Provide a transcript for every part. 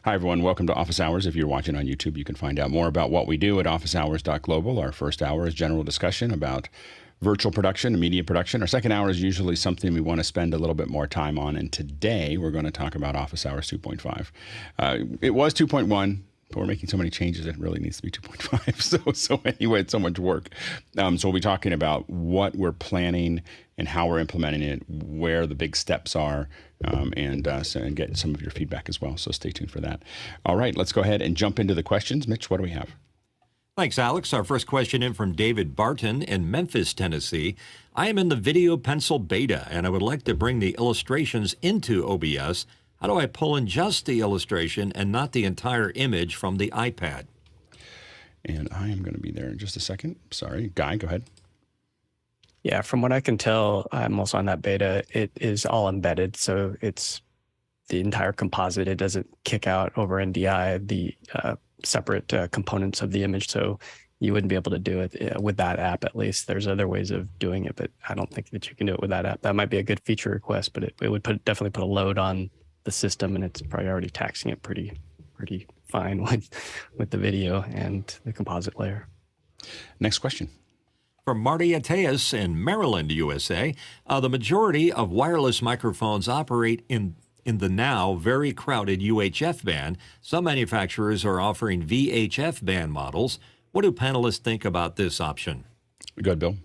Hi, everyone. Welcome to Office Hours. If you're watching on YouTube, you can find out more about what we do at officehours.global. Our first hour is general discussion about virtual production and media production. Our second hour is usually something we want to spend a little bit more time on. And today we're going to talk about Office Hours 2.5. It was 2.1. But we're making so many changes, it really needs to be 2.5. So anyway, it's so much work. So we'll be talking about what we're planning and how we're implementing it, where the big steps are, and get some of your feedback as well. So stay tuned for that. All right, let's go ahead and jump into the questions. Mitch, what do we have? Thanks, Alex. Our first question in from David Barton in Memphis, Tennessee. I am in the Video Pencil beta, and I would like to bring the illustrations into OBS. How do I pull in just the illustration and not the entire image from the iPad? And I am going to be there in just a second. Sorry. Guy, go ahead. Yeah, from what I can tell, I'm also on that beta. It is all embedded, so it's the entire composite. It doesn't kick out over NDI the separate components of the image, so you wouldn't be able to do it with that app, at least. There's other ways of doing it, but I don't think that you can do it with that app. That might be a good feature request, but it would definitely put a load on the system, and it's probably already taxing it pretty fine with the video and the composite layer. Next question. From Marty Ateas in Maryland, USA, the majority of wireless microphones operate in the now very crowded UHF band. Some manufacturers are offering VHF band models. What do panelists think about this option? Go ahead, Bill.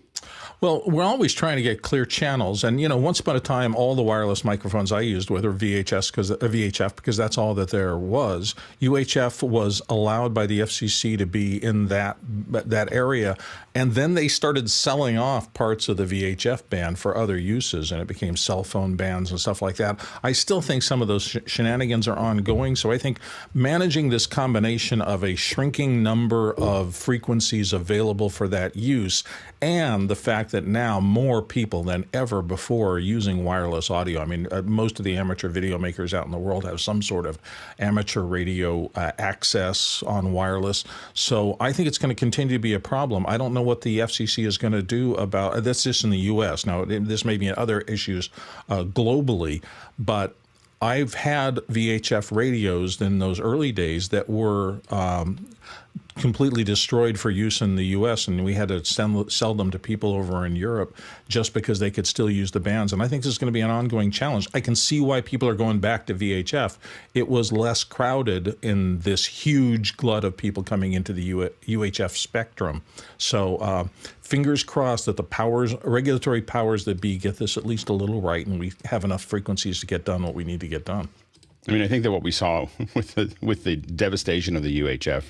Well, we're always trying to get clear channels. And, once upon a time, all the wireless microphones I used were VHF because that's all that there was. UHF was allowed by the FCC to be in that area. And then they started selling off parts of the VHF band for other uses, and it became cell phone bands and stuff like that. I still think some of those shenanigans are ongoing. So I think managing this combination of a shrinking number of frequencies available for that use and the fact that now more people than ever before are using wireless audio. I mean, most of the amateur video makers out in the world have some sort of amateur radio access on wireless. So I think it's going to continue to be a problem. I don't know what the FCC is going to do about that's just in the U.S. Now, this may be in other issues globally, but I've had VHF radios in those early days that were completely destroyed for use in the U.S., and we had to sell them to people over in Europe just because they could still use the bands. And I think this is going to be an ongoing challenge. I can see why people are going back to VHF. It was less crowded in this huge glut of people coming into the UHF spectrum. So fingers crossed that the regulatory powers that be get this at least a little right, and we have enough frequencies to get done what we need to get done. I mean, I think that what we saw with the devastation of the UHF,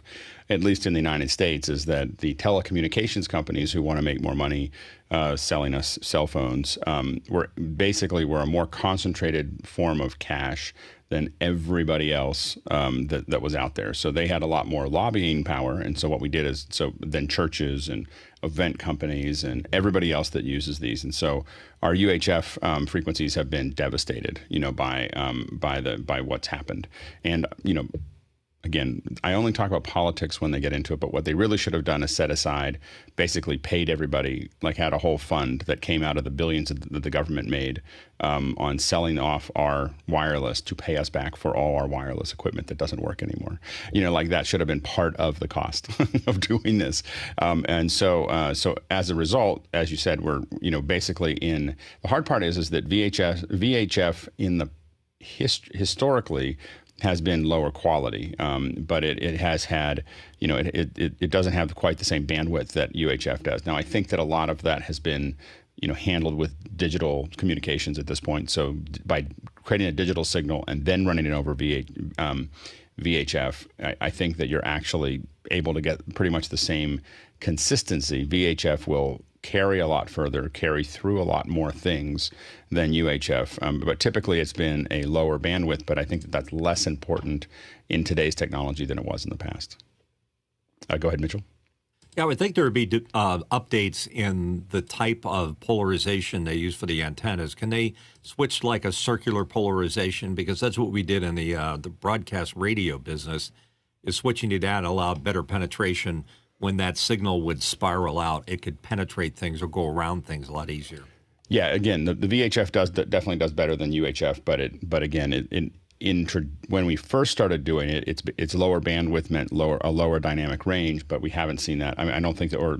at least in the United States, is that the telecommunications companies who want to make more money selling us cell phones were a more concentrated form of cash than everybody else that was out there. So they had a lot more lobbying power. And so what we did is, then churches and event companies and everybody else that uses these. And so our UHF frequencies have been devastated, by what's happened. And, again, I only talk about politics when they get into it, but what they really should have done is set aside, basically paid everybody, had a whole fund that came out of the billions that the government made on selling off our wireless to pay us back for all our wireless equipment that doesn't work anymore. That should have been part of the cost of doing this. And so as a result, as you said, we're, basically in, the hard part is that VHF in the historically has been lower quality, but it has had, it doesn't have quite the same bandwidth that UHF does. Now, I think that a lot of that has been, handled with digital communications at this point. So by creating a digital signal and then running it over VHF, I think that you're actually able to get pretty much the same consistency. VHF will carry a lot further, carry through a lot more things than UHF. But typically it's been a lower bandwidth, but I think that that's less important in today's technology than it was in the past. Go ahead, Mitchell. Yeah, I would think there would be updates in the type of polarization they use for the antennas. Can they switch like a circular polarization? Because that's what we did in the broadcast radio business, is switching to that allowed better penetration. When that signal would spiral out, it could penetrate things or go around things a lot easier. Yeah, again, the VHF definitely does better than UHF, but again, when we first started doing it, it's lower bandwidth meant a lower dynamic range, but we haven't seen that. I mean, I don't think that, or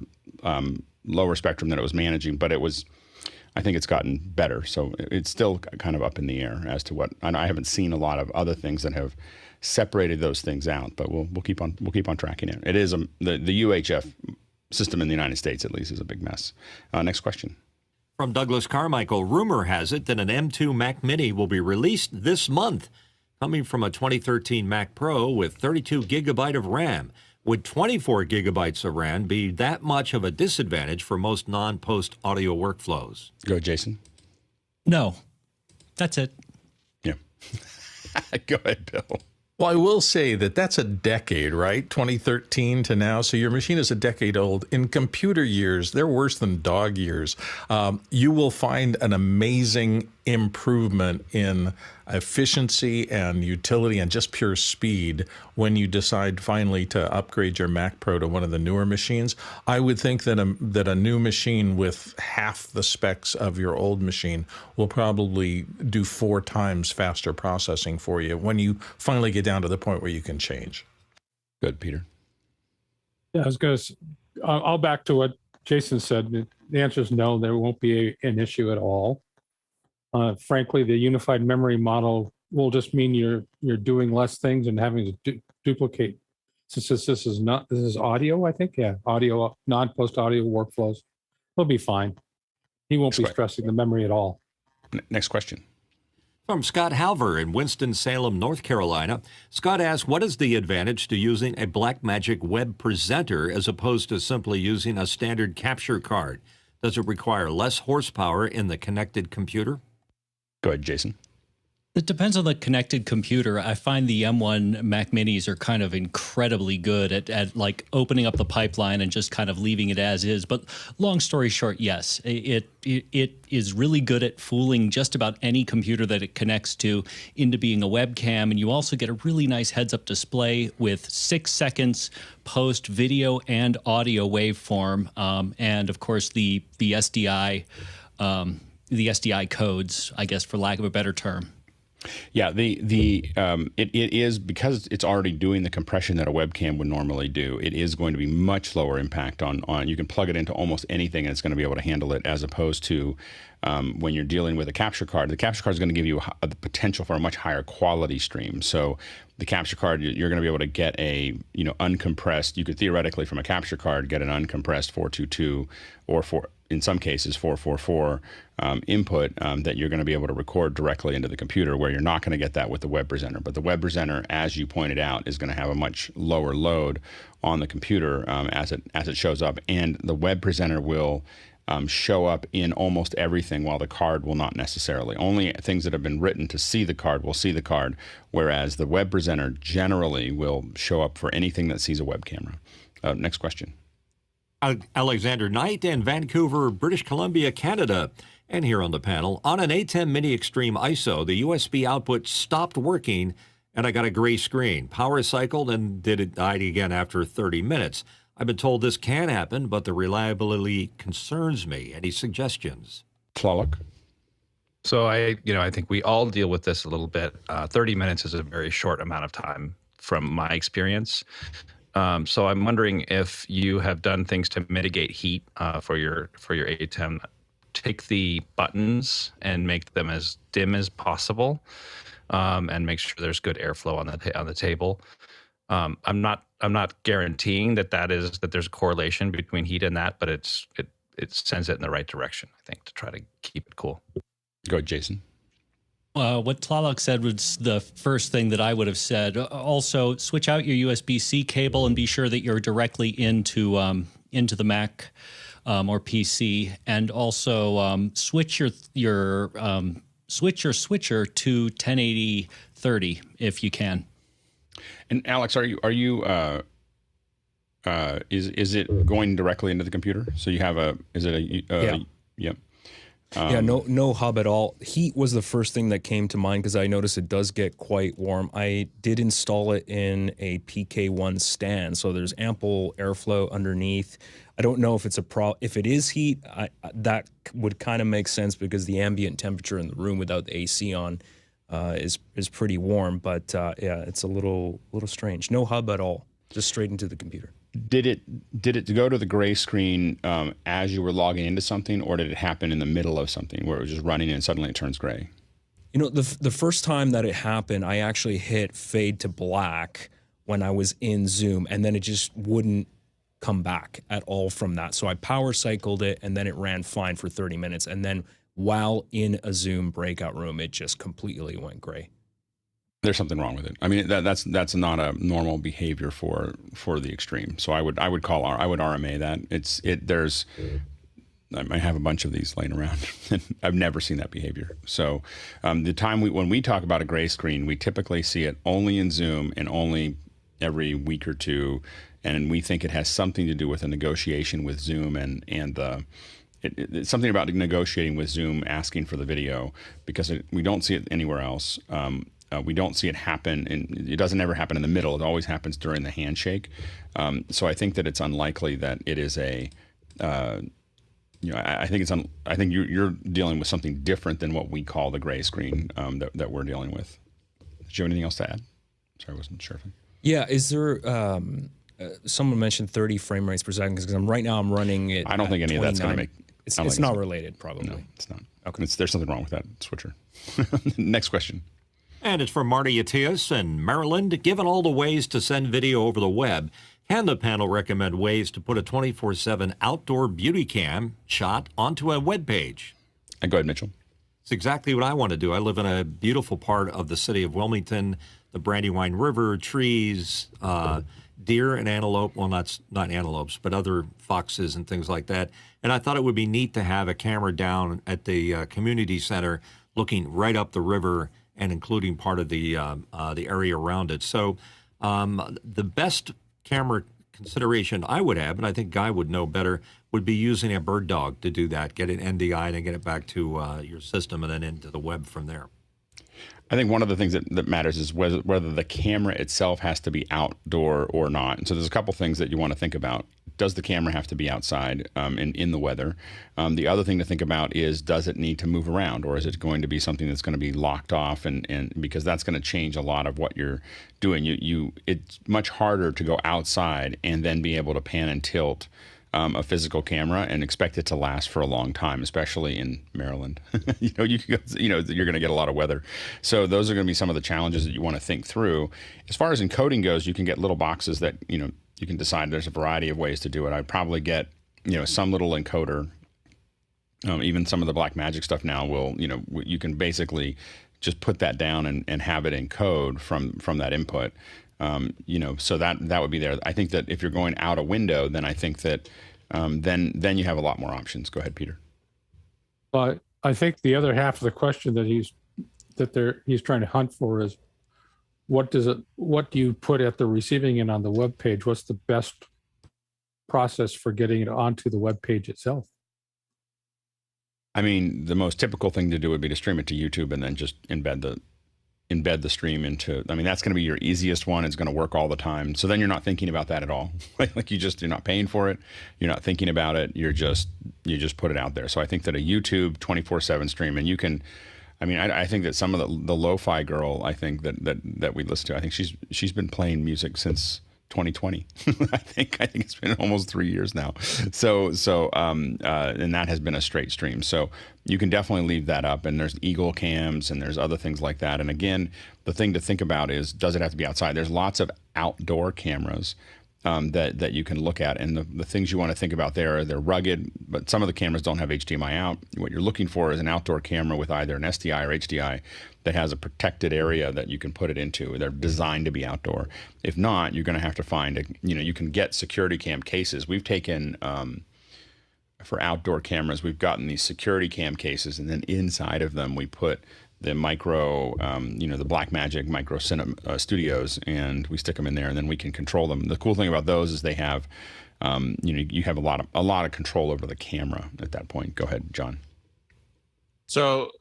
lower spectrum that it was managing, but I think it's gotten better. So it's still kind of up in the air as to what, and I haven't seen a lot of other things that have separated those things out, but we'll keep on tracking it. It is the UHF system in the United States, at least, is a big mess. Next question. From Douglas Carmichael, rumor has it that an M2 Mac Mini will be released this month, coming from a 2013 Mac Pro with 32 gigabyte of RAM. Would 24 gigabytes of RAM be that much of a disadvantage for most non-post audio workflows? Go ahead, Jason. No, that's it. Yeah. Go ahead, Bill. Well, I will say that that's a decade, right? 2013 to now. So your machine is a decade old. In computer years, they're worse than dog years. You will find an amazing improvement in efficiency and utility and just pure speed when you decide finally to upgrade your Mac Pro to one of the newer machines. I would think that a new machine with half the specs of your old machine will probably do 4 times faster processing for you when you finally get down to the point where you can change. Good, Peter. Yeah, I was going to. I'll back to what Jason said. The answer is no. There won't be an issue at all. Frankly, the unified memory model will just mean you're doing less things and having to duplicate. Since this is audio, I think, audio, non-post audio workflows. He'll be fine. He won't be stressing the memory at all. Next question. From Scott Halver in Winston-Salem, North Carolina, Scott asks, what is the advantage to using a Blackmagic web presenter as opposed to simply using a standard capture card? Does it require less horsepower in the connected computer? Go ahead, Jason. It depends on the connected computer. I find the M1 Mac Minis are kind of incredibly good at like opening up the pipeline and just kind of leaving it as is. But long story short, yes, it is really good at fooling just about any computer that it connects to into being a webcam. And you also get a really nice heads-up display with 6 seconds post video and audio waveform, and of course the SDI codes, I guess, for lack of a better term. Yeah, it is, because it's already doing the compression that a webcam would normally do. It is going to be much lower impact on you can plug it into almost anything and it's going to be able to handle it, as opposed to when you're dealing with a capture card. The capture card is going to give you the potential for a much higher quality stream. So the capture card, you're going to be able to get a uncompressed. You could theoretically from a capture card get an uncompressed 422 or in some cases 444 input that you're going to be able to record directly into the computer, where you're not going to get that with the web presenter. But the web presenter, as you pointed out, is going to have a much lower load on the computer as it shows up, and the web presenter will show up in almost everything, while the card will not necessarily. Only things that have been written to see the card will see the card, whereas the web presenter generally will show up for anything that sees a web camera. Next question. Alexander Knight in Vancouver, British Columbia, Canada. And here on the panel, on an ATEM Mini Extreme ISO, the USB output stopped working and I got a gray screen. Power cycled and died again after 30 minutes. I've been told this can happen, but the reliability concerns me. Any suggestions? Tlaloc? So I think we all deal with this a little bit. 30 minutes is a very short amount of time from my experience. So I'm wondering if you have done things to mitigate heat for your ATEM. Take the buttons and make them as dim as possible, and make sure there's good airflow on the table. I'm not guaranteeing that there's a correlation between heat and that, but it sends it in the right direction, I think, to try to keep it cool. Go ahead, Jason. What Tlaloc said was the first thing that I would have said. Also, switch out your USB-C cable and be sure that you're directly into the Mac or PC, and also switch your switcher to 1080/30 if you can. And Alex, are you is it going directly into the computer? So you have Yeah. No hub at all. Heat was the first thing that came to mind because I noticed it does get quite warm. I did install it in a PK1 stand, so there's ample airflow underneath. I don't know if it's if it is heat, that would kind of make sense because the ambient temperature in the room without the AC on is pretty warm. But yeah, it's a little strange. No hub at all, just straight into the computer. Did it go to the gray screen as you were logging into something, or did it happen in the middle of something where it was just running and suddenly it turns gray? You know, the first time that it happened, I actually hit fade to black when I was in Zoom, and then it just wouldn't come back at all from that. So I power cycled it, and then it ran fine for 30 minutes. And then while in a Zoom breakout room, it just completely went gray. There's something wrong with it. I mean, that's not a normal behavior for the extreme. So I would RMA that. I might have a bunch of these laying around. I've never seen that behavior. So when we talk about a gray screen, we typically see it only in Zoom and only every week or two, and we think it has something to do with a negotiation with Zoom and it's something about negotiating with Zoom, asking for the video, because we don't see it anywhere else. We don't see it happen, and it doesn't ever happen in the middle. It always happens during the handshake. So I think that it's unlikely that it is a. I think you're dealing with something different than what we call the gray screen that we're dealing with. Did you have anything else to add? Sorry, I wasn't sure. Yeah, is there? Someone mentioned 30 frame rates per second, because right now I'm running it. I don't think any of that's going to make. It's not related, probably. No, it's not. Okay, there's something wrong with that switcher. Next question. And it's from Marty Atias in Maryland. Given all the ways to send video over the web, can the panel recommend ways to put a 24/7 outdoor beauty cam shot onto a web page? Go ahead, Mitchell. It's exactly what I want to do. I live in a beautiful part of the city of Wilmington, the Brandywine River, trees, deer and antelope. Well, not antelopes, but other foxes and things like that. And I thought it would be neat to have a camera down at the community center looking right up the river and including part of the area around it. So the best camera consideration I would have, and I think Guy would know better, would be using a bird dog to do that, get it NDI and then get it back to your system and then into the web from there. I think one of the things that matters is whether the camera itself has to be outdoor or not. And so there's a couple things that you want to think about. Does the camera have to be outside in the weather? The other thing to think about is, does it need to move around, or is it going to be something that's going to be locked off? And because that's going to change a lot of what you're doing. It's much harder to go outside and then be able to pan and tilt a physical camera and expect it to last for a long time, especially in Maryland. You're going to get a lot of weather. So those are going to be some of the challenges that you want to think through. As far as encoding goes, you can get little boxes that, you can decide. There's a variety of ways to do it. I'd probably get, some little encoder. Even some of the Blackmagic stuff now will, you can basically just put that down and have it encode from that input. So that would be there. I think that if you're going out a window, then I think that then you have a lot more options. Go ahead, Peter. But I think the other half of the question that he's trying to hunt for is, what do you put at the receiving end on the web page? What's the best process for getting it onto the web page itself? I mean, the most typical thing to do would be to stream it to YouTube and then just embed the stream into. I mean, that's going to be your easiest one. It's going to work all the time. So then you're not thinking about that at all. You're not paying for it. You're not thinking about it. You just put it out there. So I think that a YouTube 24/7 stream, and you can. I mean, I think that some of the lo-fi girl, I think that we listen to, I think she's been playing music since 2020. I think it's been almost 3 years now. So and that has been a straight stream. So you can definitely leave that up. And there's Eagle cams and there's other things like that. And again, the thing to think about is, does it have to be outside? There's lots of outdoor cameras that you can look at, and the things you want to think about there are, they're rugged, but some of the cameras don't have HDMI out. What you're looking for is an outdoor camera with either an SDI or HDI that has a protected area that you can put it into. They're designed to be outdoor. If not, you're going to have to find you can get security cam cases. We've taken for outdoor cameras, we've gotten these security cam cases, and then inside of them we put the micro, the Blackmagic micro studios, and we stick them in there, and then we can control them. The cool thing about those is they have, you have a lot of control over the camera at that point. Go ahead, John. So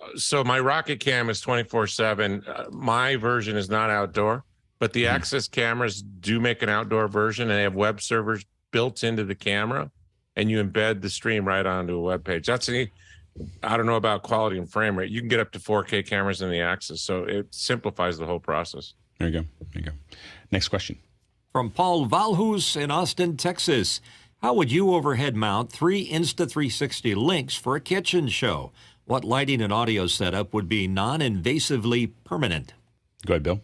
my Rocket Cam is 24/7. My version is not outdoor, but the Access cameras do make an outdoor version, and they have web servers built into the camera, and you embed the stream right onto a web page. I don't know about quality and frame rate. You can get up to 4K cameras in the Axis, so it simplifies the whole process. There you go. There you go. Next question. From Paul Valhus in Austin, Texas. How would you overhead mount 3 Insta360 links for a kitchen show? What lighting and audio setup would be non-invasively permanent? Go ahead, Bill.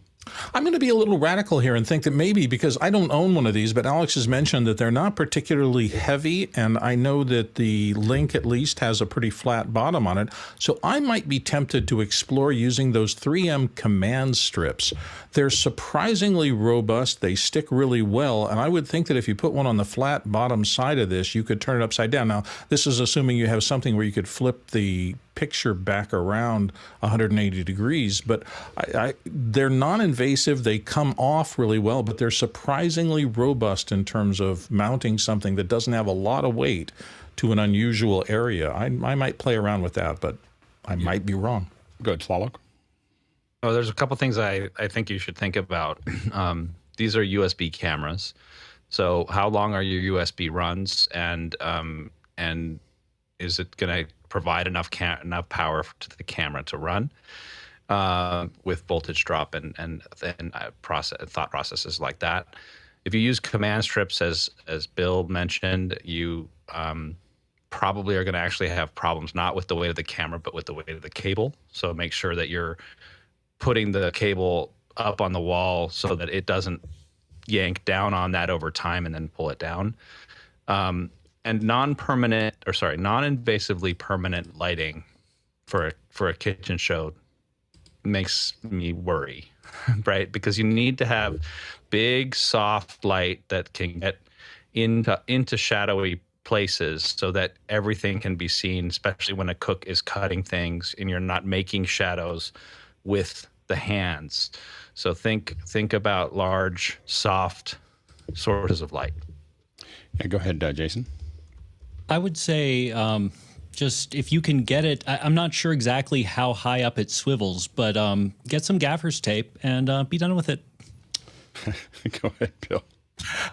I'm going to be a little radical here and think that maybe, because I don't own one of these, but Alex has mentioned that they're not particularly heavy, and I know that the Link at least has a pretty flat bottom on it, so I might be tempted to explore using those 3M command strips. They're surprisingly robust, they stick really well, and I would think that if you put one on the flat bottom side of this, you could turn it upside down. Now, this is assuming you have something where you could flip the picture back around 180 degrees, but they're non-invasive, they come off really well, but they're surprisingly robust in terms of mounting something that doesn't have a lot of weight to an unusual area. I might play around with that, but I might be wrong. Good, Slalok. Oh, there's a couple things I think you should think about. These are USB cameras. So how long are your USB runs, and is it going to provide enough power to the camera to run with voltage drop and thought processes like that? If you use command strips, as Bill mentioned, you probably are going to actually have problems not with the weight of the camera, but with the weight of the cable. So make sure that you're putting the cable up on the wall so that it doesn't yank down on that over time and then pull it down. And non-invasively permanent lighting for a kitchen show makes me worry, right? Because you need to have big, soft light that can get into shadowy places so that everything can be seen, especially when a cook is cutting things and you're not making shadows with the hands. So think about large, soft sources of light. Yeah, go ahead, Jason. I would say just if you can get it, I'm not sure exactly how high up it swivels, but get some gaffer's tape and be done with it. Go ahead, Bill.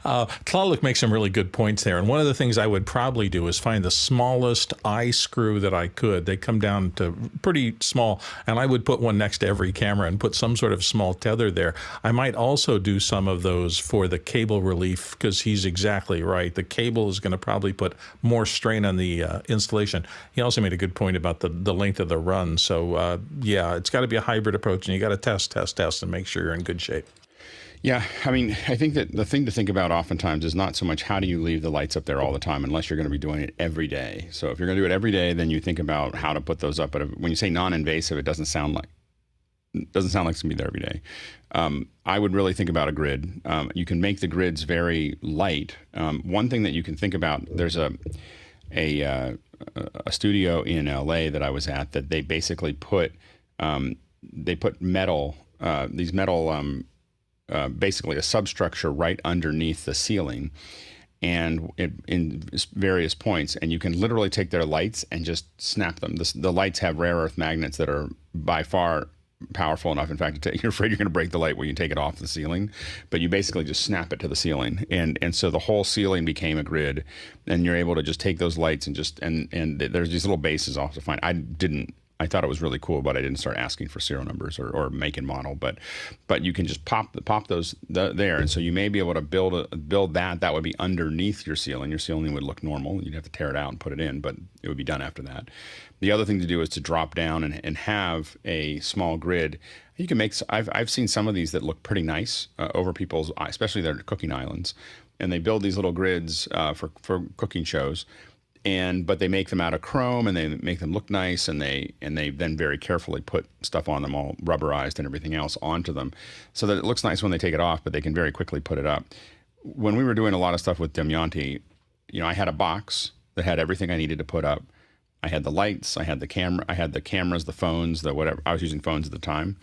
Tlaloc makes some really good points there, and one of the things I would probably do is find the smallest eye screw that I could. They come down to pretty small, and I would put one next to every camera and put some sort of small tether there. I might also do some of those for the cable relief, because he's exactly right. The cable is going to probably put more strain on the installation. He also made a good point about the length of the run. So yeah, it's got to be a hybrid approach, and you got to test, and make sure you're in good shape. Yeah, I mean, I think that the thing to think about oftentimes is not so much how do you leave the lights up there all the time, unless you're going to be doing it every day. So if you're going to do it every day, then you think about how to put those up. But when you say non-invasive, it doesn't sound like it's going to be there every day. I would really think about a grid. You can make the grids very light. One thing that you can think about, there's a studio in LA that I was at that they basically put metal, these metal. Basically a substructure right underneath the ceiling and in various points, and you can literally take their lights and just snap them. The lights have rare earth magnets that are by far powerful enough, in fact, you're afraid you're going to break the light when you take it off the ceiling, but you basically just snap it to the ceiling, and so the whole ceiling became a grid, and you're able to just take those lights and there's these little bases off to find. I thought it was really cool, but I didn't start asking for serial numbers or make and model. But you can just pop those there, and so you may be able to build that. That would be underneath your ceiling. Your ceiling would look normal. You'd have to tear it out and put it in, but it would be done after that. The other thing to do is to drop down and have a small grid. You can make. I've seen some of these that look pretty nice over people's, especially their cooking islands, and they build these little grids for cooking shows. But they make them out of chrome, and they make them look nice, and they then very carefully put stuff on them, all rubberized and everything else onto them, so that it looks nice when they take it off, but they can very quickly put it up. When we were doing a lot of stuff with Damianti, I had a box that had everything I needed to put up. I had the lights, I had the cameras, the phones, the whatever. I was using phones at the time.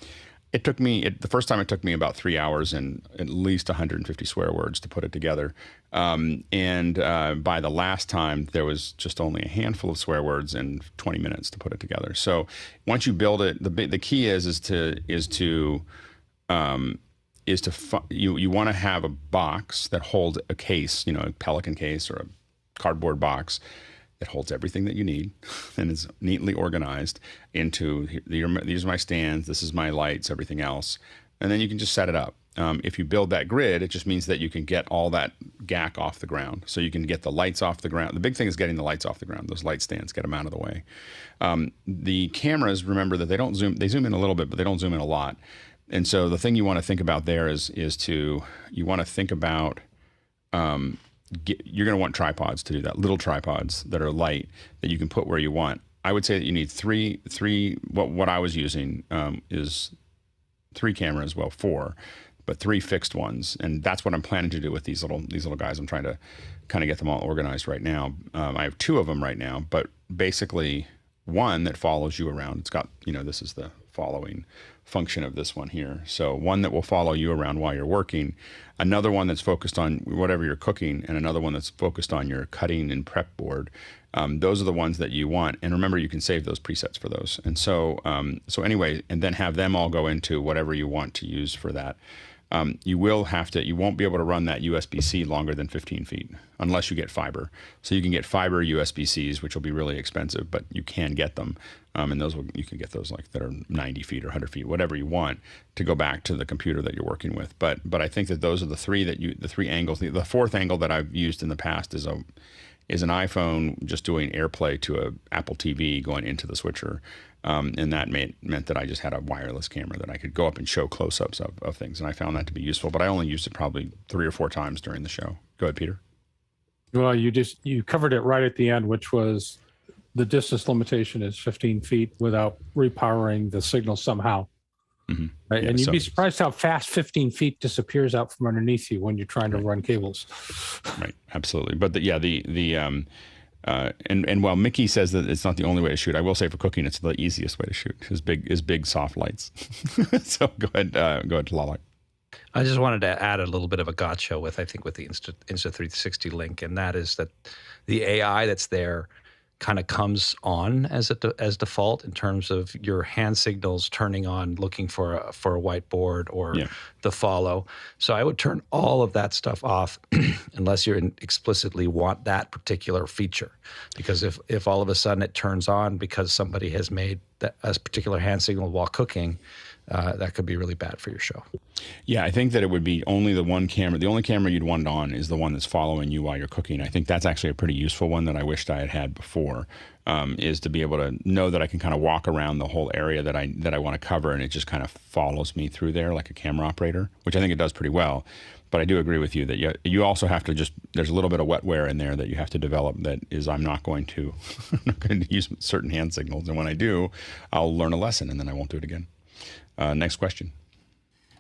The first time it took me about 3 hours and at least 150 swear words to put it together. By the last time, there was just only a handful of swear words and 20 minutes to put it together. So once you build it, the key is you want to have a box that holds a case, a Pelican case or a cardboard box that holds everything that you need and is neatly organized into these are my stands, this is my lights, everything else. And then you can just set it up. If you build that grid, it just means that you can get all that gack off the ground. So you can get the lights off the ground. The big thing is getting the lights off the ground. Those light stands, get them out of the way. The cameras, remember that they zoom in a little bit, but they don't zoom in a lot. And so the thing you want to think about there is you want to think about, you're going to want tripods to do that, little tripods that are light that you can put where you want. I would say that you need three. What I was using is 3 cameras, well, 4, but 3 fixed ones, and that's what I'm planning to do with these little guys. I'm trying to kind of get them all organized right now. I have 2 of them right now, but basically one that follows you around. It's got, this is the following function of this one here. So one that will follow you around while you're working, another one that's focused on whatever you're cooking, and another one that's focused on your cutting and prep board. Those are the ones that you want. And remember, you can save those presets for those. And so anyway, and then have them all go into whatever you want to use for that. You won't be able to run that USB-C longer than 15 feet unless you get fiber. So you can get fiber USB-Cs, which will be really expensive, but you can get them. And you can get those like that are 90 feet or 100 feet, whatever you want to go back to the computer that you're working with. But I think that those are the 3 angles. The 4th angle that I've used in the past is an iPhone just doing AirPlay to a Apple TV going into the switcher. And that meant that I just had a wireless camera that I could go up and show close-ups of things. And I found that to be useful, but I only used it probably 3 or 4 times during the show. Go ahead, Peter. Well, you covered it right at the end, which was the distance limitation is 15 feet without repowering the signal somehow. Mm-hmm. Right? Yeah, and you'd be surprised how fast 15 feet disappears out from underneath you when you're trying to run cables. Right, absolutely. But and while Mickey says that it's not the only way to shoot, I will say for cooking, it's the easiest way to shoot. Is big soft lights. So go ahead, Tlaloc. I just wanted to add a little bit of a gotcha with the Insta360 link, and that is that the AI that's there kind of comes on as default in terms of your hand signals turning on, looking for a whiteboard or the follow. So I would turn all of that stuff off unless you explicitly want that particular feature. Because if all of a sudden it turns on because somebody has made a particular hand signal while cooking, that could be really bad for your show. Yeah, I think that it would be only the one camera. The only camera you'd want it on is the one that's following you while you're cooking. I think that's actually a pretty useful one that I wished I had before, is to be able to know that I can kind of walk around the whole area that I want to cover, and it just kind of follows me through there like a camera operator, which I think it does pretty well. But I do agree with you that you also have to there's a little bit of wetware in there that you have to develop that is I'm not going to use certain hand signals. And when I do, I'll learn a lesson and then I won't do it again. Next question.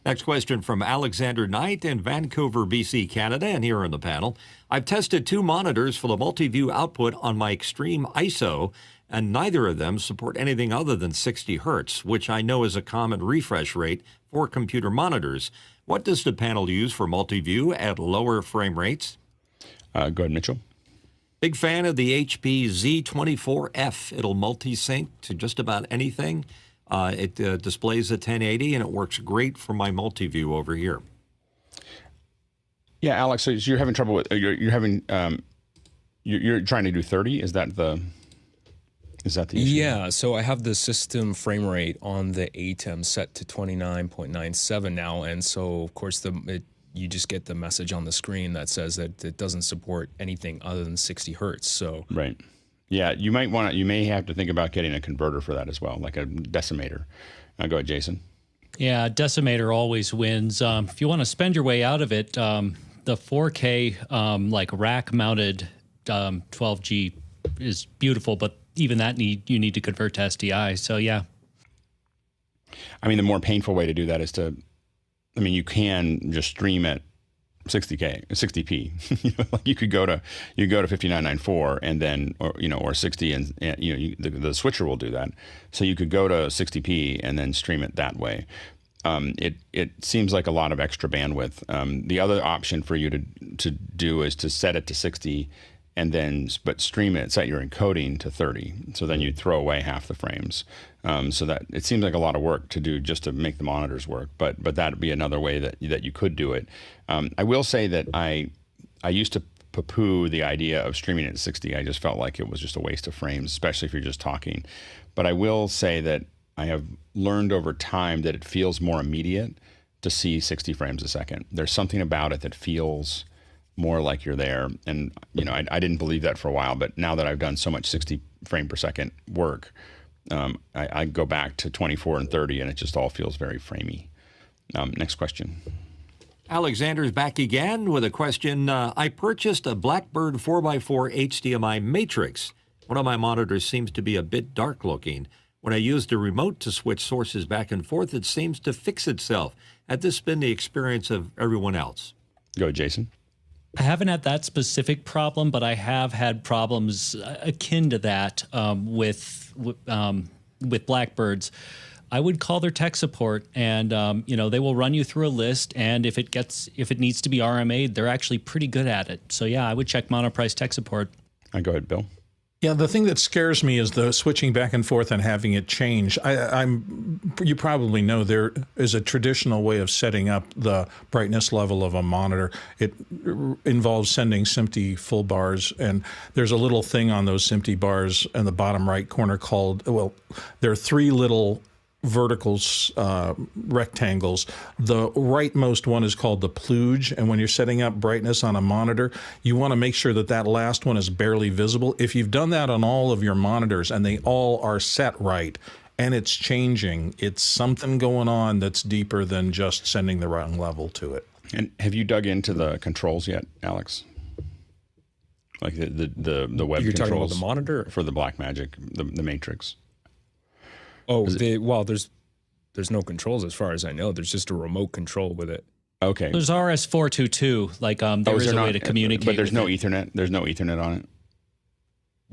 Next question from Alexander Knight in Vancouver, BC, Canada, and here on the panel. I've tested 2 monitors for the multi-view output on my ZoomISO, and neither of them support anything other than 60 hertz, which I know is a common refresh rate for computer monitors. What does the panel use for multi-view at lower frame rates? Go ahead, Mitchell. Big fan of the HP Z24F. It'll multi-sync to just about anything. It displays at 1080, and it works great for my multi-view over here. Yeah, Alex, so you're having trouble with you're trying to do 30? Is that the issue? Yeah, so I have the system frame rate on the ATEM set to 29.97 now, and so of course you just get the message on the screen that says that it doesn't support anything other than 60 hertz. So right. Yeah, you may have to think about getting a converter for that as well, like a decimator. Go ahead, Jason. Yeah, decimator always wins. If you want to spend your way out of it, the 4K like rack-mounted 12G is beautiful, but even that you need to convert to SDI. So yeah. I mean, the more painful way to do that is you can just stream it 60p. Like you could go to 5994 and then or 60 and the switcher will do that. So you could go to 60p and then stream it that way. It seems like a lot of extra bandwidth. The other option for you to do is to set it to 60 and then stream it, set your encoding to 30. So then you'd throw away half the frames. So that it seems like a lot of work to do just to make the monitors work, but that'd be another way that you could do it. I will say that I used to poo-poo the idea of streaming at 60. I just felt like it was just a waste of frames, especially if you're just talking. But I will say that I have learned over time that it feels more immediate to see 60 frames a second. There's something about it that feels more like you're there. And, you know, I didn't believe that for a while, but now that I've done so much 60 frame per second work, I go back to 24 and 30 and it just all feels very framey. Next question. Alexander's back again with a question. I purchased a Blackbird 4x4 HDMI matrix. One of my monitors seems to be a bit dark looking. When I use the remote to switch sources back and forth, it seems to fix itself. Had this been the experience of everyone else? Go ahead, Jason. I haven't had that specific problem, but I have had problems akin to that with Blackbirds. I would call their tech support, and they will run you through a list. And if it needs to be RMA'd, they're actually pretty good at it. So yeah, I would check Monoprice tech support. Go ahead, Bill. Yeah, the thing that scares me is the switching back and forth and having it change. You probably know there is a traditional way of setting up the brightness level of a monitor. It involves sending SMPTE full bars, and there's a little thing on those SMPTE bars in the bottom right corner called, there are three little verticals, rectangles. The rightmost one is called the plugge, and when you're setting up brightness on a monitor, you want to make sure that that last one is barely visible. If you've done that on all of your monitors and they all are set right and it's changing, it's something going on that's deeper than just sending the wrong level to it. And have you dug into the controls yet, Alex? Like the web You're controls talking about the monitor for the Blackmagic, the Matrix. Oh, there's no controls as far as I know. There's just a remote control with it. Okay. There's RS422. Like there is a way to communicate. But there's no it. Ethernet. There's no Ethernet on it.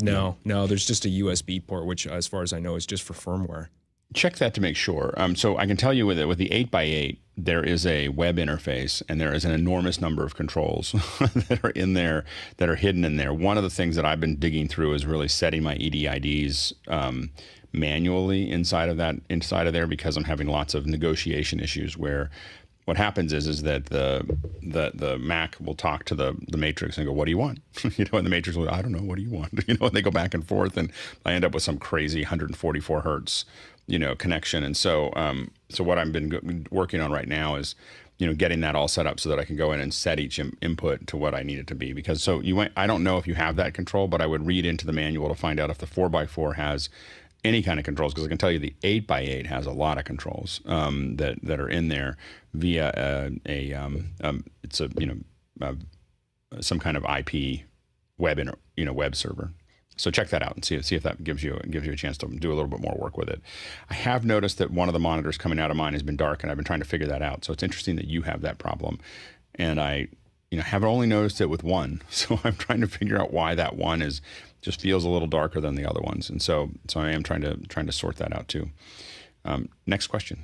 No, there's just a USB port, which, as far as I know, is just for firmware. Check that to make sure. So I can tell you with the 8x8, there is a web interface, and there is an enormous number of controls that are in there, that are hidden in there. One of the things that I've been digging through is really setting my EDIDs manually inside of there, because I'm having lots of negotiation issues where what happens is that the Mac will talk to the Matrix and go, what do you want? And the Matrix will go, I don't know, what do you want? And they go back and forth, and I end up with some crazy 144 hertz connection. And so what I've been working on right now is getting that all set up so that I can go in and set each input to what I need it to be. Because I don't know if you have that control, but I would read into the manual to find out if the 4x4 has any kind of controls, because I can tell you the 8x8 has a lot of controls that are in there via some kind of IP web server. So check that out and see if that gives you a chance to do a little bit more work with it. I have noticed that one of the monitors coming out of mine has been dark, and I've been trying to figure that out. So it's interesting that you have that problem, and I have only noticed it with one. So I'm trying to figure out why that one just feels a little darker than the other ones, and so I am trying to sort that out too. Next question.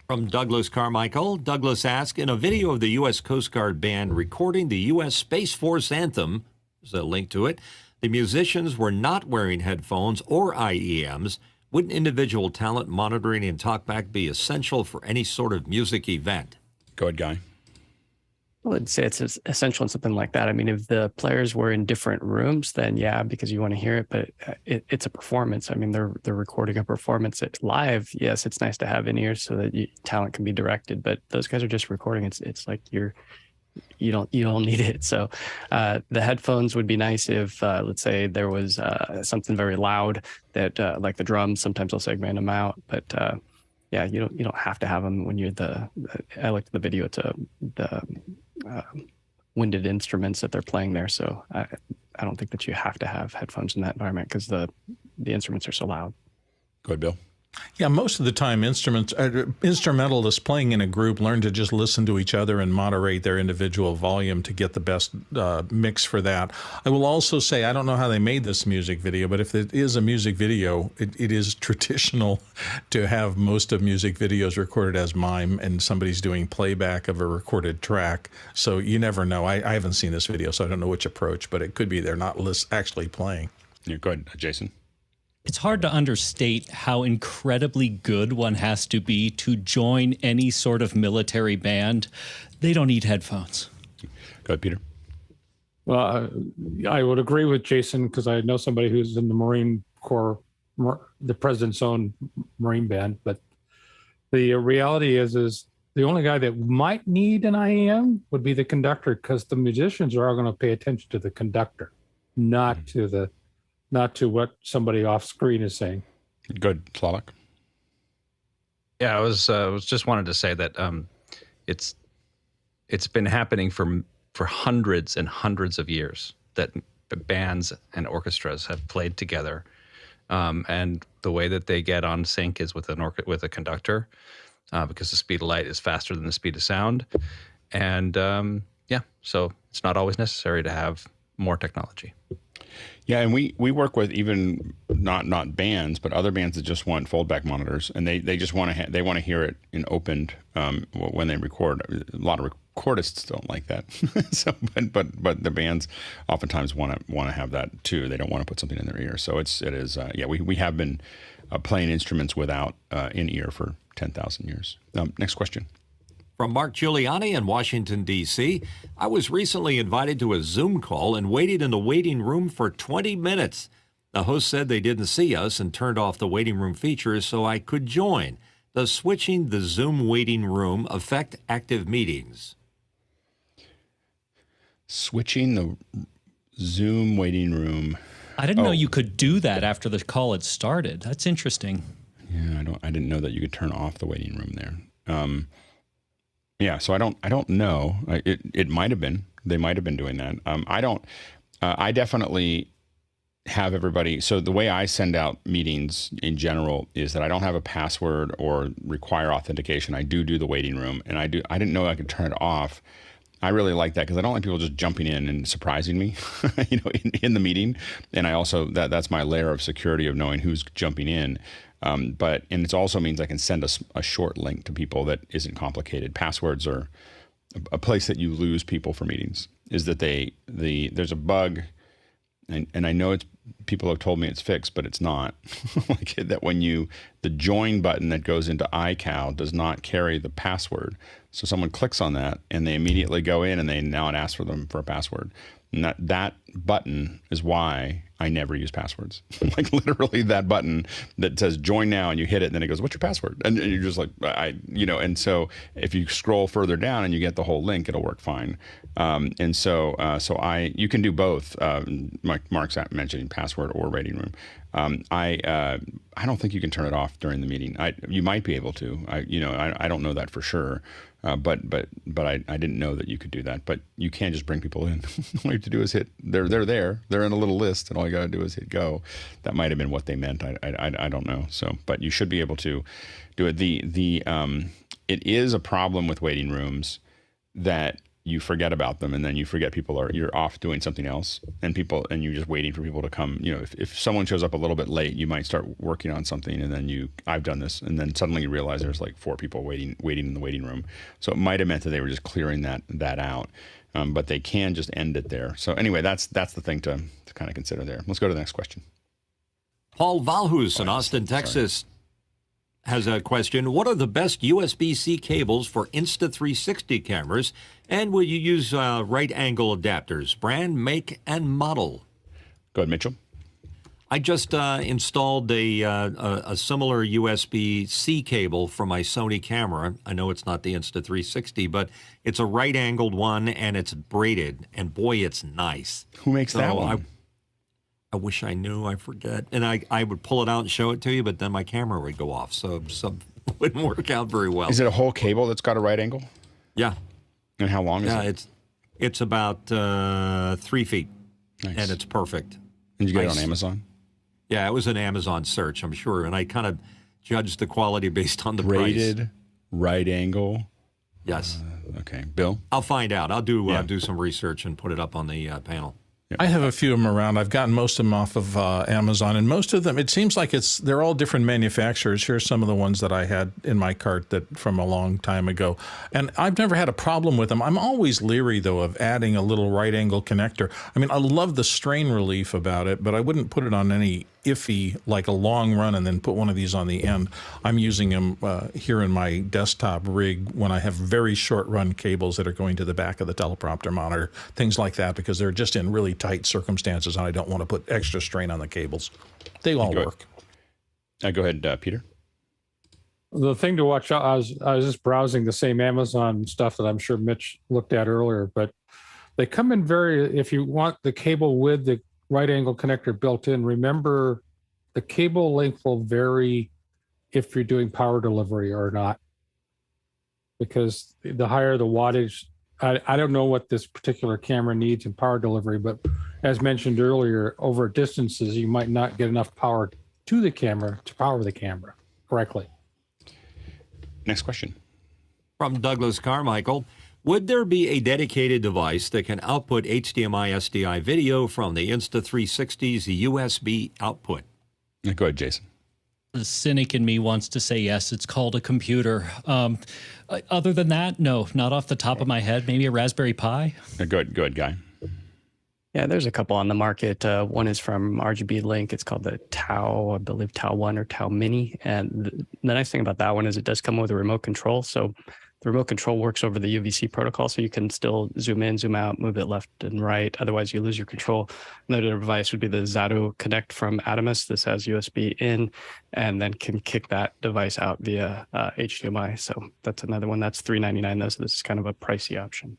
From Douglas Carmichael. Douglas asks, in a video of the U.S. Coast Guard band recording the U.S. Space Force anthem, there's a link to it, the musicians were not wearing headphones or IEMs. Wouldn't individual talent monitoring and talkback be essential for any sort of music event? Go ahead, Guy. Well, I'd say it's essential in something like that. I mean, if the players were in different rooms, then yeah, because you want to hear it, but it's a performance. I mean, they're recording a performance. It's live. Yes, it's nice to have in ears so that talent can be directed, but those guys are just recording. It's like you don't need it. So the headphones would be nice if let's say there was something very loud that like the drums, sometimes they'll segment them out, but yeah, you don't have to have them when you're I like the video to the winded instruments that they're playing there. So I don't think that you have to have headphones in that environment because the instruments are so loud. Go ahead, Bill. Yeah, most of the time instrumentalists playing in a group learn to just listen to each other and moderate their individual volume to get the best mix for that. I will also say, I don't know how they made this music video, but if it is a music video, it is traditional to have most of music videos recorded as mime and somebody's doing playback of a recorded track. So you never know. I haven't seen this video, so I don't know which approach, but it could be they're not actually playing. Yeah, go ahead, Jason. It's hard to understate how incredibly good one has to be to join any sort of military band. They don't need headphones. Go ahead, Peter. Well, I would agree with Jason because I know somebody who's in the Marine Corps, the President's own Marine band. But the reality is the only guy that might need an IEM would be the conductor, because the musicians are all going to pay attention to the conductor, not to what somebody off screen is saying. Good, Slavik. Yeah, I was just wanted to say that it's been happening for hundreds and hundreds of years that bands and orchestras have played together, and the way that they get on sync is with a conductor, because the speed of light is faster than the speed of sound, and so it's not always necessary to have more technology. Yeah, and we work with even not bands, but other bands that just want foldback monitors, and they just want to hear it in opened when they record. A lot of recordists don't like that, so but the bands oftentimes want to have that too. They don't want to put something in their ear. So it is we have been playing instruments without in ear for 10,000 years. Next question. From Mark Giuliani in Washington, D.C., I was recently invited to a Zoom call and waited in the waiting room for 20 minutes. The host said they didn't see us and turned off the waiting room features so I could join. Does switching the Zoom waiting room affect active meetings? Switching the Zoom waiting room. I didn't know you could do that after the call had started. That's interesting. Yeah, I didn't know that you could turn off the waiting room there. Yeah, so I don't know. It might have been. They might have been doing that. I definitely have everybody. So the way I send out meetings in general is that I don't have a password or require authentication. I do the waiting room, and I didn't know I could turn it off. I really like that because I don't like people just jumping in and surprising me, in the meeting. And I also that's my layer of security of knowing who's jumping in. And it also means I can send a short link to people that isn't complicated. Passwords are a place that you lose people for meetings. Is that there's a bug, and I know people have told me it's fixed, but it's not. Like that when the join button that goes into iCal does not carry the password. So someone clicks on that and they immediately go in and now it asks for them for a password. And that button is why I never use passwords. Like literally that button that says join now, and you hit it and then it goes, what's your password? And you're just like, and so if you scroll further down and you get the whole link, it'll work fine. You can do both. Mark's mentioning password or waiting room. I don't think you can turn it off during the meeting. You might be able to. I don't know that for sure. But I didn't know that you could do that. But you can just bring people in. All you have to do is hit. They're there. They're in a little list, and all you got to do is hit go. That might have been what they meant. I don't know. So, but you should be able to do it. It is a problem with waiting rooms that you forget about them, and then you forget you're off doing something else, and you're just waiting for people to come. If someone shows up a little bit late, you might start working on something, and then I've done this, and then suddenly you realize there's like 4 people waiting in the waiting room. So it might have meant that they were just clearing that out, but they can just end it there. So anyway, that's the thing to kind of consider there. Let's go to the next question. Paul Valhus in Austin, Texas, has a question. What are the best USB-C cables for Insta360 cameras? And will you use right angle adapters? Brand, make, and model. Go ahead, Mitchell. I just installed a similar USB-C cable for my Sony camera. I know it's not the Insta360, but it's a right-angled one, and it's braided. And boy, it's nice. Who makes that one? I wish I knew. I forget. And I would pull it out and show it to you, but then my camera would go off, so it wouldn't work out very well. Is it a whole cable that's got a right angle? Yeah. And how long is it? Yeah, it's about 3 feet, Nice. And it's perfect. And you get it on Amazon? Yeah, it was an Amazon search, I'm sure, and I kind of judged the quality based on the price. Braided, right angle. Yes. Okay, Bill. I'll find out. I'll do some research and put it up on the panel. I have a few of them around. I've gotten most of them off of Amazon, and most of them, it seems like they're all different manufacturers. Here's some of the ones that I had in my cart that from a long time ago, and I've never had a problem with them. I'm always leery, though, of adding a little right angle connector. I mean, I love the strain relief about it, but I wouldn't put it on any iffy, like a long run, and then put one of these on the end. I'm using them here in my desktop rig when I have very short run cables that are going to the back of the teleprompter monitor, things like that, because they're just in really tight circumstances and I don't want to put extra strain on the cables. They all work. Go ahead, Peter. The thing to watch out, I was just browsing the same Amazon stuff that I'm sure Mitch looked at earlier, but they come in if you want the cable with the right angle connector built in, remember the cable length will vary if you're doing power delivery or not. Because the higher the wattage, I don't know what this particular camera needs in power delivery, but as mentioned earlier, over distances, you might not get enough power to the camera to power the camera correctly. Next question. From Douglas Carmichael. Would there be a dedicated device that can output HDMI SDI video from the Insta360's USB output? Go ahead, Jason. The cynic in me wants to say yes, it's called a computer. Other than that, no, not off the top of my head. Maybe a Raspberry Pi? Go ahead, Guy. Yeah, there's a couple on the market. One is from RGB Link. It's called the Tau, I believe Tau 1 or Tau Mini. And the nice thing about that one is it does come with a remote control. So the remote control works over the UVC protocol, so you can still zoom in, zoom out, move it left and right. Otherwise, you lose your control. Another device would be the Zato Connect from Atomus. This has USB in and then can kick that device out via HDMI. So that's another one. That's $399 though, so this is kind of a pricey option.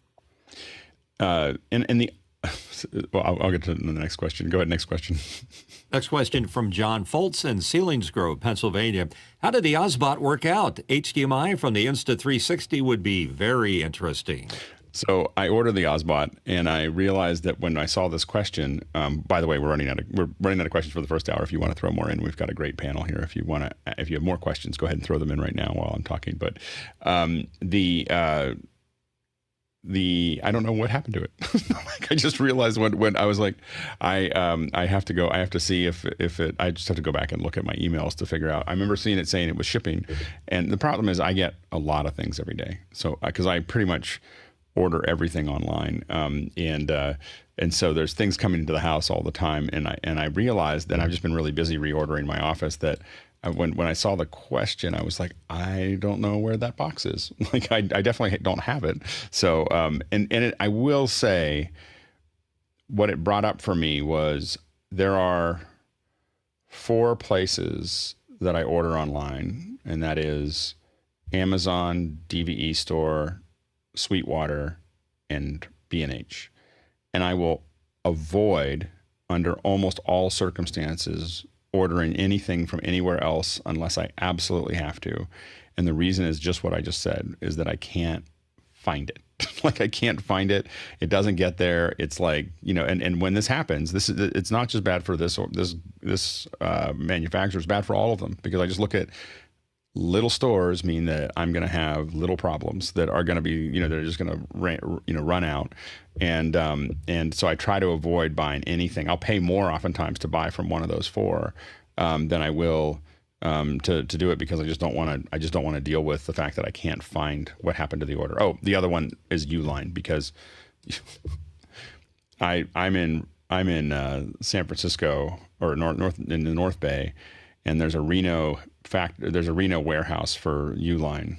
Well, I'll get to the next question. Go ahead, next question. Next question from John Foltz in Selinsgrove, Pennsylvania. How did the Osbot work out? HDMI from the Insta360 would be very interesting. So I ordered the Osbot, and I realized that when I saw this question, by the way, we're running out of questions for the first hour. If you want to throw more in, we've got a great panel here. If you have more questions, go ahead and throw them in right now while I'm talking. But I don't know what happened to it. I just realized when I was like, I have to see if it, I just have to go back and look at my emails to figure out. I remember seeing it saying it was shipping. And the problem is I get a lot of things every day. So, cause I pretty much order everything online. And so there's things coming into the house all the time. And I realized that I've just been really busy reordering my office that when I saw the question, I was like, I don't know where that box is. Like, I definitely don't have it. So, I will say what it brought up for me was there are 4 places that I order online, and that is Amazon, DVE Store, Sweetwater, and B&H. And I will avoid, under almost all circumstances, ordering anything from anywhere else unless I absolutely have to. And the reason is just what I just said, is that I can't find it. Like, I can't find it. It doesn't get there. It's like, and when this happens, it's not just bad for this manufacturer, it's bad for all of them, because I just look at little stores mean that I'm going to have little problems that are going to be, they're just going to run out. And so I try to avoid buying anything. I'll pay more oftentimes to buy from one of those 4 than I will to do it, because I just don't want to deal with the fact that I can't find what happened to the order. Oh, the other one is Uline, because I'm in San Francisco, or north in the North Bay, and there's a Reno warehouse for Uline.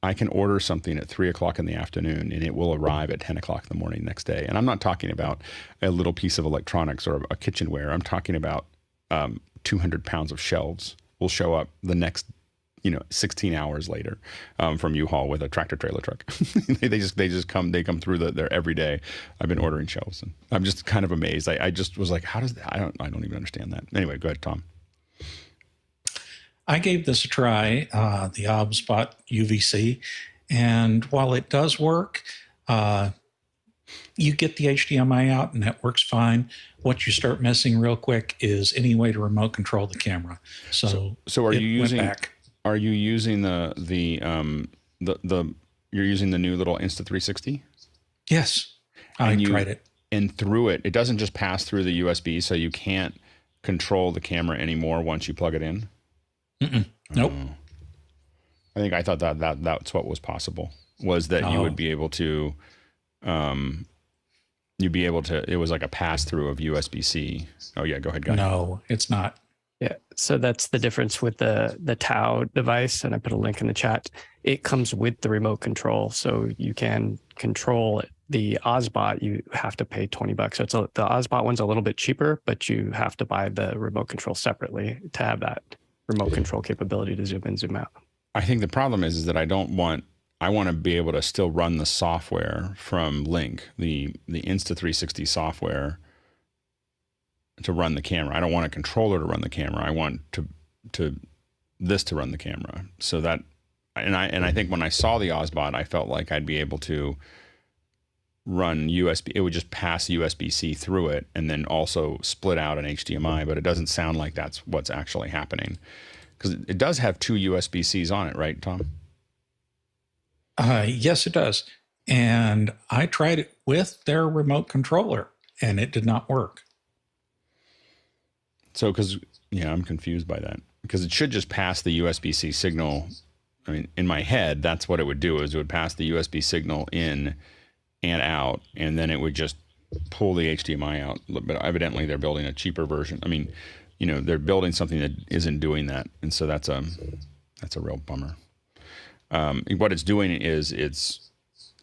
I can order something at 3:00 in the afternoon and it will arrive at 10:00 in the morning next day. And I'm not talking about a little piece of electronics or a kitchenware. I'm talking about 200 pounds of shelves will show up the next 16 hours later from U-Haul with a tractor trailer truck. they come through there every day. I've been ordering shelves, and I'm just kind of amazed. I just was like, how does that? I don't even understand that. Anyway, go ahead, Tom. I gave this a try, the Osbot UVC, and while it does work, you get the HDMI out and that works fine. What you start missing real quick is any way to remote control the camera. So are you using you're using the new little Insta360? Yes, I tried it. And through it doesn't just pass through the USB, so you can't control the camera anymore once you plug it in? Nope. I thought that's what was possible, was that you would be able to, it was like a pass through of USB-C. Oh yeah, go ahead, guys. No, it's not. Yeah, so that's the difference with the Tau device, and I put a link in the chat. It comes with the remote control, so you can control it. The Ozbot, you have to pay $20. So the Ozbot one's a little bit cheaper, but you have to buy the remote control separately to have that remote control capability to zoom in, zoom out. I think the problem is that I want to be able to still run the software from Link, the Insta360 software, to run the camera. I don't want a controller to run the camera. I want this to run the camera. So that, and I think when I saw the Ozbot, I felt like I'd be able to run USB. It would just pass USB-C through it and then also split out an HDMI. But it doesn't sound like that's what's actually happening, because it does have two USB-Cs on it, right, Tom? Yes, it does. And I tried it with their remote controller, and it did not work. So, I'm confused by that, because it should just pass the USB-C signal. I mean, in my head, that's what it would do, is it would pass the USB signal in and out, and then it would just pull the HDMI out. But evidently they're building a cheaper version. I mean, they're building something that isn't doing that. And so that's a real bummer. What it's doing is it's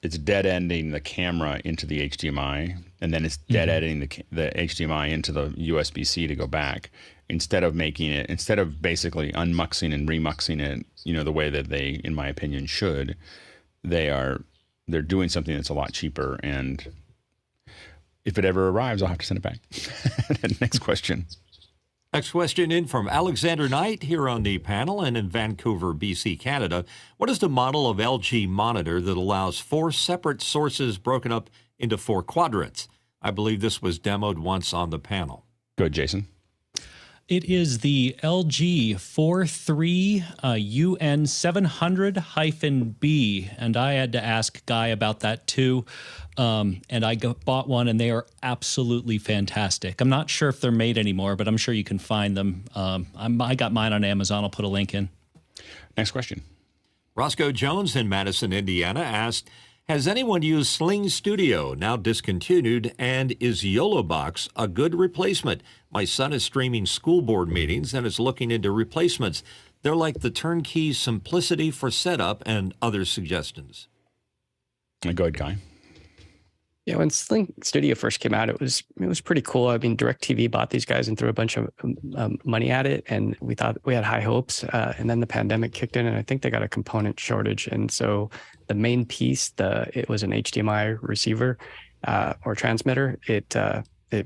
dead-ending the camera into the HDMI, and then it's dead-ending the HDMI into the USB-C to go back, instead of basically unmuxing and remuxing it, the way that they, in my opinion, should. They're doing something that's a lot cheaper, and if it ever arrives, I'll have to send it back. Next question. Next question in from Alexander Knight here on the panel and in Vancouver, BC, Canada. What is the model of LG monitor that allows 4 separate sources broken up into 4 quadrants? I believe this was demoed once on the panel. Good, Jason. It is the LG 43 UN700-B, and I had to ask Guy about that too. And I bought one, and they are absolutely fantastic. I'm not sure if they're made anymore, but I'm sure you can find them. I got mine on Amazon. I'll put a link in. Next question. Roscoe Jones in Madison, Indiana asked, has anyone used Sling Studio, now discontinued, and is YOLOBox a good replacement? My son is streaming school board meetings and is looking into replacements. They're like the turnkey simplicity for setup and other suggestions. Go ahead, Guy. Yeah, when Sling Studio first came out, it was pretty cool. I mean, DirecTV bought these guys and threw a bunch of money at it, and we thought we had high hopes. And then the pandemic kicked in, and I think they got a component shortage. And so the main piece, it was an HDMI receiver or transmitter. It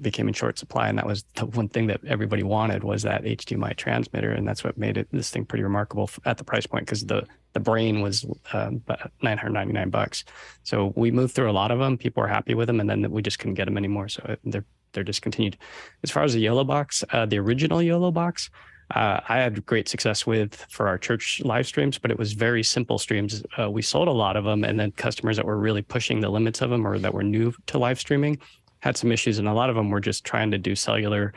became in short supply, and that was the one thing that everybody wanted, was that HDMI transmitter, and that's what made this thing pretty remarkable at the price point, because the brain was about $999. So we moved through a lot of them. People were happy with them, and then we just couldn't get them anymore. So they're discontinued. As far as the YOLOBox, the original YOLOBox, I had great success with for our church live streams, but it was very simple streams. We sold a lot of them, and then customers that were really pushing the limits of them, or that were new to live streaming, had some issues, and a lot of them were just trying to do cellular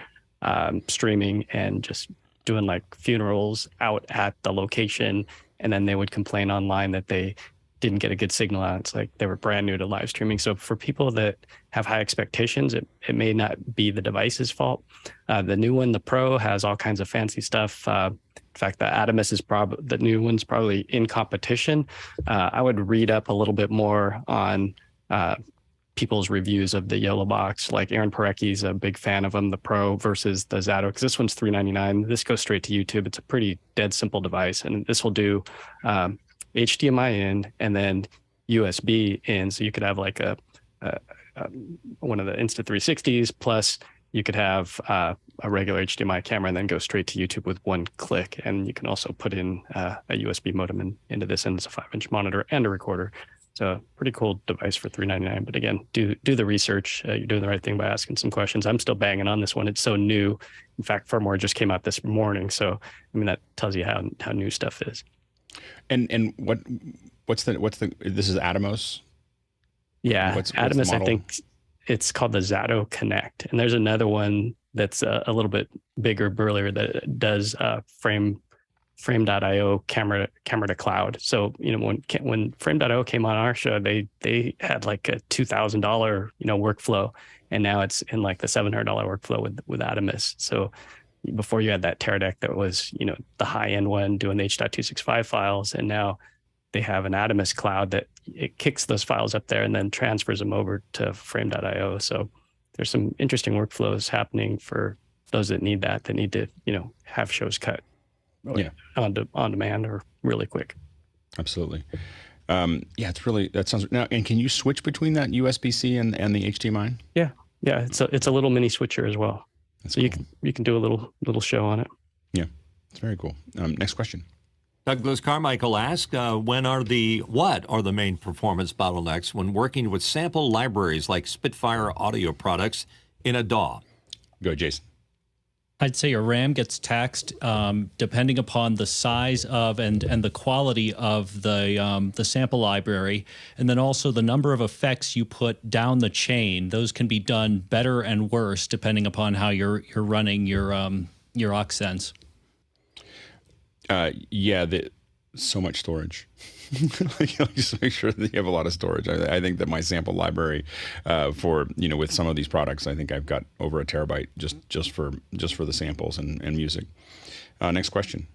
streaming and just doing like funerals out at the location, and then they would complain online that they didn't get a good signal out. It's like they were brand new to live streaming. So for people that have high expectations, it may not be the device's fault. The new one, the Pro, has all kinds of fancy stuff. In fact, the Adamus is the new one's probably in competition. I would read up a little bit more on people's reviews of the YOLOBox. Like Aaron Parecki's a big fan of them, the Pro versus the Zato, because this one's $399. This goes straight to YouTube. It's a pretty dead simple device, and this will do HDMI in and then USB in. So you could have like one of the Insta360s, plus you could have a regular HDMI camera and then go straight to YouTube with one click. And you can also put in a USB modem into this, and it's a 5-inch monitor and a recorder. So pretty cool device for $399. But again, do the research. You're doing the right thing by asking some questions. I'm still banging on this one. It's so new. In fact, firmware just came out this morning. So I mean, that tells you how new stuff is. And what's the this is Atomos? Yeah, what's Adamus. I think it's called the Zato Connect. And there's another that's a little bit bigger, burlier, that does Frame.io camera to cloud. So when Frame.io came on our show, they had like a $2,000 workflow, and now it's in like the $700 workflow with Adamus. So before you had that Teradek that was, the high end one doing the H.265 files. And now they have an Atomus cloud that it kicks those files up there and then transfers them over to frame.io. So there's some interesting workflows happening for those that need to, have shows cut on demand or really quick. Absolutely. It's really, that sounds, now, and can you switch between that USB-C and the HDMI? Yeah. It's a little mini switcher as well. That's so cool. you can do a little show on it. Yeah, it's very cool. Next question. Douglas Carmichael asks, what are the main performance bottlenecks when working with sample libraries like Spitfire audio products in a DAW? Go ahead, Jason. I'd say your RAM gets taxed depending upon the size of and the quality of the sample library, and then also the number of effects you put down the chain. Those can be done better and worse depending upon how you're running your aux sends. So much storage. Just make sure that you have a lot of storage. I think that my sample library for with some of these products, I think I've got over a terabyte just for the samples and music. Next question.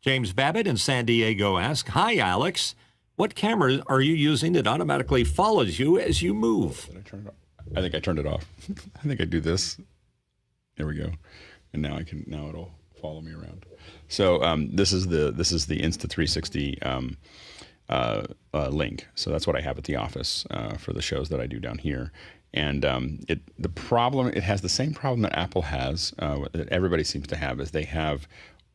James Babbitt in San Diego asks, "Hi Alex, what camera are you using that automatically follows you as you move?" Did I turn it off? I think I turned it off. I think I do this. There we go. And now it'll follow me around. So this is the Insta360 link. So that's what I have at the office for the shows that I do down here. And it has the same problem that Apple has, that everybody seems to have, is they have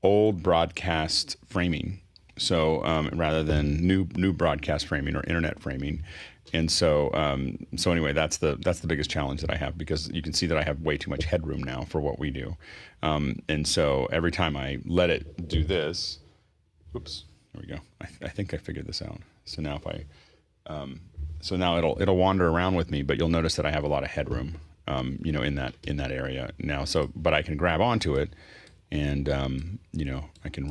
old broadcast framing. So rather than new broadcast framing or internet framing. And so anyway, that's the biggest challenge that I have, because you can see that I have way too much headroom now for what we do. And so every time I let it do this, oops, there we go. I think I figured this out. So now so now it'll wander around with me, but you'll notice that I have a lot of headroom, in that area now. So, but I can grab onto it, and I can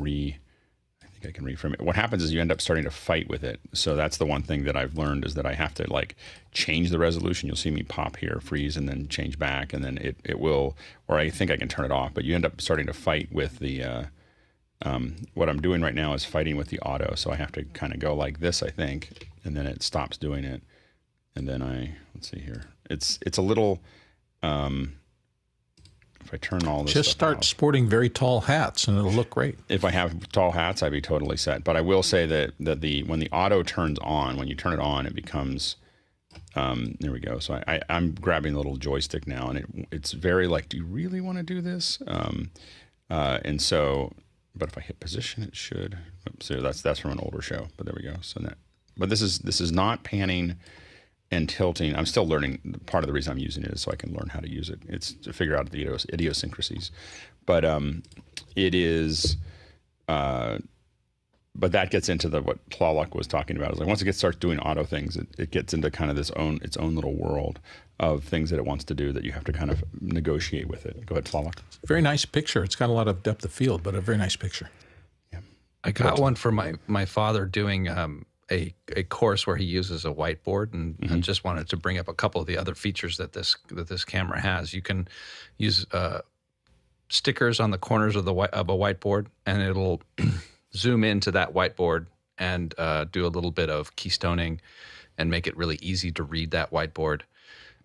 reframe it. What happens is you end up starting to fight with it. So that's the one thing that I've learned, is that I have to change the resolution. You'll see me pop here, freeze, and then change back, and then it will, or I think I can turn it off, but you end up starting to fight with the, what I'm doing right now is fighting with the auto. So I have to kind of go like this, I think, and then it stops doing it. And then let's see here. It's a little, if I turn all this just stuff start off, sporting very tall hats and it'll look great. If I have tall hats, I'd be totally set. But I will say that when the auto turns on, when you turn it on, it becomes, there we go. So I'm grabbing the little joystick now, and it's very do you really want to do this? And so, but if I hit position, it should. So that's from an older show. But there we go. So but this is not panning and tilting. I'm still learning. Part of the reason I'm using it is so I can learn how to use it. It's to figure out the idiosyncrasies. But it is, but that gets into what Tlaloc was talking about. Is once it starts doing auto things, it gets into kind of its own little world of things that it wants to do that you have to kind of negotiate with it. Go ahead, Tlaloc. Very nice picture. It's got a lot of depth of field, but a very nice picture. Yeah. I got one for my father doing a course where he uses a whiteboard, and I just wanted to bring up a couple of the other features that this camera has. You can use stickers on the corners of a whiteboard, and it'll zoom into that whiteboard and do a little bit of keystoning and make it really easy to read that whiteboard.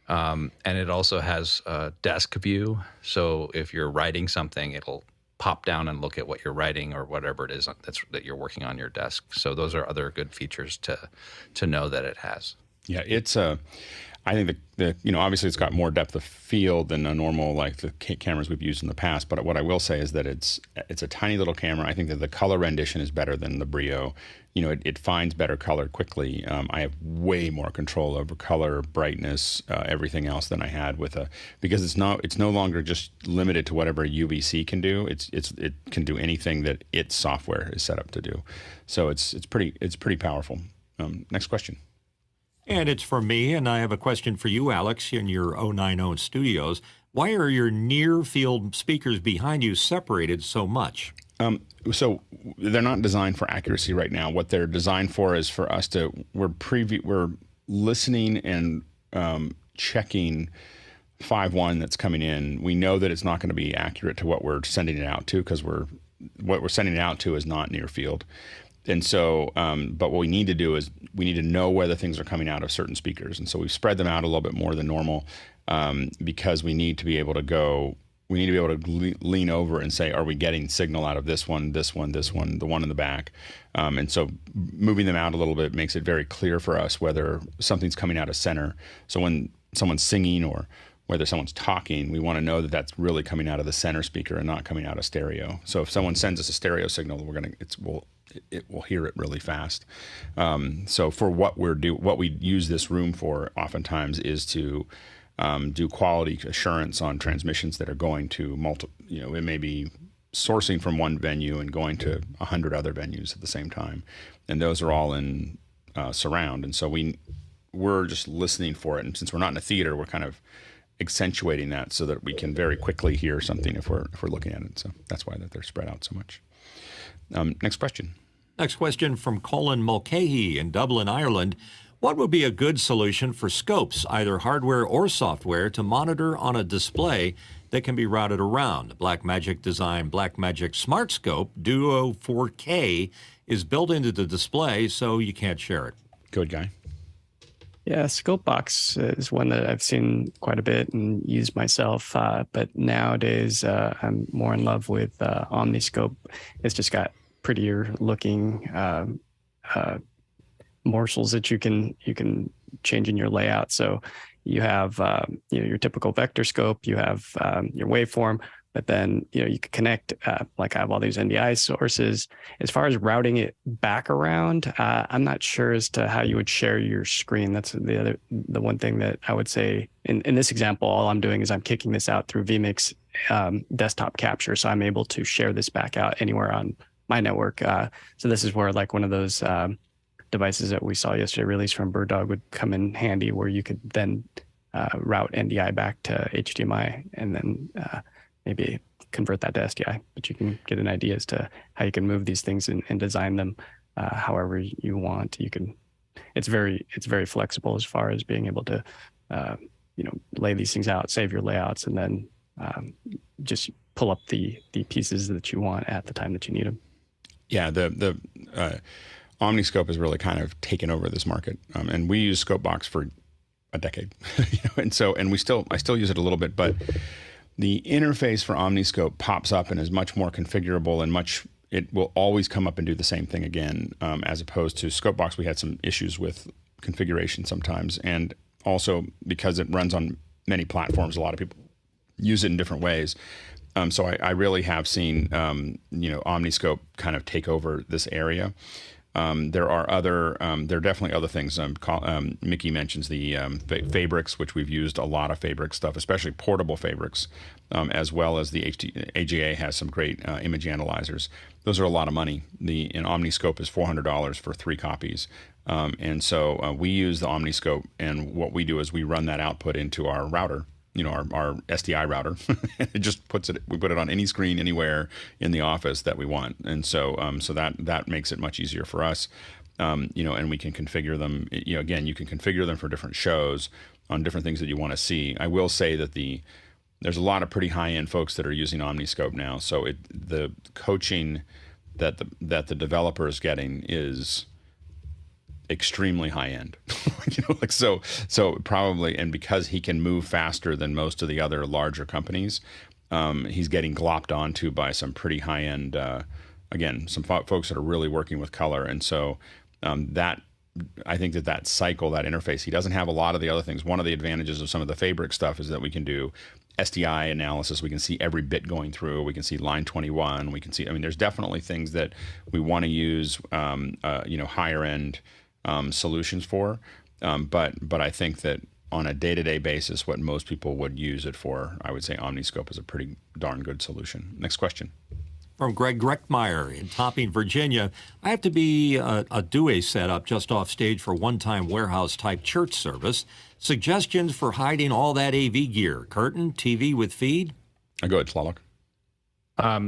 And it also has a desk view, so if you're writing something, it'll pop down and look at what you're writing or whatever it is that you're working on your desk. So those are other good features to know that it has. Yeah, it's I think that obviously it's got more depth of field than a normal the cameras we've used in the past. But what I will say is that it's a tiny little camera. I think that the color rendition is better than the Brio. It finds better color quickly. I have way more control over color, brightness, everything else than I had because it's no longer just limited to whatever UVC can do. It can do anything that its software is set up to do. So it's pretty powerful. Next question. And it's for me, and I have a question for you, Alex, in your 090 studios. Why are your near-field speakers behind you separated so much? So they're not designed for accuracy right now. What they're designed for is for us we're listening and checking 5.1 that's coming in, we know that it's not going to be accurate to what we're sending it out to, because what we're sending it out to is not near field. And so, but what we need to do is we need to know whether things are coming out of certain speakers. And so we've spread them out a little bit more than normal, because we need to be able to lean over and say, are we getting signal out of this one, the one in the back? And so moving them out a little bit makes it very clear for us whether something's coming out of center. So when someone's singing or whether someone's talking, we want to know that that's really coming out of the center speaker and not coming out of stereo. So if someone sends us a stereo signal, it will hear it really fast. So for what we use this room for oftentimes is to do quality assurance on transmissions that are going to it may be sourcing from one venue and going to 100 other venues at the same time. And those are all in surround. And so we're just listening for it. And since we're not in a theater, we're kind of accentuating that so that we can very quickly hear something if we're looking at it. So that's why they're spread out so much. Next question. Next question from Colin Mulcahy in Dublin, Ireland. What would be a good solution for scopes, either hardware or software, to monitor on a display that can be routed around? Blackmagic design Blackmagic Smart Scope Duo 4K is built into the display, so you can't share it. Good guy. Yeah, Scopebox is one that I've seen quite a bit and used myself. But nowadays, I'm more in love with Omniscope. It's just got prettier looking morsels that you can change in your layout. So you have your typical vector scope, you have your waveform, but then you can connect like I have all these NDI sources. As far as routing it back around, I'm not sure as to how you would share your screen. That's the one thing that I would say in this example. All I'm doing is I'm kicking this out through vMix desktop capture, so I'm able to share this back out anywhere on my network. So this is where like one of those devices that we saw yesterday released from BirdDog would come in handy, where you could then route NDI back to HDMI and then maybe convert that to SDI. But you can get an idea as to how you can move these things and design them however you want. It's very flexible as far as being able to lay these things out, save your layouts, and then just pull up the pieces that you want at the time that you need them. Yeah, the Omniscope has really kind of taken over this market, and we use Scopebox for a decade, and I still use it a little bit, but the interface for Omniscope pops up and is much more configurable and it will always come up and do the same thing again, as opposed to Scopebox. We had some issues with configuration sometimes, and also because it runs on many platforms, a lot of people use it in different ways. So I really have seen Omniscope kind of take over this area. There are definitely other things. Mickey mentions the Fabrics, which we've used a lot of Fabric stuff, especially portable Fabrics, as well as the AGA has some great image analyzers. Those are a lot of money. An Omniscope is $400 for 3 copies. And so we use the Omniscope, and what we do is we run that output into our router, our SDI router. It just we put it on any screen anywhere in the office that we want. And so that makes it much easier for us. And we can configure them. Again, you can configure them for different shows on different things that you want to see. I will say that there's a lot of pretty high-end folks that are using Omniscope now. So the coaching that the developer is getting is extremely high end. So probably, and because he can move faster than most of the other larger companies, he's getting glopped onto by some pretty high end, again, some folks that are really working with color. And so I think that cycle, that interface, he doesn't have a lot of the other things. One of the advantages of some of the Fabric stuff is that we can do SDI analysis. We can see every bit going through. We can see line 21. We can see, there's definitely things that we want to use, higher end solutions for. But I think that on a day-to-day basis, what most people would use it for, I would say Omniscope is a pretty darn good solution. Next question. From Greg Greckmeyer in Topping, Virginia. I have to be a Dewey setup just off stage for one-time warehouse-type church service. Suggestions for hiding all that AV gear? Curtain, TV with feed? Go ahead, Tlaloc.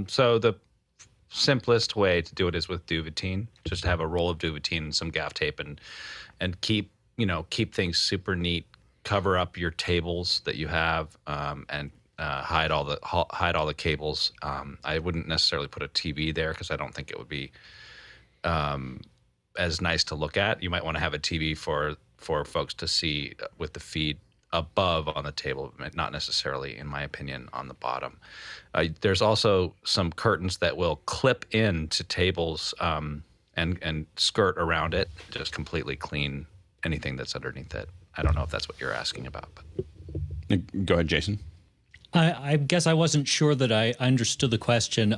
So the simplest way to do it is with Duvetine. Just have a roll of Duvetine and some gaff tape, and keep things super neat, cover up your tables that you have and hide all the cables. I wouldn't necessarily put a TV there because I don't think it would be as nice to look at. You might want to have a TV for folks to see with the feed above on the table, not necessarily, in my opinion, on the bottom. There's also some curtains that will clip into tables and skirt around it, just completely clean anything that's underneath it. I don't know if that's what you're asking about. But. Go ahead, Jason. I guess I wasn't sure that I understood the question.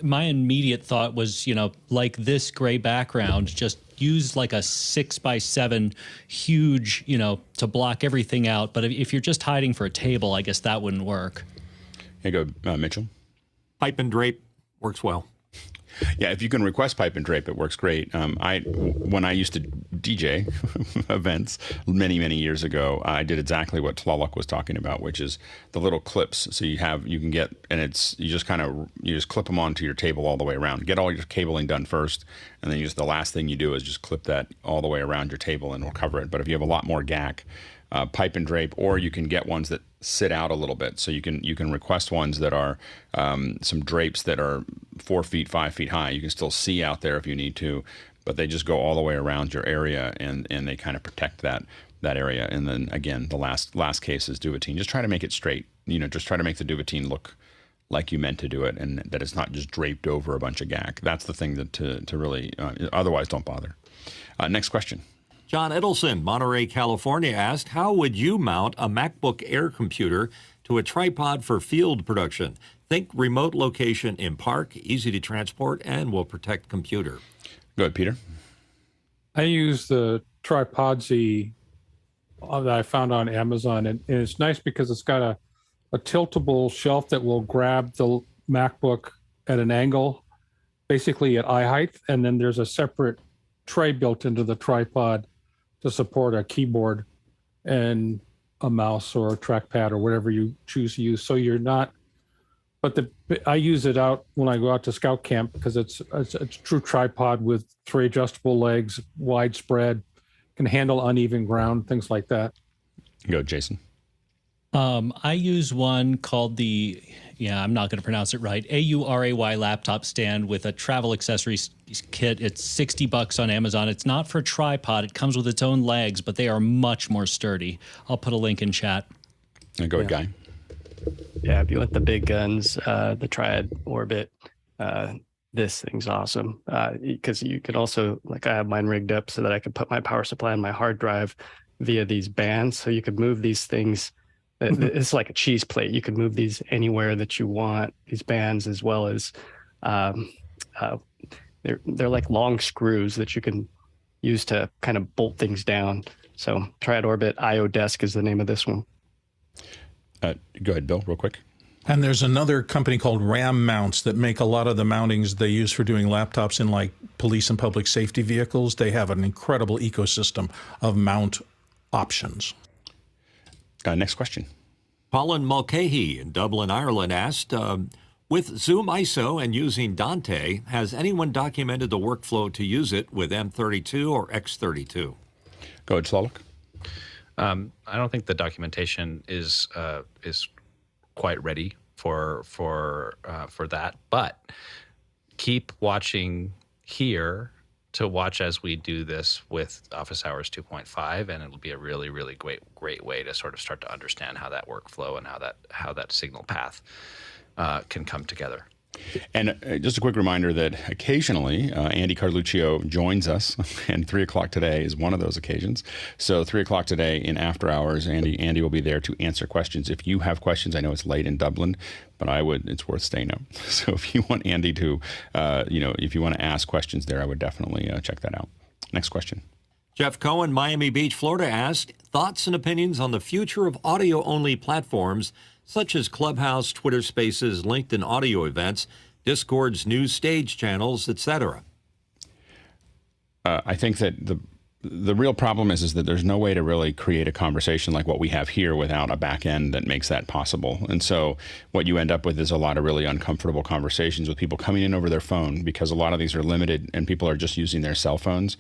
My immediate thought was, like this gray background, just use like a 6x7 huge, to block everything out. But if you're just hiding for a table, I guess that wouldn't work. Here you go, Mitchell. Pipe and drape works well. Yeah, if you can request pipe and drape, it works great. When I used to DJ events many years ago, I did exactly what Tlaloc was talking about, which is the little clips. So you can get, and you just clip them onto your table all the way around. Get all your cabling done first, and then the last thing you do is just clip that all the way around your table, and it'll cover it. But if you have a lot more GAC, pipe and drape, or you can get ones that sit out a little bit. So you can request ones that are some drapes that are 4 feet, 5 feet high. You can still see out there if you need to, but they just go all the way around your area, and they kind of protect that area. And then again, the last case is duvetine. Just try to make it straight. Just try to make the duvetine look like you meant to do it, and that it's not just draped over a bunch of GAC. That's the thing that to really. Otherwise, don't bother. Next question. John Edelson, Monterey, California, asked, how would you mount a MacBook Air computer to a tripod for field production? Think remote location in park, easy to transport, and will protect computer. Go ahead, Peter. I use the Tripod-Z that I found on Amazon, and it's nice because it's got a tiltable shelf that will grab the MacBook at an angle, basically at eye height, and then there's a separate tray built into the tripod to support a keyboard and a mouse or a trackpad or whatever you choose to use. So you're not, but I use it out when I go out to scout camp because it's a true tripod with 3 adjustable legs, widespread, can handle uneven ground, things like that. Go, Jason. I use one called I'm not going to pronounce it right, AURAY laptop stand with a travel accessories kit. It's $60 on Amazon. It's not for a tripod. It comes with its own legs, but they are much more sturdy. I'll put a link in chat. Go ahead, Guy. Yeah, if you want the big guns, the Triad Orbit, this thing's awesome. Because you could also, like I have mine rigged up so that I could put my power supply and my hard drive via these bands. So you could move these things. It's like a cheese plate. You can move these anywhere that you want, these bands, as well as they're like long screws that you can use to kind of bolt things down. So Triad Orbit IO Desk is the name of this one. Go ahead, Bill, real quick. And there's another company called RAM Mounts that make a lot of the mountings they use for doing laptops in like police and public safety vehicles. They have an incredible ecosystem of mount options. Next question. Colin Mulcahy in Dublin, Ireland asked, with ZoomISO and using Dante, has anyone documented the workflow to use it with M32 or X32? Go ahead, Tlaloc. I don't think the documentation is quite ready for that, but keep watching here to watch as we do this with Office Hours 2.5, and it'll be a really, really great way to sort of start to understand how that workflow and how that signal path can come together. And just a quick reminder that occasionally Andy Carluccio joins us, and 3 o'clock today is one of those occasions. So 3 o'clock today in After Hours, Andy will be there to answer questions. If you have questions, I know it's late in Dublin, but it's worth staying up. So if you want Andy to, if you want to ask questions there, I would definitely check that out. Next question. Jeff Cohen, Miami Beach, Florida asked, thoughts and opinions on the future of audio-only platforms such as Clubhouse, Twitter Spaces, LinkedIn audio events, Discord's news stage channels, etc.? I think that the real problem is that there's no way to really create a conversation like what we have here without a back end that makes that possible. And so what you end up with is a lot of really uncomfortable conversations with people coming in over their phone, because a lot of these are limited and people are just using their cell phones.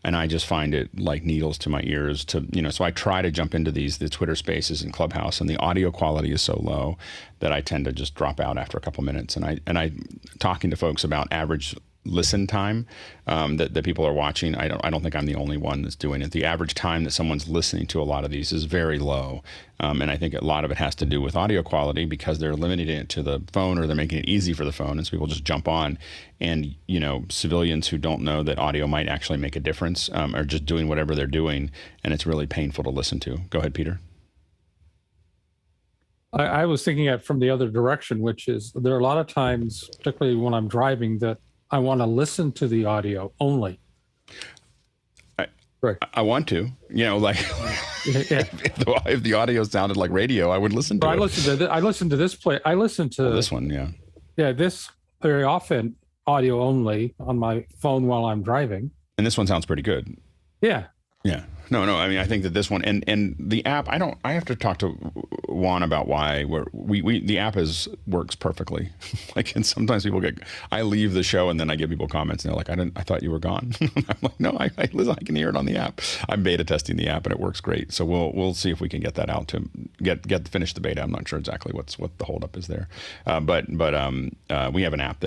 And I just find it like needles to my ears to, so I try to jump into the Twitter spaces and Clubhouse, and the audio quality is so low that I tend to just drop out after a couple minutes. And I talking to folks about average listen time that people are watching. I don't think I'm the only one that's doing it. The average time that someone's listening to a lot of these is very low. And I think a lot of it has to do with audio quality, because they're limiting it to the phone, or they're making it easy for the phone. And so people just jump on, and, civilians who don't know that audio might actually make a difference are just doing whatever they're doing. And it's really painful to listen to. Go ahead, Peter. I was thinking it from the other direction, which is there are a lot of times, particularly when I'm driving, that I want to listen to the audio only. I want to, if the audio sounded like radio, I would listen to it. I listen to this play. I listen to this one. Yeah. Yeah. This very often audio only on my phone while I'm driving. And this one sounds pretty good. Yeah. Yeah. No. I mean, I think that this one and the app, I have to talk to Juan about why the app works perfectly. And sometimes people I leave the show and then I give people comments and they're like, I thought you were gone. I'm like, no, listen, I can hear it on the app. I'm beta testing the app and it works great. So we'll see if we can get that out to finish the beta. I'm not sure exactly what the holdup is there. But we have a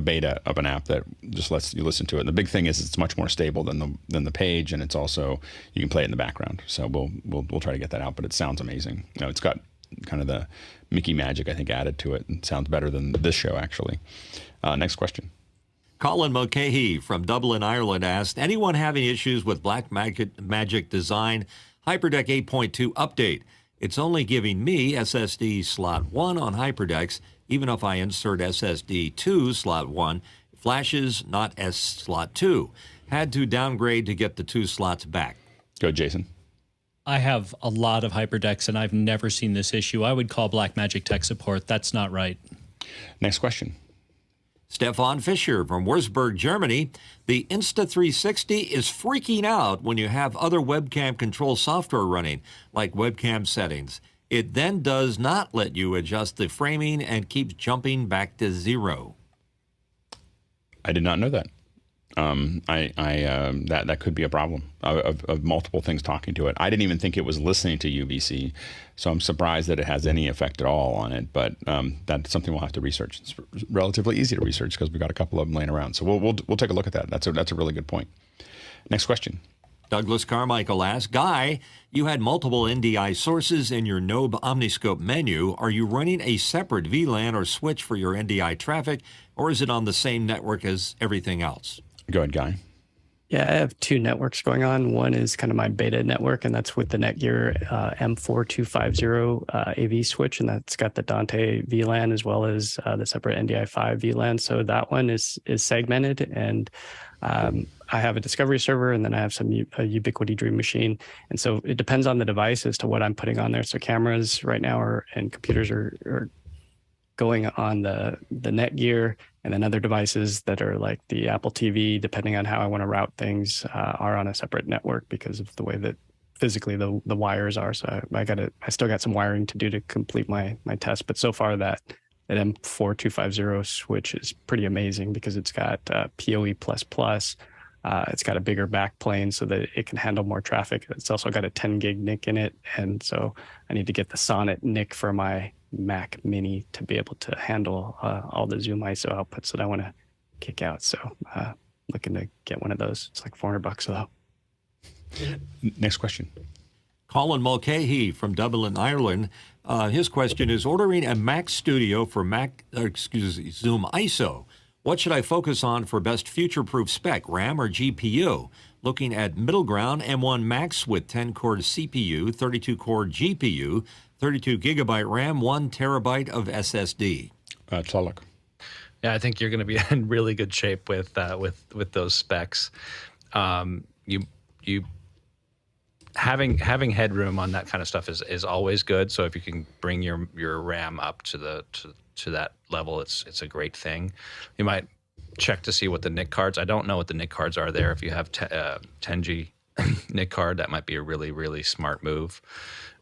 beta of an app that just lets you listen to it. And the big thing is it's much more stable than the page, and it's also, you can play it in the background. So we'll try to get that out, but it sounds amazing. It's got kind of the Mickey magic, I think, added to it, and sounds better than this show, actually. Next question. Colin Mulcahy from Dublin, Ireland asked, anyone having issues with Blackmagic Design HyperDeck 8.2 update? It's only giving me SSD slot 1 on HyperDecks. Even if I insert SSD 2 slot 1, flashes not S slot 2. Had to downgrade to get the 2 slots back. Go, Jason. I have a lot of HyperDecks, and I've never seen this issue. I would call Blackmagic tech support. That's not right. Next question. Stefan Fischer from Würzburg, Germany. The Insta360 is freaking out when you have other webcam control software running, like webcam settings. It then does not let you adjust the framing and keeps jumping back to 0. I did not know that. That could be a problem of multiple things talking to it. I didn't even think it was listening to UVC, so I'm surprised that it has any effect at all on it. But that's something we'll have to research. It's relatively easy to research because we've got a couple of them laying around. So we'll take a look at that. That's a really good point. Next question. Douglas Carmichael asks, Guy, you had multiple NDI sources in your Node Omniscope menu. Are you running a separate VLAN or switch for your NDI traffic, or is it on the same network as everything else? Go ahead, Guy. Yeah, I have 2 networks going on. One is kind of my beta network, and that's with the Netgear M4250 AV switch, and that's got the Dante VLAN as well as the separate NDI5 VLAN. So that one is segmented, and I have a Discovery server, and then I have a Ubiquity Dream machine. And so it depends on the device as to what I'm putting on there. So cameras right now and computers are going on the Netgear, and then other devices that are like the Apple TV, depending on how I want to route things, are on a separate network because of the way that physically the wires are. So I still got some wiring to do to complete my test. But so far that M4250 switch is pretty amazing because it's got PoE++. It's got a bigger back plane so that it can handle more traffic. It's also got a 10 gig NIC in it. And so I need to get the Sonnet NIC for my Mac Mini to be able to handle all the ZoomISO outputs that I want to kick out. So looking to get one of those. It's like $400 though. Next question. Colin Mulcahy from Dublin, Ireland. His question is, ordering a Mac Studio for ZoomISO. What should I focus on for best future-proof spec, RAM or GPU? Looking at middle ground, M1 Max with 10-core CPU, 32-core GPU, 32 gigabyte RAM, 1 terabyte of SSD. Tlaloc. Yeah, I think you're going to be in really good shape with those specs. You having headroom on that kind of stuff is always good. So if you can bring your RAM up to that level, it's a great thing. You might check to see what the NIC cards. I don't know what the NIC cards are there. If you have 10G NIC card, that might be a really, really smart move.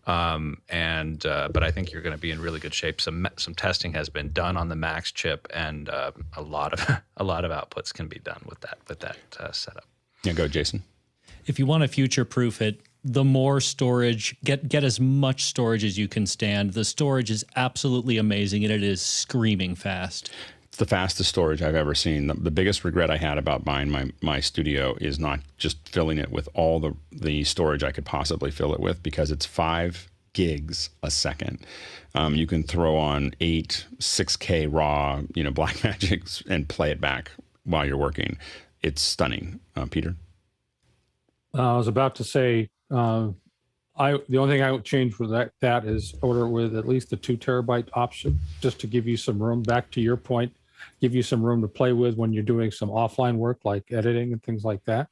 But I think you're going to be in really good shape. Some testing has been done on the Max chip, and a lot of outputs can be done with that setup. Yeah, go Jason. If you want to future-proof it, the more storage, get as much storage as you can stand. The storage is absolutely amazing, and it is screaming fast. It's the fastest storage I've ever seen. The biggest regret I had about buying my studio is not just filling it with all the storage I could possibly fill it with, because it's 5 gigs a second. You can throw on 8 6K raw, Blackmagic and play it back while you're working. It's stunning. Peter? I was about to say, the only thing I would change with that is order with at least the 2 terabyte option, just to give you some room, back to your point, give you some room to play with when you're doing some offline work like editing and things like that.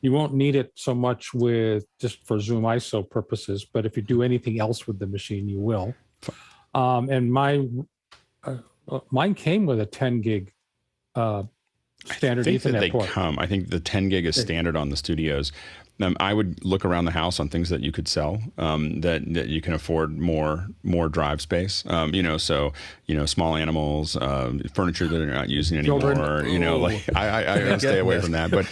You won't need it so much with just for ZoomISO purposes, but if you do anything else with the machine, you will. And mine came with a 10 gig standard Ethernet port. I think the 10 gig is standard on the studios. I would look around the house on things that you could sell, that you can afford more drive space. Small animals, furniture that they're not using anymore. Children. I stay away from that. But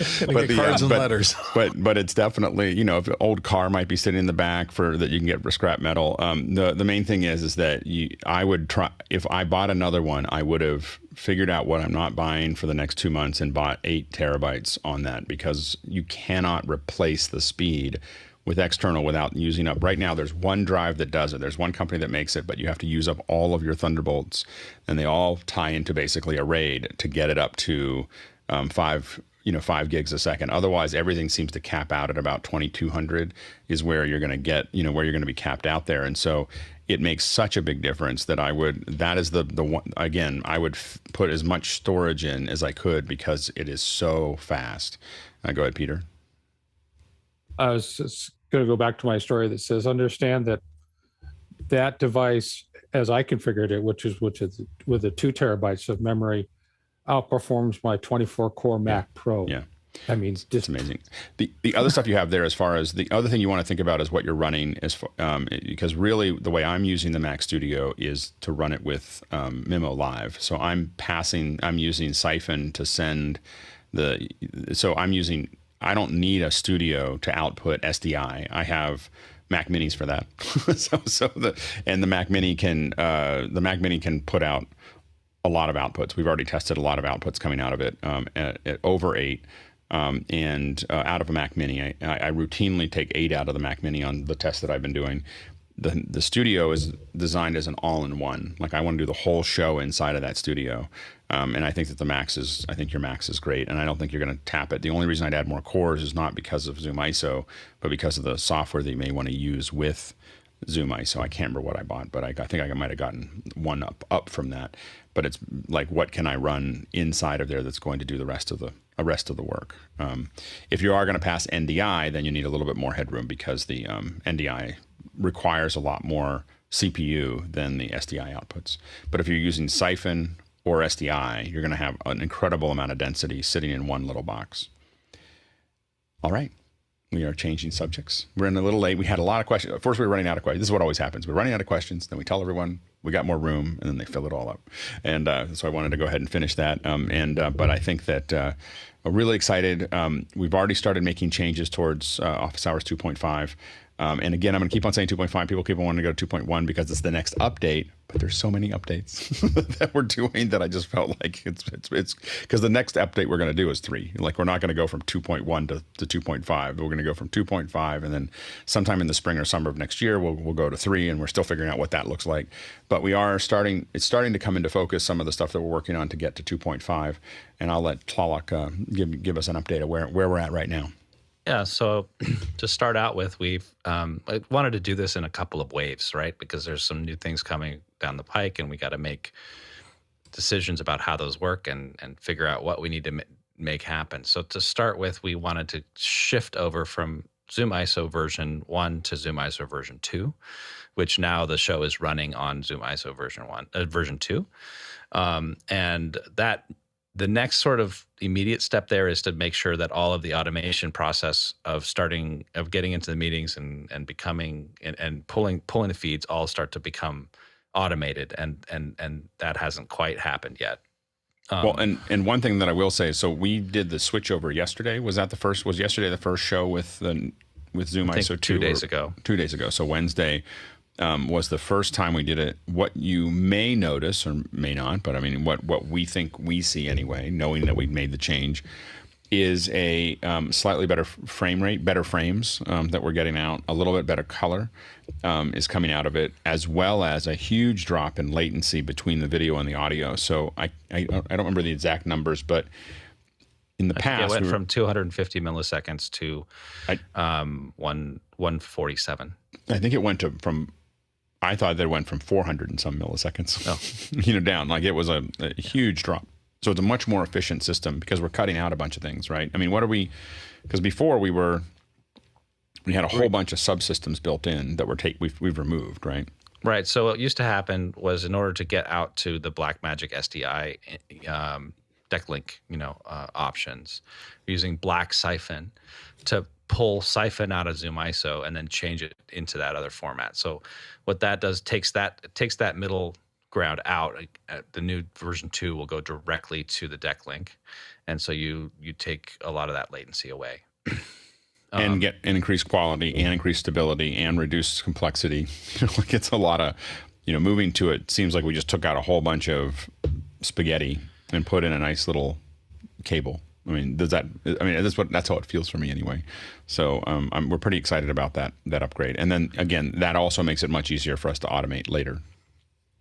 cards and letters. But it's definitely, if an old car might be sitting in the back that you can get for scrap metal. The main thing is that I would try, if I bought another one, I would have figured out what I'm not buying for the next 2 months and bought 8 terabytes on that, because you cannot replace the speed with external without using up. Right now, there's one drive that does it. There's one company that makes it, but you have to use up all of your Thunderbolts, and they all tie into basically a RAID to get it up to 5 gigs a second. Otherwise, everything seems to cap out at about 2200 is where you're going to get, where you're going to be capped out there. And so it makes such a big difference that I would put as much storage in as I could, because it is so fast. Go ahead, Peter. I was just going to go back to my story that says, understand that device, as I configured it, which is with the 2 terabytes of memory, outperforms my 24-core Mac Pro. Yeah. I mean, it's amazing. The other stuff you have there, as far as the other thing you want to think about is what you're running, because really the way I'm using the Mac Studio is to run it with Mimo Live. So I'm using Siphon to send I don't need a studio to output SDI. I have Mac Minis for that. The Mac Mini can put out a lot of outputs. We've already tested a lot of outputs coming out of it at over 8. And out of a Mac Mini, I routinely take 8 out of the Mac Mini on the test that I've been doing. The studio is designed as an all-in-one. Like, I want to do the whole show inside of that studio. And I think that your Max is great, and I don't think you're going to tap it. The only reason I'd add more cores is not because of ZoomISO, but because of the software that you may want to use with ZoomISO. I can't remember what I bought, but I think I might have gotten one up from that. But it's like, what can I run inside of there that's going to do the rest of the work? If you are going to pass NDI, then you need a little bit more headroom, because the NDI requires a lot more CPU than the SDI outputs. But if you're using Siphon or SDI, you're going to have an incredible amount of density sitting in one little box. All right. We are changing subjects. We're in a little late. We had a lot of questions. First, we were running out of questions. This is what always happens. We're running out of questions. Then we tell everyone we got more room, and then they fill it all up. And so I wanted to go ahead and finish that. But I think that I'm really excited. We've already started making changes towards Office Hours 2.5. And again, I'm going to keep on saying 2.5. People keep on wanting to go to 2.1 because it's the next update. But there's so many updates that we're doing that I just felt like it's because the next update we're going to do is 3. Like, we're not going to go from 2.1 to 2.5. We're going to go from 2.5, and then sometime in the spring or summer of next year we'll go to 3, and we're still figuring out what that looks like. But it's starting to come into focus, some of the stuff that we're working on to get to 2.5. And I'll let Tlaloc give us an update of where we're at right now. Yeah, so to start out with, I wanted to do this in a couple of waves, right? Because there's some new things coming down the pike, and we got to make decisions about how those work and figure out what we need to make happen. So to start with, we wanted to shift over from ZoomISO version 1 to ZoomISO version 2, which now the show is running on ZoomISO version 2. And that the next sort of immediate step there is to make sure that all of the automation process of getting into the meetings and becoming and pulling the feeds all start to become automated, and that hasn't quite happened yet. Well, and one thing that I will say, so we did the switchover yesterday. Was yesterday the first show with ZoomISO 2 days ago? 2 days ago. So Wednesday was the first time we did it. What you may notice or may not, but I mean, what we think we see anyway, knowing that we made the change, is a slightly better frame rate, better frames that we're getting out, a little bit better color is coming out of it, as well as a huge drop in latency between the video and the audio. So I don't remember the exact numbers, but in the past, it went from 250 milliseconds to 147. I think it went I thought that it went from 400 and some milliseconds, down. Like it was a huge drop. So it's a much more efficient system because we're cutting out a bunch of things, right? I mean, because before we had a whole bunch of subsystems built in that we've removed, right? Right. So what used to happen was, in order to get out to the Blackmagic SDI deck link, options, using Black Siphon to pull Siphon out of ZoomISO and then change it into that other format. So what that does takes that middle ground out. The new version 2 will go directly to the deck link, and so you take a lot of that latency away. And get increased quality and increased stability and reduced complexity. It's a lot of, moving to it seems like we just took out a whole bunch of spaghetti and put in a nice little cable. I mean, that's how it feels for me anyway. So we're pretty excited about that upgrade. And then again, that also makes it much easier for us to automate later.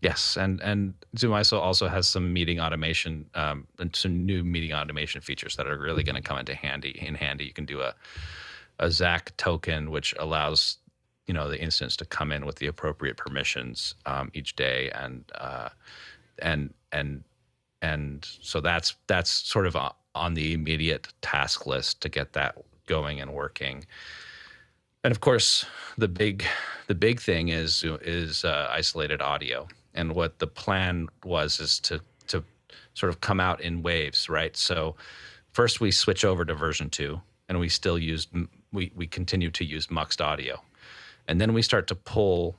Yes, and ZoomISO also has some meeting automation, and some new meeting automation features that are really going to come into handy. You can do a ZAC token, which allows the instance to come in with the appropriate permissions each day, and so that's sort of on the immediate task list to get that going and working. And of course, the big thing is isolated audio. And what the plan is to sort of come out in waves, right? So first we switch over to version 2, and we continue to use muxed audio. And then we start to pull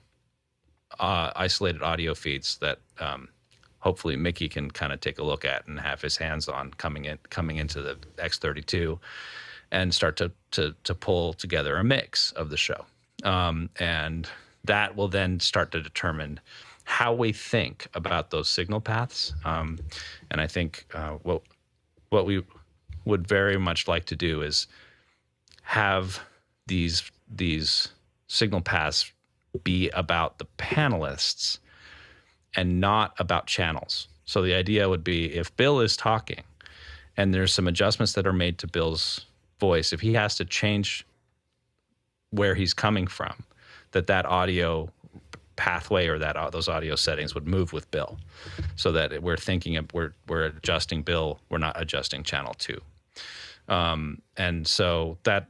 isolated audio feeds that hopefully Mickey can kind of take a look at and have his hands on coming into the X32, and start to pull together a mix of the show. And that will then start to determine how we think about those signal paths. And I think what we would very much like to do is have these signal paths be about the panelists and not about channels. So the idea would be, if Bill is talking and there's some adjustments that are made to Bill's voice, if he has to change where he's coming from, that audio pathway or those audio settings would move with Bill, so that we're thinking of we're adjusting Bill, we're not adjusting channel 2. And so that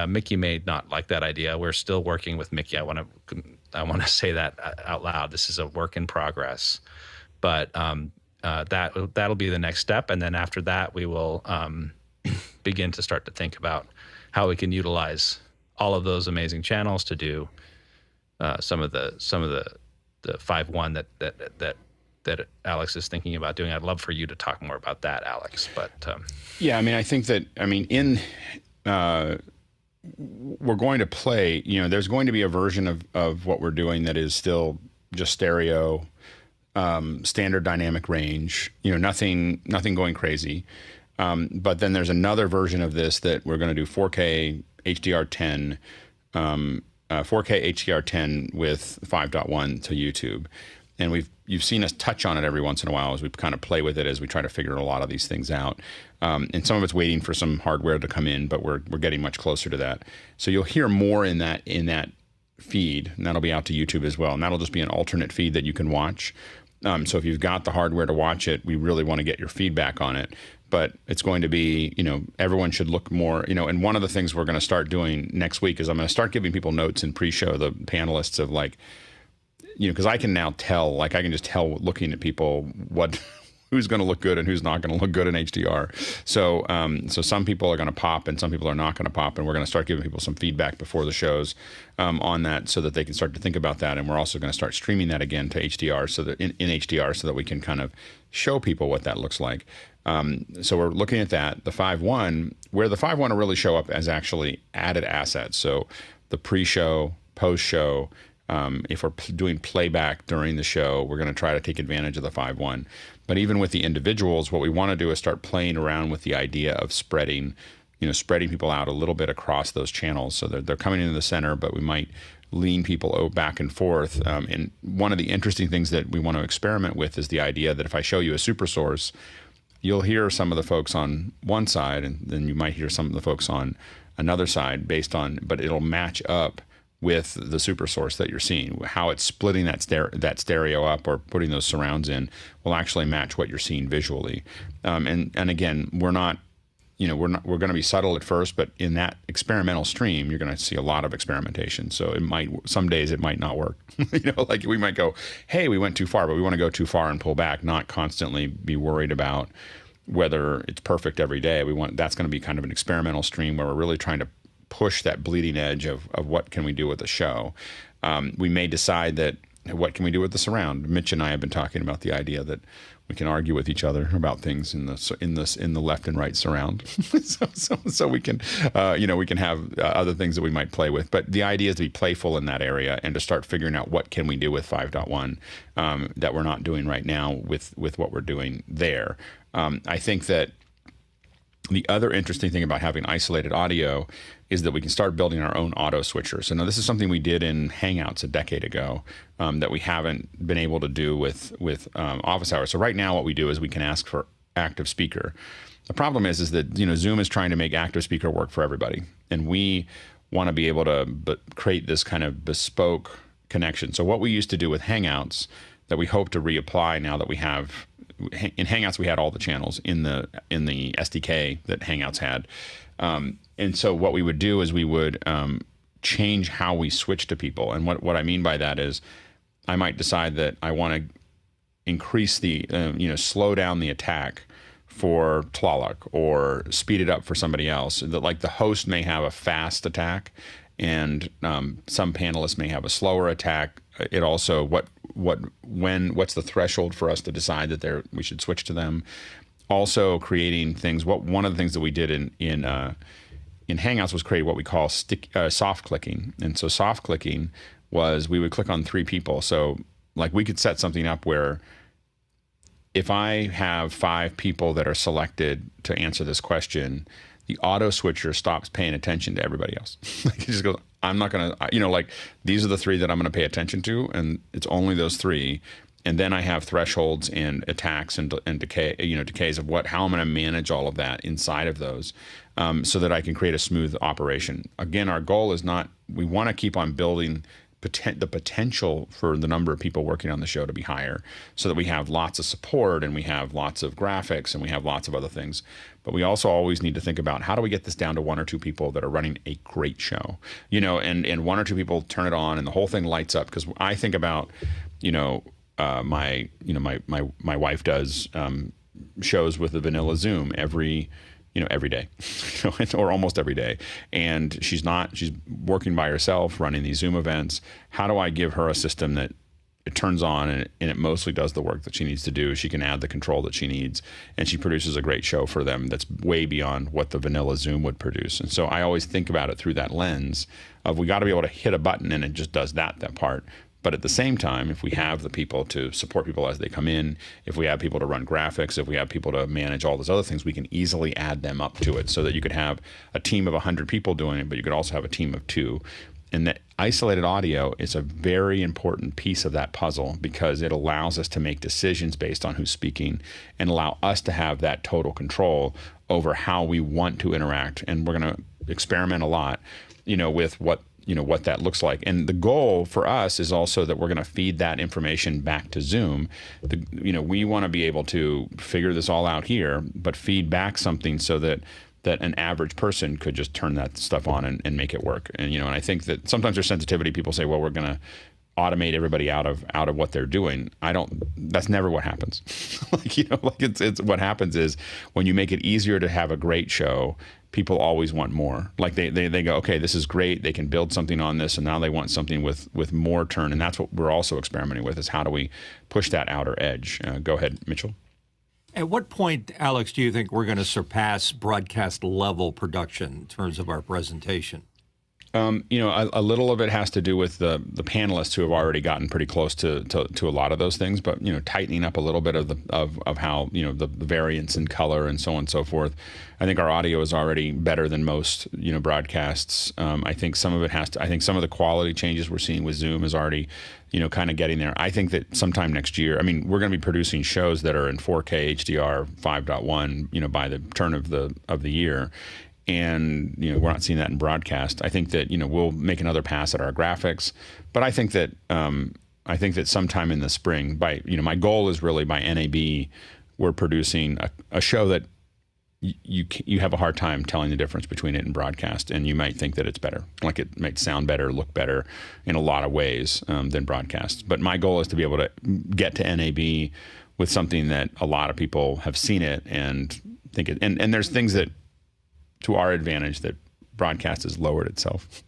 Mickey may not like that idea. We're still working with Mickey. I want to say that out loud. This is a work in progress, but that'll be the next step. And then after that, we will begin to start to think about how we can utilize all of those amazing channels to do some of the 5.1 that Alex is thinking about doing. I'd love for you to talk more about that, Alex. But yeah, I mean, I think that we're going to play. There's going to be a version of what we're doing that is still just stereo, standard dynamic range. Nothing going crazy. But then there's another version of this that we're going to do 4K HDR10. 4K HDR10 with 5.1 to YouTube. And you've seen us touch on it every once in a while as we kind of play with it, as we try to figure a lot of these things out. And some of it's waiting for some hardware to come in, but we're getting much closer to that. So you'll hear more in that feed, and that'll be out to YouTube as well. And that'll just be an alternate feed that you can watch. So if you've got the hardware to watch it, we really want to get your feedback on it. But it's going to be, everyone should look more, and one of the things we're going to start doing next week is I'm going to start giving people notes in pre-show, the panelists, of because I can now tell, I can just tell looking at people what who's going to look good and who's not going to look good in HDR. So so some people are going to pop and some people are not going to pop, and we're going to start giving people some feedback before the shows on that, so that they can start to think about that. And we're also going to start streaming that again to HDR, so that in HDR, so that we can kind of show people what that looks like. So we're looking at that. The 5.1, where the 5.1 will really show up as actually added assets. So the pre-show, post-show, if we're doing playback during the show, we're going to try to take advantage of the 5.1. But even with the individuals, what we want to do is start playing around with the idea of spreading people out a little bit across those channels. So they're coming into the center, but we might lean people back and forth. And one of the interesting things that we want to experiment with is the idea that if I show you a super source, you'll hear some of the folks on one side, and then you might hear some of the folks on another side but it'll match up with the super source that you're seeing. How it's splitting that stereo up or putting those surrounds in will actually match what you're seeing visually. And again, we're going to be subtle at first, but in that experimental stream, you're going to see a lot of experimentation. So some days it might not work. Like we might go, hey, we went too far, but we want to go too far and pull back, not constantly be worried about whether it's perfect every day. That's going to be kind of an experimental stream where we're really trying to push that bleeding edge of what can we do with the show. We may decide that what can we do with the surround. Mitch and I have been talking about the idea that we can argue with each other about things in the left and right surround. so we can we can have other things that we might play with. But the idea is to be playful in that area and to start figuring out what can we do with 5.1 that we're not doing right now with what we're doing there. I think that the other interesting thing about having isolated audio is that we can start building our own auto switcher. So now this is something we did in Hangouts a decade ago that we haven't been able to do with office hours. So right now what we do is we can ask for active speaker. The problem is that Zoom is trying to make active speaker work for everybody, and we want to be able to create this kind of bespoke connection. So what we used to do with Hangouts that we hope to reapply now that we have in Hangouts, we had all the channels in the SDK that Hangouts had. And so what we would do is we would change how we switch to people. And what I mean by that is I might decide that I want to increase the, slow down the attack for Tlaloc or speed it up for somebody else. That like the host may have a fast attack and some panelists may have a slower attack. It also, what's the threshold for us to decide that we should switch to them? Also creating things. One of the things that we did in Hangouts was create what we call soft clicking. And so soft clicking was we would click on 3 people. So like we could set something up where if I have 5 people that are selected to answer this question, the auto switcher stops paying attention to everybody else. Like it just goes, I'm not going to, like these are the 3 that I'm going to pay attention to, and it's only those 3. And then I have thresholds and attacks and decay, decays of how I'm going to manage all of that inside of those, so that I can create a smooth operation. Again, our goal is we want to keep on building the potential for the number of people working on the show to be higher, so that we have lots of support and we have lots of graphics and we have lots of other things. But we also always need to think about how do we get this down to 1 or 2 people that are running a great show, and 1 or 2 people turn it on and the whole thing lights up. Because I think about, my wife does shows with the vanilla Zoom every day, or almost every day. And she's working by herself, running these Zoom events. How do I give her a system that it turns on and it mostly does the work that she needs to do? She can add the control that she needs, and she produces a great show for them that's way beyond what the vanilla Zoom would produce. And so I always think about it through that lens of we got to be able to hit a button and it just does that part. But at the same time, if we have the people to support people as they come in, if we have people to run graphics, if we have people to manage all those other things, we can easily add them up to it so that you could have a team of 100 people doing it, but you could also have a team of 2. And that isolated audio is a very important piece of that puzzle because it allows us to make decisions based on who's speaking and allow us to have that total control over how we want to interact. And we're going to experiment a lot, with what that looks like. And the goal for us is also that we're going to feed that information back to Zoom. We want to be able to figure this all out here, but feed back something so that an average person could just turn that stuff on and make it work. And, and I think that sometimes there's sensitivity. People say, well, we're going to automate everybody out of what they're doing. That's never what happens. It's what happens is when you make it easier to have a great show, people always want more. Like they go, okay, this is great. They can build something on this, and now they want something with more turn. And that's what we're also experimenting with, is how do we push that outer edge? Go ahead, Mitchell. At what point, Alex, do you think we're going to surpass broadcast level production in terms of our presentation? A little of it has to do with the panelists who have already gotten pretty close to a lot of those things, but tightening up a little bit of how the variance in color and so on and so forth. I think our audio is already better than most broadcasts. I think some of it has to. I think some of the quality changes we're seeing with Zoom is already kind of getting there. I think that sometime next year, we're going to be producing shows that are in 4K HDR 5.1 by the turn of the year. And we're not seeing that in broadcast. I think that we'll make another pass at our graphics, but I think that sometime in the spring, by my goal is really by NAB, we're producing a show that you have a hard time telling the difference between it and broadcast, and you might think that it's better, like it might sound better, look better in a lot of ways than broadcast. But my goal is to be able to get to NAB with something that a lot of people have seen it and think it, and there's things that, to our advantage, that broadcast has lowered itself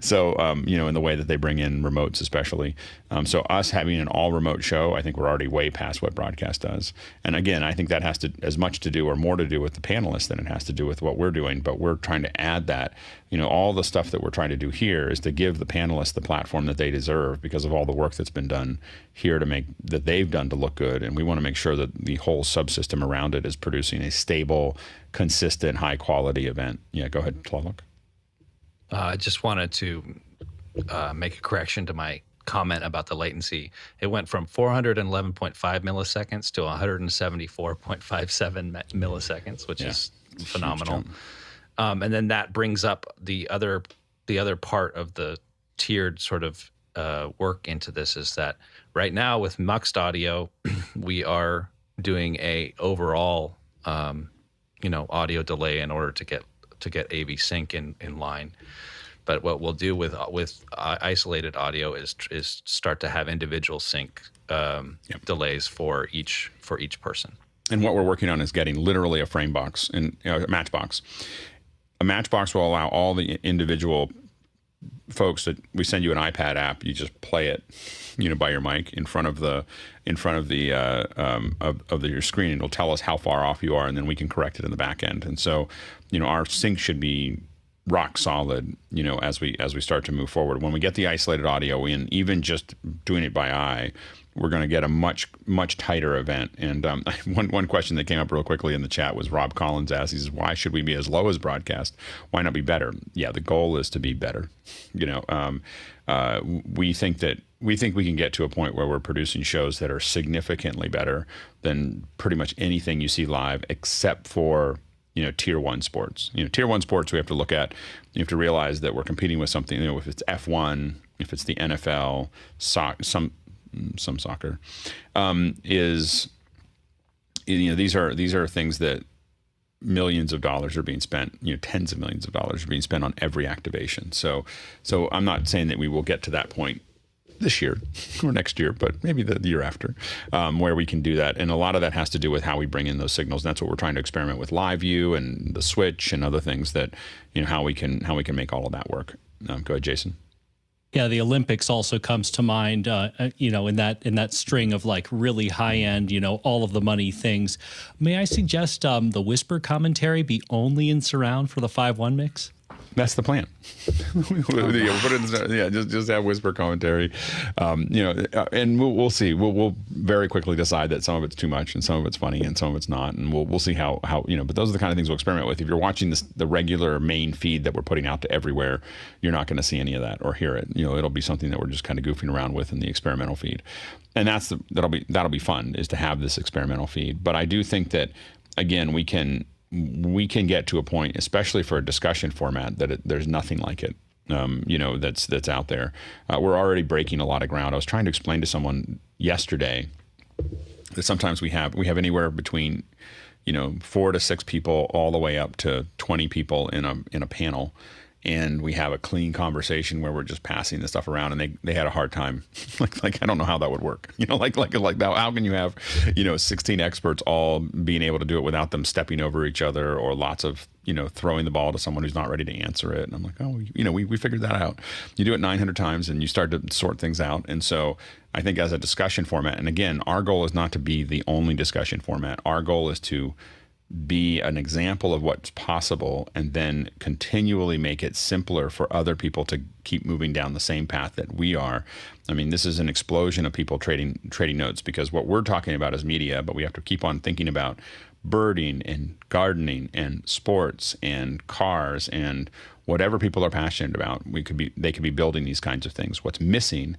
so in the way that they bring in remotes, especially so us having an all remote show, I think we're already way past what broadcast does. And again, I think that has to as much to do or more to do with the panelists than it has to do with what we're doing. But we're trying to add that all the stuff that we're trying to do here is to give the panelists the platform that they deserve because of all the work that's been done here that they've done to look good. And we want to make sure that the whole subsystem around it is producing a stable, consistent, high quality event. Yeah, go ahead, Tlaloc. I just wanted to make a correction to my comment about the latency. It went from 411.5 milliseconds to 174.57 milliseconds, which is phenomenal. And then that brings up the other part of the tiered sort of work into this, is that right now with Muxed Audio, we are doing a overall audio delay in order to get AV sync in line. But what we'll do with isolated audio is start to have individual sync delays for each person. And what we're working on is getting literally a frame box and a Matchbox. A Matchbox will allow all the individual folks that we send you an iPad app. You just play it, by your mic in front of your screen, and it'll tell us how far off you are, and then we can correct it in the back end. And so, our sync should be rock solid, as we start to move forward. When we get the isolated audio in, even just doing it by eye, we're going to get a much, much tighter event. And one question that came up real quickly in the chat was Rob Collins asked, he says, why should we be as low as broadcast? Why not be better? Yeah, the goal is to be better. We think we can get to a point where we're producing shows that are significantly better than pretty much anything you see live, except for tier one sports. Tier one sports we have to look at. You have to realize that we're competing with something. If it's F1, if it's the NFL, some soccer, these are things that millions of dollars are being spent. Tens of millions of dollars are being spent on every activation. So I'm not saying that we will get to that point this year or next year, but maybe the year after, where we can do that. And a lot of that has to do with how we bring in those signals. And that's what we're trying to experiment with Live View and the Switch and other things that, how we can make all of that work. Go ahead, Jason. Yeah, the Olympics also comes to mind, in that string of like really high end, all of the money things. May I suggest the whisper commentary be only in surround for the 5.1 mix? That's the plan. Just have whisper commentary, and we'll see. We'll very quickly decide that some of it's too much and some of it's funny and some of it's not, and we'll see how. But those are the kind of things we'll experiment with. If you're watching the regular main feed that we're putting out to everywhere, you're not going to see any of that or hear it. It'll be something that we're just kind of goofing around with in the experimental feed, and that'll be fun, is to have this experimental feed. But I do think that, again, we can get to a point, especially for a discussion format, that there's nothing like it, that's out there. We're already breaking a lot of ground. I was trying to explain to someone yesterday that sometimes we have anywhere between 4 to 6 people all the way up to 20 people in a panel. and we have a clean conversation where we're just passing the stuff around, and they had a hard time. like I don't know how that would work. Like how can you have 16 experts all being able to do it without them stepping over each other, or lots of throwing the ball to someone who's not ready to answer it. And I'm like, oh, we figured that out. You do it 900 times and you start to sort things out. And so I think as a discussion format, and again, our goal is not to be the only discussion format. Our goal is to be an example of what's possible, and then continually make it simpler for other people to keep moving down the same path that we are. I mean, this is an explosion of people trading notes, because what we're talking about is media, but we have to keep on thinking about birding and gardening and sports and cars and whatever people are passionate about. They could be building these kinds of things. What's missing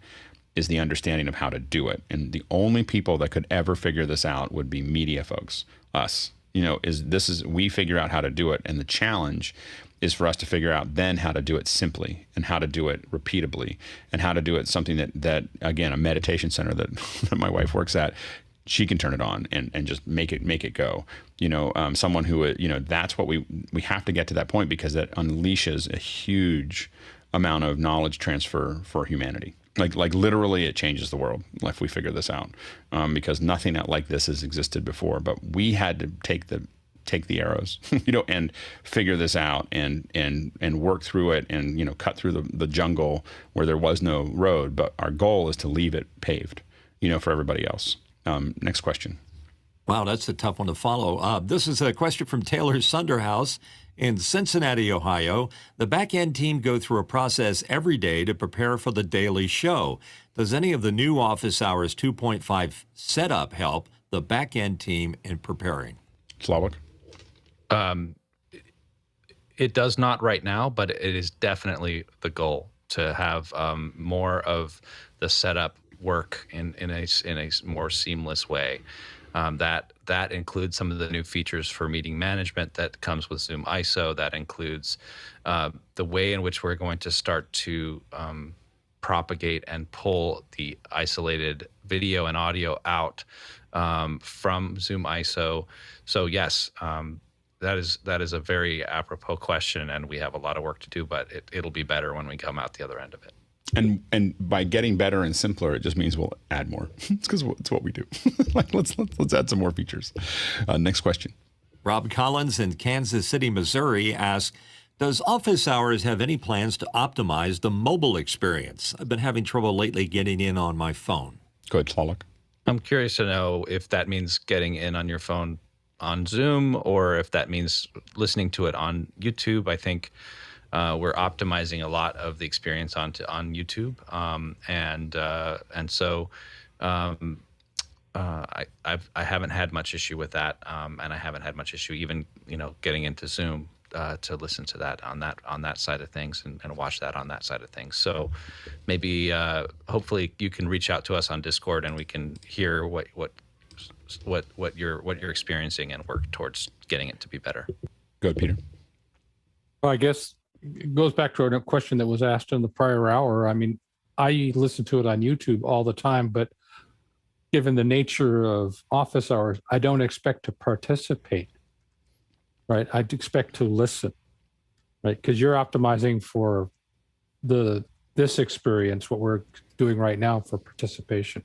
is the understanding of how to do it. And the only people that could ever figure this out would be media folks, us. We figure out how to do it, and the challenge is for us to figure out then how to do it simply, and how to do it repeatably, and how to do it something that again, a meditation center that my wife works at, she can turn it on and just make it go. Someone who that's what we have to get to that point, because that unleashes a huge amount of knowledge transfer for humanity. Like literally, it changes the world if we figure this out, because nothing like this has existed before. But we had to take the arrows, and figure this out and work through it, and cut through the jungle where there was no road. But our goal is to leave it paved, for everybody else. Next question. Wow, that's a tough one to follow. This is a question from Taylor Sunderhouse in Cincinnati, Ohio. The backend team go through a process every day to prepare for the daily show. Does any of the new Office Hours 2.5 setup help the backend team in preparing? Slawik? It does not right now, but it is definitely the goal to have more of the setup work in a more seamless way. That includes some of the new features for meeting management that comes with ZoomISO. That includes the way in which we're going to start to propagate and pull the isolated video and audio out from ZoomISO. So yes, that is a very apropos question, and we have a lot of work to do, but it'll be better when we come out the other end of it. And by getting better and simpler, it just means we'll add more. It's because it's what we do. Let's add some more features. Next question. Rob Collins in Kansas City, Missouri asks, does Office Hours have any plans to optimize the mobile experience? I've been having trouble lately getting in on my phone. Go ahead, Slawik. I'm curious to know if that means getting in on your phone on Zoom, or if that means listening to it on YouTube. I think we're optimizing a lot of the experience on YouTube, and so I haven't had much issue with that, and I haven't had much issue even getting into Zoom to listen to that on that side of things and watch that on that side of things. So maybe hopefully you can reach out to us on Discord and we can hear what you're experiencing and work towards getting it to be better. Go ahead, Peter. Well, I guess it goes back to a question that was asked in the prior hour. I mean, I listen to it on YouTube all the time, but given the nature of Office Hours, I don't expect to participate, right? I expect to listen, right? Because you're optimizing for this experience, what we're doing right now for participation.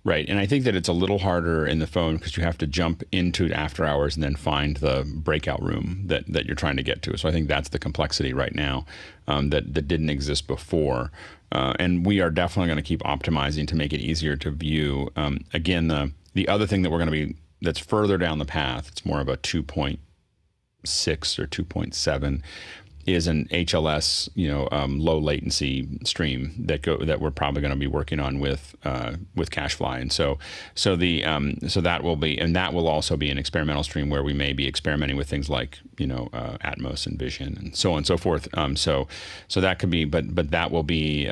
Right. And I think that it's a little harder in the phone because you have to jump into after hours and then find the breakout room that you're trying to get to. So I think that's the complexity right now that didn't exist before. And we are definitely going to keep optimizing to make it easier to view. Again, the other thing that we're going to be, that's further down the path, it's more of a 2.6 or 2.7, is an HLS, low latency stream that we're probably going to be working on with CacheFly, and so that will be, and that will also be an experimental stream where we may be experimenting with things like Atmos and Vision and so on and so forth. So that could be, but that will be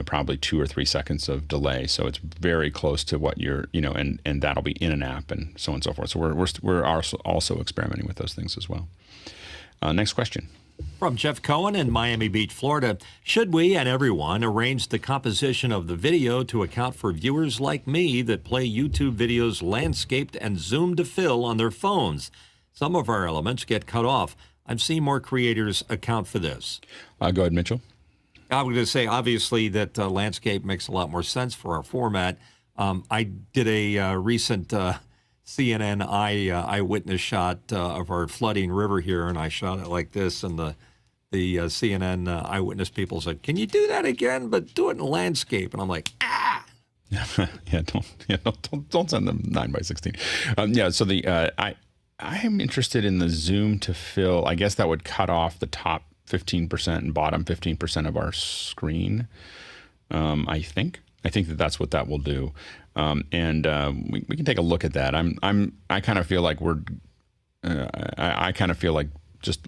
probably 2 or 3 seconds of delay. So it's very close to what you're and that'll be in an app and so on and so forth. So we're also experimenting with those things as well. Next question. From Jeff Cohen in Miami Beach, Florida, should we and everyone arrange the composition of the video to account for viewers like me that play YouTube videos landscaped and zoomed to fill on their phones? Some of our elements get cut off. I'm seeing more creators account for this. Go ahead, Mitchell. I was going to say, obviously, that landscape makes a lot more sense for our format. I did a recent CNN eyewitness shot of our flooding river here, and I shot it like this, and the CNN eyewitness people said, "Can you do that again, but do it in landscape?" And I'm like, ah. Don't send them 9x16. So I am interested in the zoom to fill. I guess that would cut off the top 15% and bottom 15% of our screen. I think that's what that will do. We can take a look at that. I kind of feel like I kind of feel like just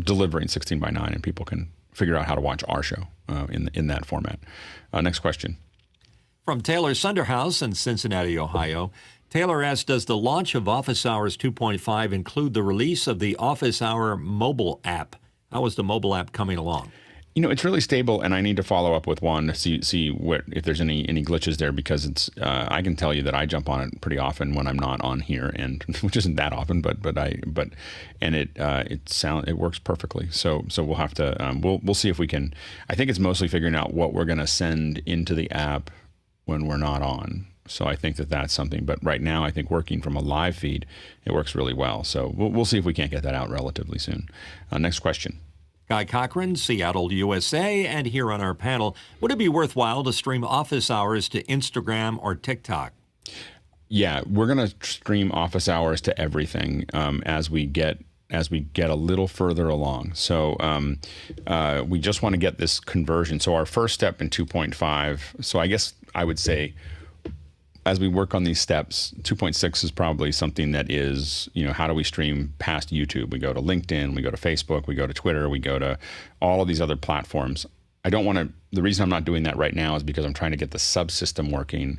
delivering 16:9, and people can figure out how to watch our show in that format. Next question. From Taylor Sunderhouse in Cincinnati, Ohio. Taylor asks, does the launch of Office Hours 2.5 include the release of the Office Hour mobile app? How is the mobile app coming along? It's really stable, and I need to follow up with Juan to see what if there's any glitches there, because it's I can tell you that I jump on it pretty often when I'm not on here, and which isn't that often, it works perfectly. So we'll have to we'll see if we can. I think it's mostly figuring out what we're going to send into the app when we're not on. So I think that's something. But right now, I think working from a live feed, it works really well. So we'll see if we can't get that out relatively soon. Next question. Guy Cochran, Seattle, USA, and here on our panel, would it be worthwhile to stream Office Hours to Instagram or TikTok? Yeah, we're going to stream Office Hours to everything as we get a little further along. So we just want to get this conversion. So our first step in 2.5, so I guess I would say as we work on these steps, 2.6 is probably something that is, how do we stream past YouTube? We go to LinkedIn, we go to Facebook, we go to Twitter, we go to all of these other platforms. The reason I'm not doing that right now is because I'm trying to get the subsystem working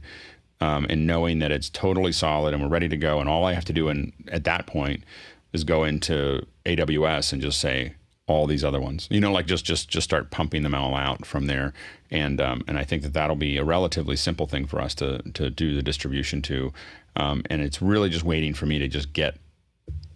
and knowing that it's totally solid and we're ready to go. And all I have to do at that point is go into AWS and just say all these other ones, just start pumping them all out from there. And I think that'll be a relatively simple thing for us to do the distribution to. And it's really just waiting for me to just get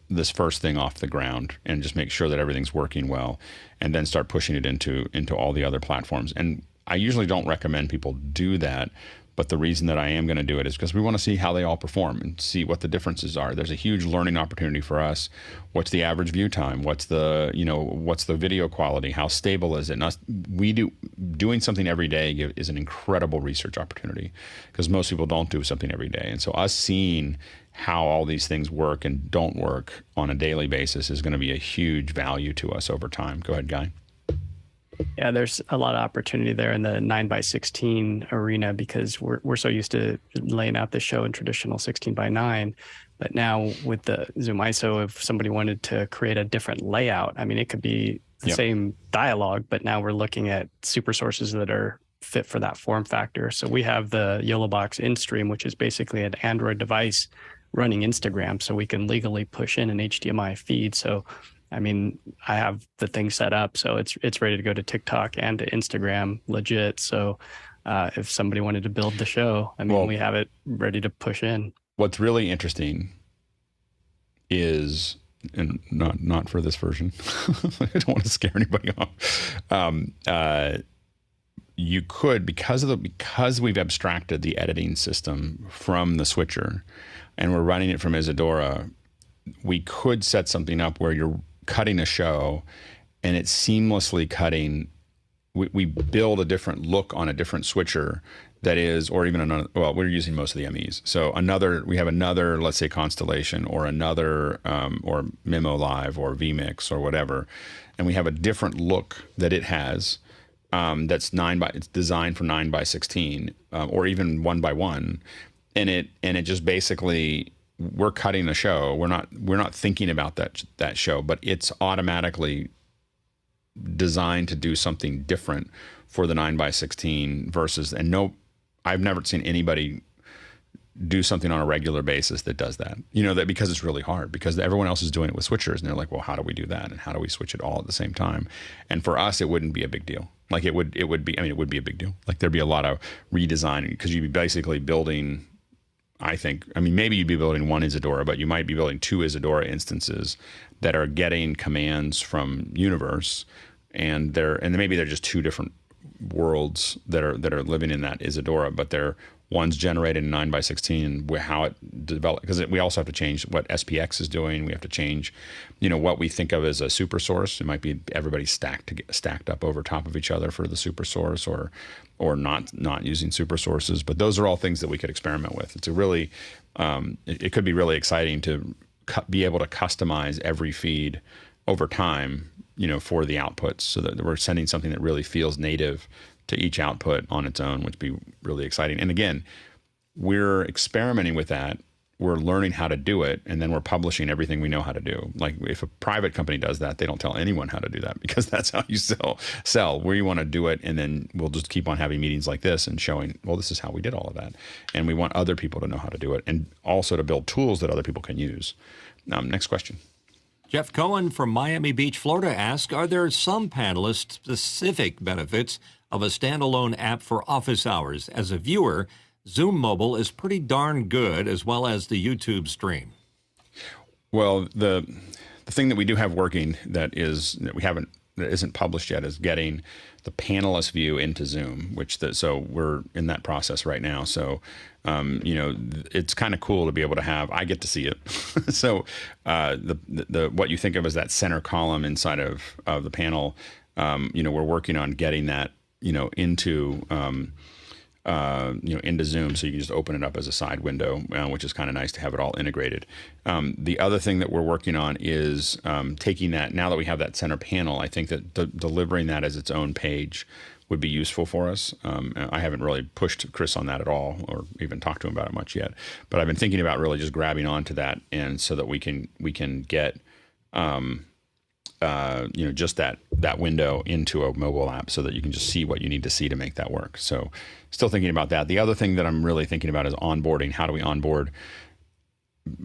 this first thing off the ground and just make sure that everything's working well, and then start pushing it into all the other platforms. And I usually don't recommend people do that, but the reason that I am going to do it is because we want to see how they all perform and see what the differences are. There's a huge learning opportunity for us. What's the average view time? What's the video quality? How stable is it? Doing something every day is an incredible research opportunity, because most people don't do something every day. And so us seeing how all these things work and don't work on a daily basis is going to be a huge value to us over time. Go ahead, Guy. Yeah, there's a lot of opportunity there in the 9x16 arena, because we're so used to laying out the show in traditional 16:9. But now with the ZoomISO, if somebody wanted to create a different layout, it could be the same dialogue, but now we're looking at super sources that are fit for that form factor. So we have the YOLObox InStream, which is basically an Android device running Instagram, so we can legally push in an HDMI feed. So I have the thing set up, so it's ready to go to TikTok and to Instagram legit. So if somebody wanted to build the show, we have it ready to push in. What's really interesting is, and not for this version, I don't want to scare anybody off. You could, because we've abstracted the editing system from the switcher, and we're running it from Isadora, we could set something up where you're cutting a show and it's seamlessly cutting. We build a different look on a different switcher that is, or even another, well, we're using most of the MEs. So we have another, let's say Constellation, or another, or Mimo Live or vMix or whatever. And we have a different look that it has that's it's designed for 9x16 or even 1x1. And it just basically, we're cutting a show. We're not thinking about that show, but it's automatically designed to do something different for the 9x16 versus, I've never seen anybody do something on a regular basis that does that. That because it's really hard, because everyone else is doing it with switchers, and they're like, well, how do we do that? And how do we switch it all at the same time? And for us, it wouldn't be a big deal. Like it would be a big deal. Like there'd be a lot of redesign, because you'd be basically building I think, I mean, maybe you'd be building one Isadora, but you might be building two Isadora instances that are getting commands from Universe, and maybe they're just two different worlds that are living in that Isadora, but one's generated in 9x16 and how it developed, because we also have to change what SPX is doing. We have to change, what we think of as a super source. It might be everybody stacked up over top of each other for the super source, or not using super sources. But those are all things that we could experiment with. It's a really, it could be really exciting to be able to customize every feed over time, for the outputs, so that we're sending something that really feels native to each output on its own, which would be really exciting. And again, we're experimenting with that. We're learning how to do it, and then we're publishing everything we know how to do. Like if a private company does that, they don't tell anyone how to do that, because that's how you sell. We want to do it, and then we'll just keep on having meetings like this and showing, well, this is how we did all of that. And we want other people to know how to do it, and also to build tools that other people can use. Next question. Jeff Cohen from Miami Beach, Florida asks, are there some panelist-specific benefits of a standalone app for office hours? As a viewer, Zoom Mobile is pretty darn good, as well as the YouTube stream. Well, the thing that we do have working that isn't published yet is getting the panelist view into Zoom, so we're in that process right now. So, it's kind of cool to be able to have. I get to see it. So, the what you think of as that center column inside of the panel, we're working on getting that into Zoom, so you can just open it up as a side window, which is kind of nice to have it all integrated. The other thing that we're working on is taking that, now that we have that center panel, I think that delivering that as its own page would be useful for us. I haven't really pushed Chris on that at all, or even talked to him about it much yet, but I've been thinking about really just grabbing onto that, and so that we can get just that window into a mobile app, so that you can just see what you need to see to make that work. So still thinking about that. The other thing that I'm really thinking about is onboarding. How do we onboard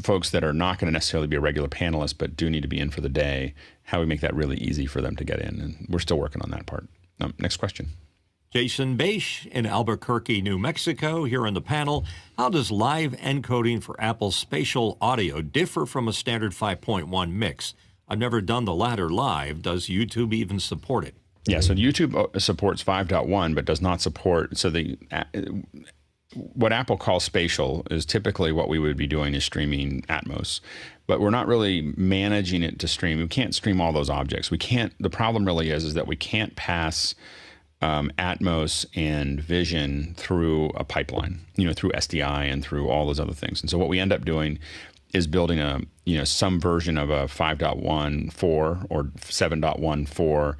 folks that are not going to necessarily be a regular panelist, but do need to be in for the day? How do we make that really easy for them to get in? And we're still working on that part. Next question. Jason Beish in Albuquerque, New Mexico, here on the panel. How does live encoding for Apple's spatial audio differ from a standard 5.1 mix? I've never done the latter live. Does YouTube even support it? Yeah, so YouTube supports 5.1, but does not support. So what Apple calls spatial is typically what we would be doing is streaming Atmos, but we're not really managing it to stream. We can't stream all those objects. We can't. The problem really is that we can't pass Atmos and Vision through a pipeline, through SDI and through all those other things. And so what we end up doing is building some version of a 5.14 or 7.14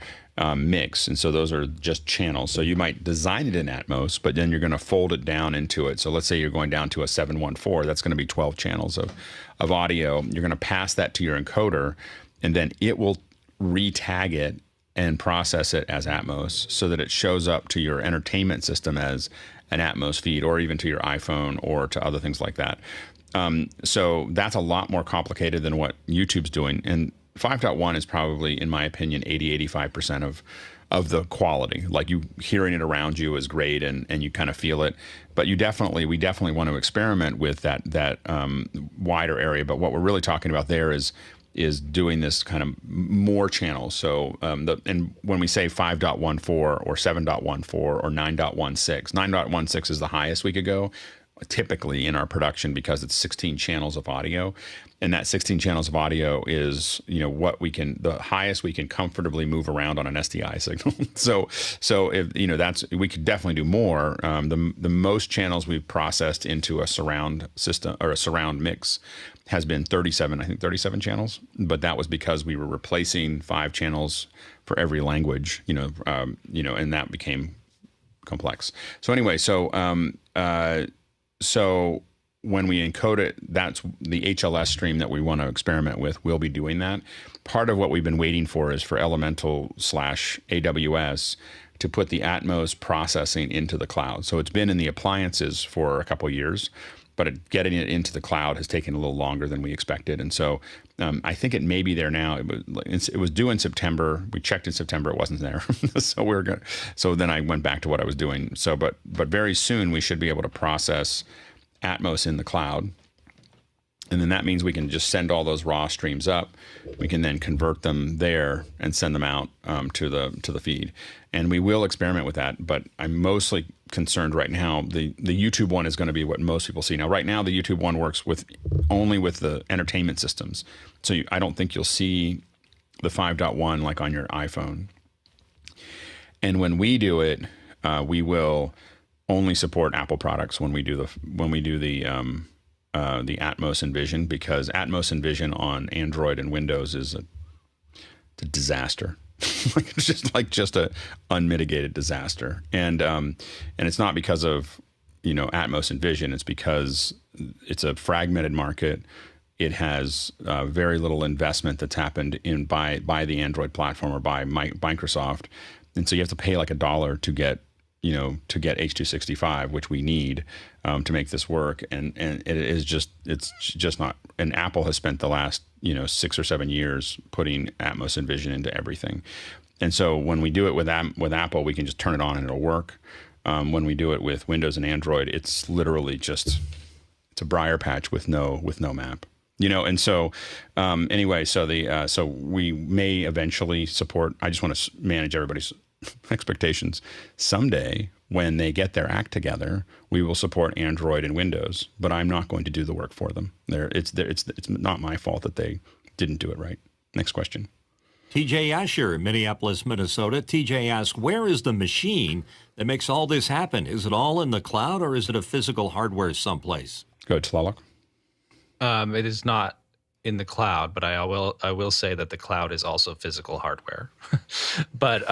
mix. And so those are just channels. So you might design it in Atmos, but then you're going to fold it down into it. So let's say you're going down to a 7.14, that's going to be 12 channels of audio. You're going to pass that to your encoder, and then it will re-tag it and process it as Atmos, so that it shows up to your entertainment system as an Atmos feed, or even to your iPhone or to other things like that. So that's a lot more complicated than what YouTube's doing. And 5.1 is probably, in my opinion, 80-85% of the quality. Like, you hearing it around you is great, and you kind of feel it. But we definitely want to experiment with that wider area. But what we're really talking about there is doing this kind of more channels. So and when we say 5.14 or 7.14 or 9.16, 9.16 is the highest we could go typically in our production, because it's 16 channels of audio, and that 16 channels of audio is the highest we can comfortably move around on an SDI signal. so if that's, we could definitely do more. The most channels we've processed into a surround system or a surround mix has been 37 channels, but that was because we were replacing 5 channels for every language, and that became complex. So anyway, so when we encode it, that's the HLS stream that we want to experiment with. We'll be doing that. Part of what we've been waiting for is for Elemental/AWS to put the Atmos processing into the cloud. So it's been in the appliances for a couple of years, but getting it into the cloud has taken a little longer than we expected. And so I think it may be there now. It was due in September. We checked in September, it wasn't there. So then I went back to what I was doing. So, but very soon we should be able to process Atmos in the cloud. And then that means we can just send all those raw streams up. We can then convert them there and send them out to the feed. And we will experiment with that. But I'm mostly concerned right now. The YouTube one is going to be what most people see now. Right now, the YouTube one works only with the entertainment systems. So I don't think you'll see the 5.1 like on your iPhone. And when we do it, we will only support Apple products when we do the Atmos and Vision, because Atmos and Vision on Android and Windows is a disaster. It's just a unmitigated disaster. And it's not because of Atmos and Vision. It's because it's a fragmented market. It has very little investment that's happened by the Android platform or by Microsoft, and so you have to pay like $1 to get H.265, which we need to make this work. And it's just not. And Apple has spent the last 6 or 7 years putting Atmos and Vision into everything. And so when we do it with Apple, we can just turn it on and it'll work. When we do it with Windows and Android, it's literally it's a briar patch with no map. And so anyway, so we may eventually support. I just want to manage everybody's expectations. Someday, when they get their act together, we will support Android and Windows. But I'm not going to do the work for them. It's not my fault that they didn't do it right. Next question. TJ Asher, Minneapolis, Minnesota. TJ asks, where is the machine that makes all this happen? Is it all in the cloud, or is it a physical hardware someplace? Go to Tlaloc. It is not in the cloud, but I will say that the cloud is also physical hardware. But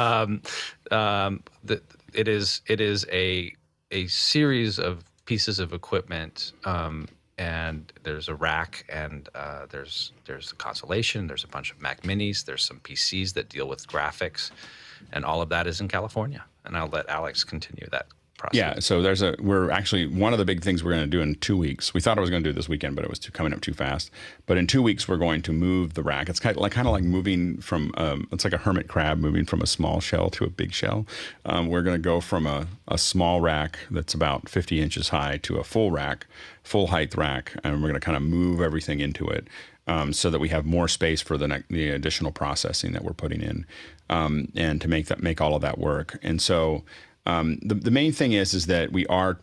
it is a series of pieces of equipment, and there's a rack, and there's a constellation, there's a bunch of Mac Minis, there's some PCs that deal with graphics, and all of that is in California. And I'll let Alex continue that process. Yeah, so we're actually, one of the big things we're going to do in 2 weeks. We thought I was going to do it this weekend, but it was coming up too fast. But in 2 weeks, we're going to move the rack. It's kind of like moving from, it's like a hermit crab moving from a small shell to a big shell. We're going to go from a small rack that's about 50 inches high to a full height rack, and we're going to kind of move everything into it. So that we have more space for the additional processing that we're putting in, and to make all of that work. And so the main thing is that we are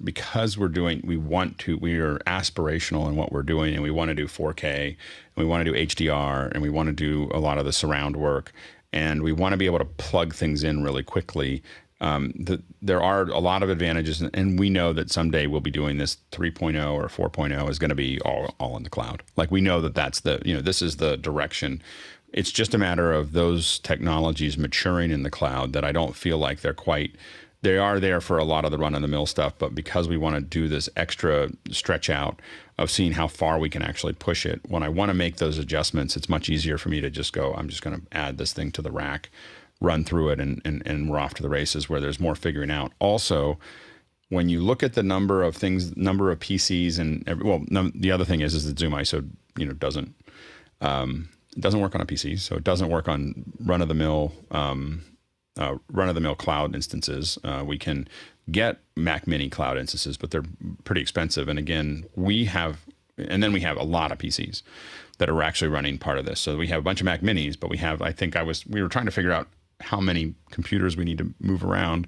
aspirational in what we're doing, and we want to do 4K, and we want to do HDR, and we want to do a lot of the surround work, and we want to be able to plug things in really quickly. There are a lot of advantages, and we know that someday we'll be doing this 3.0 or 4.0 is going to be all in the cloud. Like, we know that that's this is the direction. It's just a matter of those technologies maturing in the cloud that I don't feel like they are there for a lot of the run-of-the-mill stuff, but because we want to do this extra stretch out of seeing how far we can actually push it, when I want to make those adjustments, it's much easier for me to just go, I'm just going to add this thing to the rack, run through it, and we're off to the races, where there's more figuring out. Also, when you look at the number of PCs, the other thing is that ZoomISO doesn't work on a PC, so it doesn't work on run-of-the-mill cloud instances. We can get Mac Mini cloud instances, but they're pretty expensive. And again, we have a lot of PCs that are actually running part of this. So we have a bunch of Mac Minis, but we were trying to figure out how many computers we need to move around.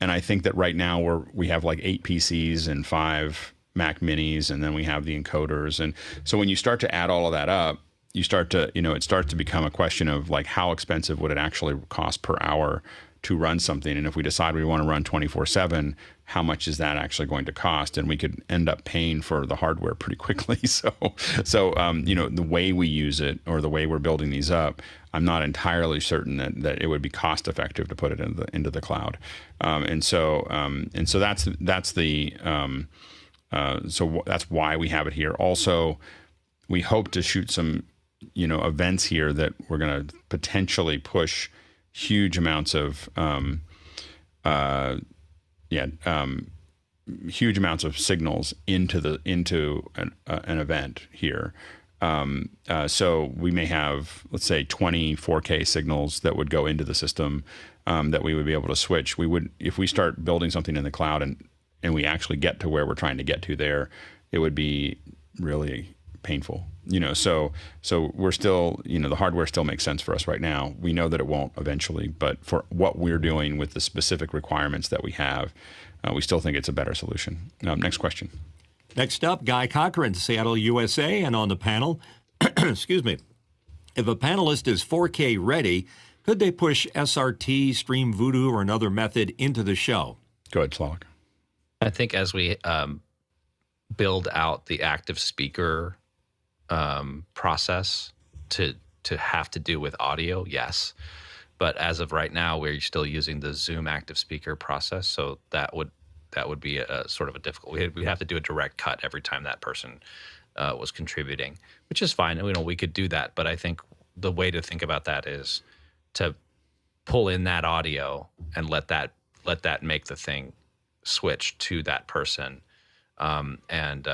And I think that right now we have like 8 PCs and 5 Mac Minis, and then we have the encoders. And so when you start to add all of that up, it starts to become a question of like, how expensive would it actually cost per hour to run something? And if we decide we want to run 24/7, how much is that actually going to cost? And we could end up paying for the hardware pretty quickly. So the way we use it, or the way we're building these up, I'm not entirely certain that it would be cost effective to put it into the cloud. So that's why we have it here. Also, we hope to shoot some events here that we're going to potentially push huge amounts of signals into an event here. So we may have, let's say, 20 4K signals that would go into the system, that we would be able to switch. We would, if we start building something in the cloud and we actually get to where we're trying to get to there, it would be really painful. So we're still, the hardware still makes sense for us right now. We know that it won't eventually, but for what we're doing with the specific requirements that we have, we still think it's a better solution. Next question. Next up, Guy Cochran, Seattle, USA, and on the panel, excuse me, if a panelist is 4K ready, could they push SRT, Streamvoodoo, or another method into the show? Go ahead, Slavik. I think as we build out the active speaker process to have to do with audio, yes. But as of right now, we're still using the Zoom active speaker process, so that would be a sort of a difficult. We have to do a direct cut every time that person was contributing, which is fine. We could do that, but I think the way to think about that is to pull in that audio and let that make the thing switch to that person, and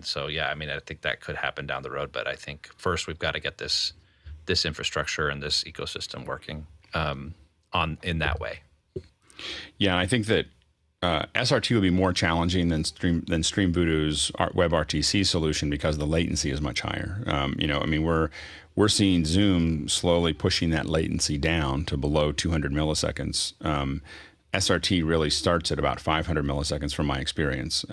so yeah, I think that could happen down the road, but I think first we've got to get this infrastructure and this ecosystem working in that way. Yeah, I think that SRT would be more challenging than Streamvoodoo's WebRTC solution because the latency is much higher. We're seeing Zoom slowly pushing that latency down to below 200 milliseconds. SRT really starts at about 500 milliseconds from my experience.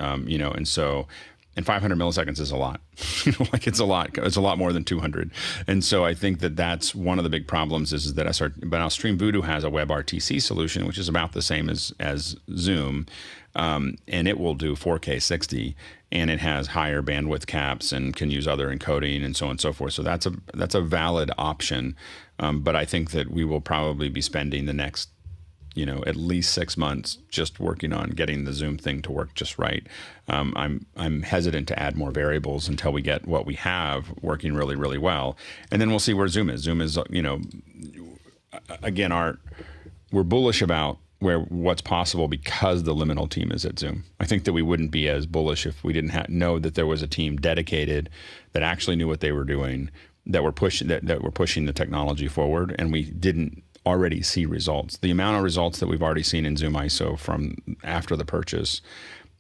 And 500 milliseconds is a lot. It's a lot. It's a lot more than 200. And so I think that that's one of the big problems is that but now Streamvoodoo has a WebRTC solution, which is about the same as Zoom, and it will do 4K 60, and it has higher bandwidth caps and can use other encoding and so on and so forth. So that's a valid option. But I think that we will probably be spending the next at least 6 months just working on getting the Zoom thing to work just right. I'm hesitant to add more variables until we get what we have working really, really well. And then we'll see where Zoom is. Zoom is, again, we're bullish about what's possible because the liminal team is at Zoom. I think that we wouldn't be as bullish if we didn't know that there was a team dedicated that actually knew what they were doing, that were pushing the technology forward, and we didn't already see results. The amount of results that we've already seen in ZoomISO from after the purchase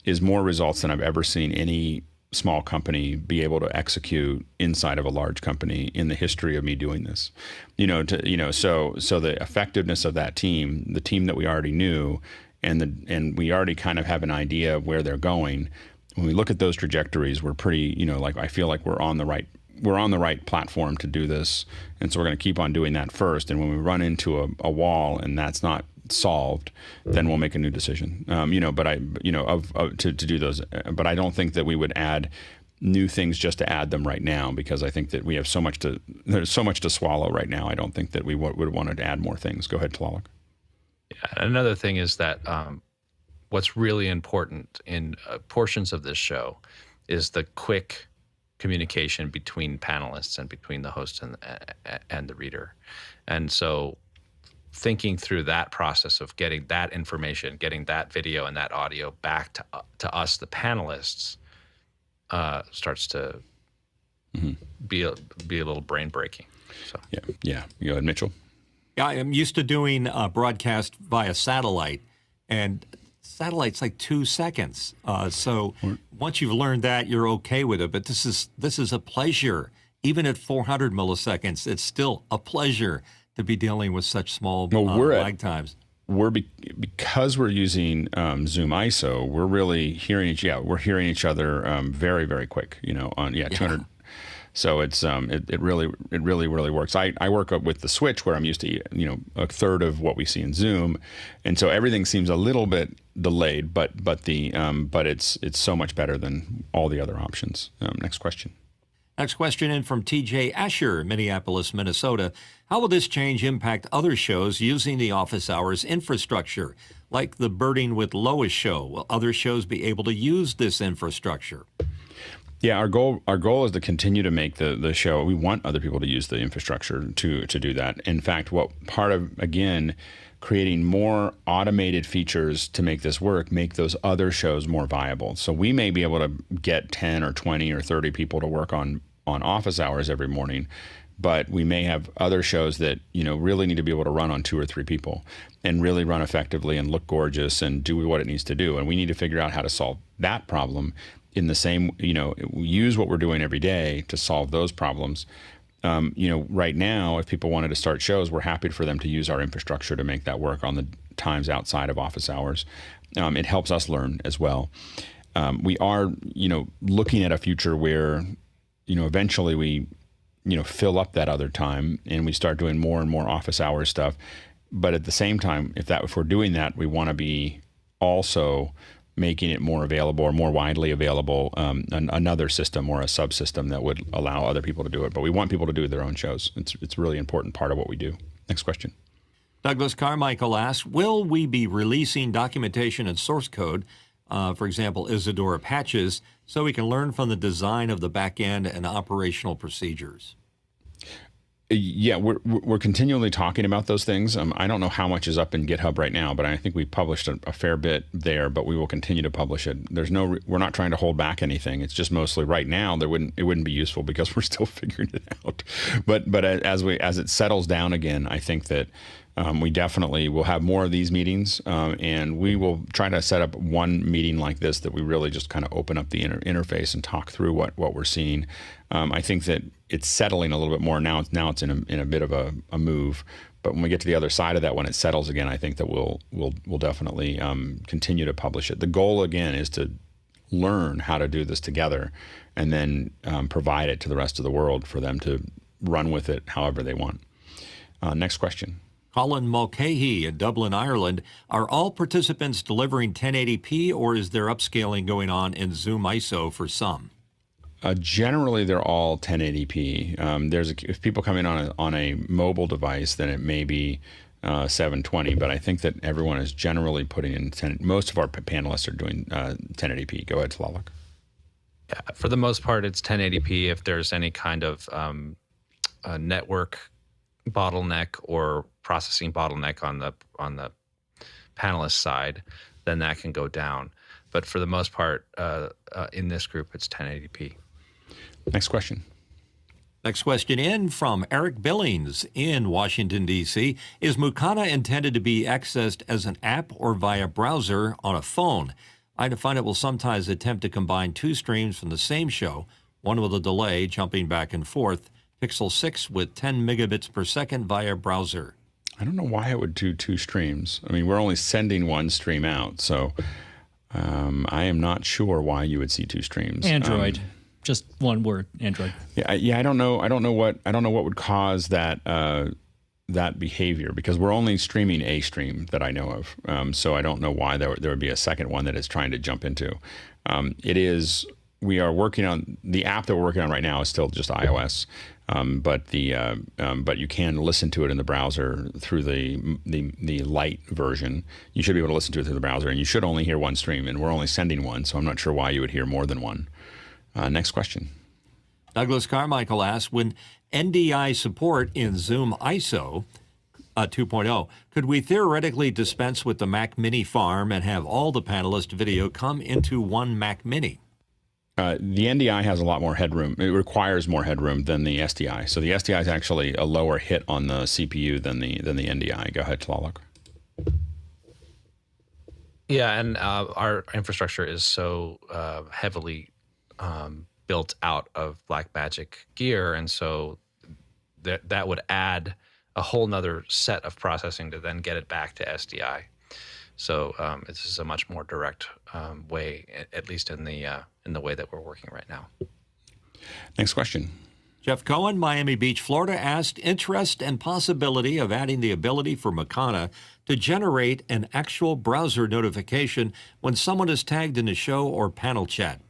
is more results than I've ever seen any small company be able to execute inside of a large company in the history of me doing this. So the effectiveness of that team, the team that we already knew, and we already kind of have an idea of where they're going. When we look at those trajectories, we're pretty, I feel like we're on the right platform to do this, and so we're going to keep on doing that first. And when we run into a wall and that's not solved, then we'll make a new decision. To do those. But I don't think that we would add new things just to add them right now, because I think that we have there's so much to swallow right now. I don't think that we would want to add more things. Go ahead, Tlaloc. Yeah, another thing is that what's really important in portions of this show is the quick communication between panelists and between the host and the reader. And so thinking through that process of getting that information, getting that video and that audio back to us, the panelists, starts to be a little brain breaking. So yeah. Go ahead, Mitchell. Yeah, I'm used to doing broadcast via satellite, and satellite's like 2 seconds. So once you've learned that, you're okay with it. But this is a pleasure. Even at 400 milliseconds, it's still a pleasure to be dealing with such small lag times. Because we're using ZoomISO, we're really hearing each other very, very quick. 200. So it's it really works. I work up with the switch where I'm used to a third of what we see in Zoom, and so everything seems a little bit delayed. But it's so much better than all the other options. Next question. Next question in from TJ Asher, Minneapolis, Minnesota. How will this change impact other shows using the office hours infrastructure, like the Birding with Lois show? Will other shows be able to use this infrastructure? Yeah, our goal is to continue to make the show. We want other people to use the infrastructure to do that. In fact, part of creating more automated features to make this work, make those other shows more viable. So we may be able to get 10 or 20 or 30 people to work on office hours every morning, but we may have other shows that, really need to be able to run on 2 or 3 people and really run effectively and look gorgeous and do what it needs to do. And we need to figure out how to solve that problem in the same, use what we're doing every day to solve those problems. Right now, if people wanted to start shows, we're happy for them to use our infrastructure to make that work on the times outside of office hours. It helps us learn as well. We are, looking at a future where, eventually we, fill up that other time and we start doing more and more office hours stuff. But at the same time, if we're doing that, we want to be also making it more available or more widely available, another system or a subsystem that would allow other people to do it. But we want people to do their own shows. It's a really important part of what we do. Next question. Douglas Carmichael asks, will we be releasing documentation and source code, for example, Isadora patches, so we can learn from the design of the backend and operational procedures? Yeah, we're continually talking about those things. I don't know how much is up in GitHub right now, but I think we published a fair bit there. But we will continue to publish it. We're not trying to hold back anything. It's just mostly right now it wouldn't be useful because we're still figuring it out. But as it settles down again, I think that we definitely will have more of these meetings, and we will try to set up one meeting like this that we really just kind of open up the interface and talk through what we're seeing. I think that it's settling a little bit more now. It's in a bit of a move, but when we get to the other side of that, when it settles again, I think that we'll definitely continue to publish it. The goal again is to learn how to do this together, and then provide it to the rest of the world for them to run with it however they want. Next question. Colin Mulcahy in Dublin, Ireland. Are all participants delivering 1080p, or is there upscaling going on in ZoomISO for some? Generally, they're all 1080p. If people come in on a mobile device, then it may be 720. But I think that everyone is generally putting in 10. Most of our panelists are doing 1080p. Go ahead, Tlaloc. Yeah, for the most part, it's 1080p. If there's any kind of network bottleneck or processing bottleneck on the panelist side, then that can go down. But for the most part, in this group, it's 1080p. Next question. Next question in from Eric Billings in Washington, D.C. Is Mukana intended to be accessed as an app or via browser on a phone? I find it will sometimes attempt to combine 2 streams from the same show, one with a delay jumping back and forth, Pixel 6 with 10 megabits per second via browser. I don't know why it would do 2 streams. I mean, we're only sending 1 stream out, so I am not sure why you would see 2 streams. Android, just one word, Android. Yeah. I don't know what would cause that that behavior, because we're only streaming a stream that I know of. So I don't know why there would be a second one that is trying to jump into. We are working on the app that we're working on right now is still just iOS. But you can listen to it in the browser through the light version. You should be able to listen to it through the browser, and you should only hear 1 stream, and we're only sending 1, so I'm not sure why you would hear more than 1. Next question. Douglas Carmichael asks, when NDI support in ZoomISO 2.0, could we theoretically dispense with the Mac Mini farm and have all the panelist video come into one Mac Mini? The NDI has a lot more headroom. It requires more headroom than the SDI. So the SDI is actually a lower hit on the CPU than the NDI. Go ahead, Tlaloc. Yeah, and our infrastructure is so heavily built out of Blackmagic gear, and so that would add a whole nother set of processing to then get it back to SDI. So this is a much more direct way, at least in the way that we're working right now. Next question. Jeff Cohen, Miami Beach, Florida, asked, interest and possibility of adding the ability for Mukana to generate an actual browser notification when someone is tagged in a show or panel chat.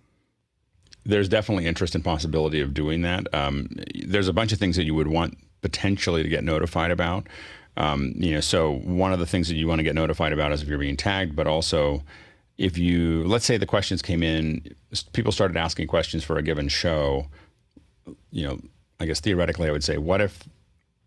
There's definitely interest and possibility of doing that. There's a bunch of things that you would want potentially to get notified about. So one of the things that you want to get notified about is if you're being tagged, but also if let's say the questions came in, people started asking questions for a given show, I guess theoretically I would say, what if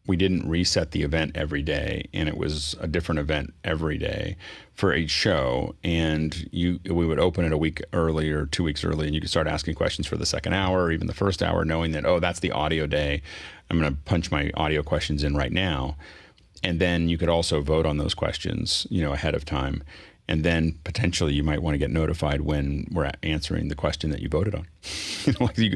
we didn't reset the event every day, and it was a different event every day for each show. And we would open it a week early or 2 weeks early, and you could start asking questions for the second hour or even the first hour, knowing that, oh, that's the audio day. I'm going to punch my audio questions in right now. And then you could also vote on those questions, ahead of time. And then potentially you might want to get notified when we're answering the question that you voted on.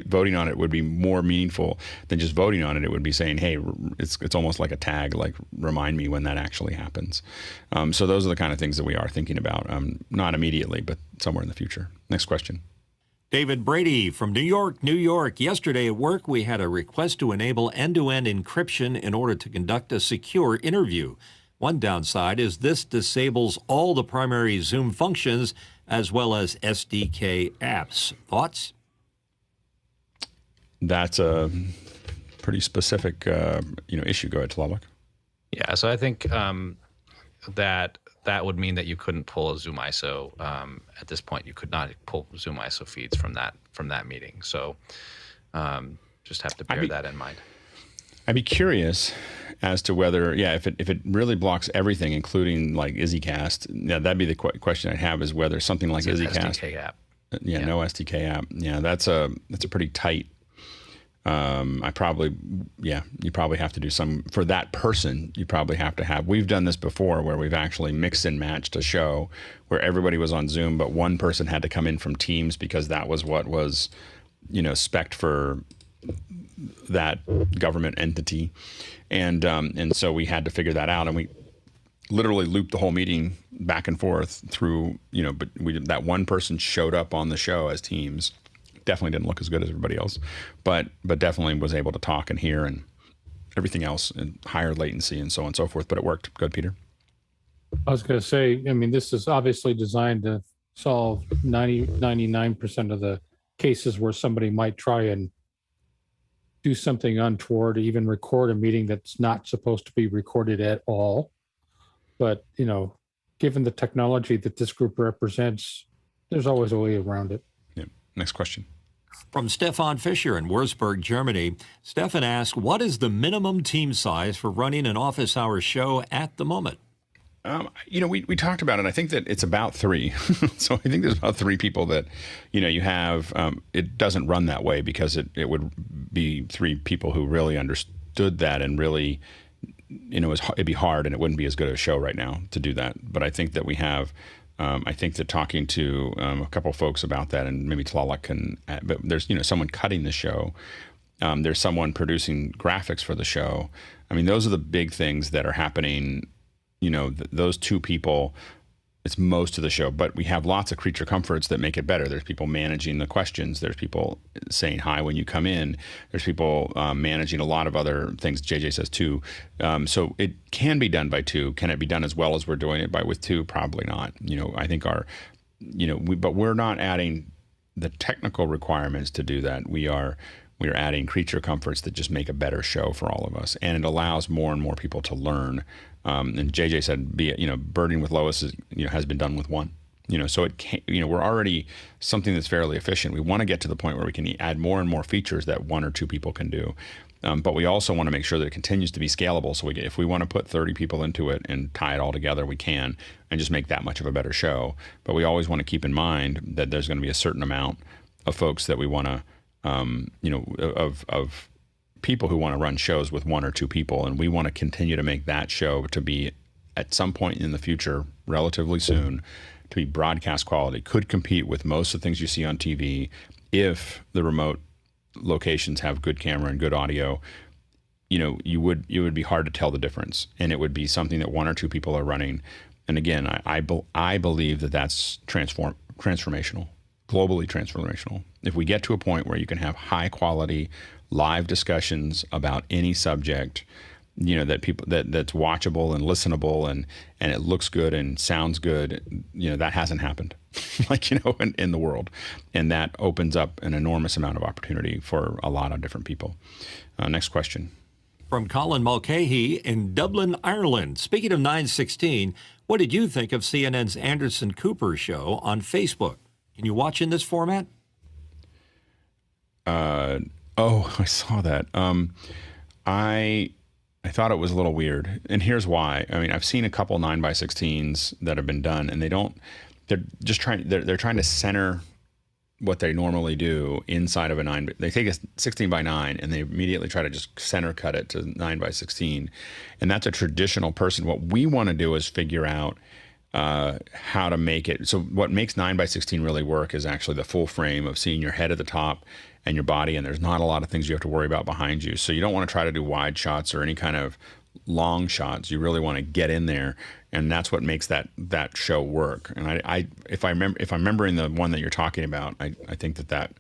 Voting on it would be more meaningful than just voting on it. It would be saying, hey, it's almost like a tag, like remind me when that actually happens. So those are the kind of things that we are thinking about, not immediately, but somewhere in the future. Next question. David Brady from New York, New York. Yesterday at work, we had a request to enable end-to-end encryption in order to conduct a secure interview. One downside is this disables all the primary Zoom functions as well as SDK apps. Thoughts? That's a pretty specific, issue. Go ahead, Tlaloc. Yeah, so I think that would mean that you couldn't pull a ZoomISO. At this point, you could not pull ZoomISO feeds from that meeting. So just have to bear that in mind. I'd be curious as to whether, if it really blocks everything, including like EasyCast, that'd be the question I'd have, is whether something like EasyCast, SDK app. No SDK app. Yeah, that's a pretty tight. You probably have to do some for that person. You probably have to have. We've done this before where we've actually mixed and matched a show where everybody was on Zoom, but one person had to come in from Teams because that was what was, spec'd for that government entity, and so we had to figure that out, and we literally looped the whole meeting back and forth through, but that one person showed up on the show as Teams. Definitely didn't look as good as everybody else, but definitely was able to talk and hear and everything else, and higher latency and so on and so forth. But it worked. Good, Peter. I was going to say, this is obviously designed to solve 99% of the cases where somebody might try and do something untoward, even record a meeting that's not supposed to be recorded at all. But, given the technology that this group represents, there's always a way around it. Yeah. Next question. From Stefan Fischer in Würzburg, Germany. Stefan asked, what is the minimum team size for running an office hour show at the moment? We talked about it. I think that it's about 3. So I think there's about 3 people that, you have. It doesn't run that way because it would be 3 people who really understood that and really, it'd be hard, and it wouldn't be as good a show right now to do that. But I think that we have. I think that talking to a couple of folks about that, and maybe Tlaloc can. But there's someone cutting the show. There's someone producing graphics for the show. Those are the big things that are happening. Those 2 people, it's most of the show, but we have lots of creature comforts that make it better. There's people managing the questions. There's people saying hi when you come in. There's people managing a lot of other things. JJ says 2. So it can be done by 2. Can it be done as well as we're doing it with 2? Probably not. I think but we're not adding the technical requirements to do that. We are adding creature comforts that just make a better show for all of us, and it allows more and more people to learn. And JJ said, birding with Lois has been done with 1. So it can, we're already something that's fairly efficient. We want to get to the point where we can add more and more features that 1 or 2 people can do. But we also want to make sure that it continues to be scalable. So if we want to put 30 people into it and tie it all together, we can, and just make that much of a better show. But we always want to keep in mind that there's going to be a certain amount of folks that we want to, of people who want to run shows with 1 or 2 people, and we want to continue to make that show to be, at some point in the future, relatively soon, to be broadcast quality, could compete with most of the things you see on TV if the remote locations have good camera and good audio. It would be hard to tell the difference, and it would be something that 1 or 2 people are running. And again, I believe that that's transformational, globally transformational. If we get to a point where you can have high quality live discussions about any subject, that's watchable and listenable, and it looks good and sounds good, that hasn't happened in the world, and that opens up an enormous amount of opportunity for a lot of different people. Next question. From Colin Mulcahy in Dublin, Ireland. Speaking of 916, what did you think of CNN's Anderson Cooper show on Facebook? Can you watch in this format? I saw that. I I thought it was a little weird, and here's why. I mean, I've seen a couple 9x16s that have been done, and they're just trying. They're trying to center what they normally do inside of a 9. They take a 16 by 9 and they immediately try to just center cut it to 9 by 16, and that's a traditional person. What we want to do is figure out how to make it. So what makes 9 by 16 really work is actually the full frame of seeing your head at the top and your body, and there's not a lot of things you have to worry about behind you. So you don't want to try to do wide shots or any kind of long shots. You really want to get in there, and that's what makes that show work. And if I'm remembering the one that you're talking about, I think that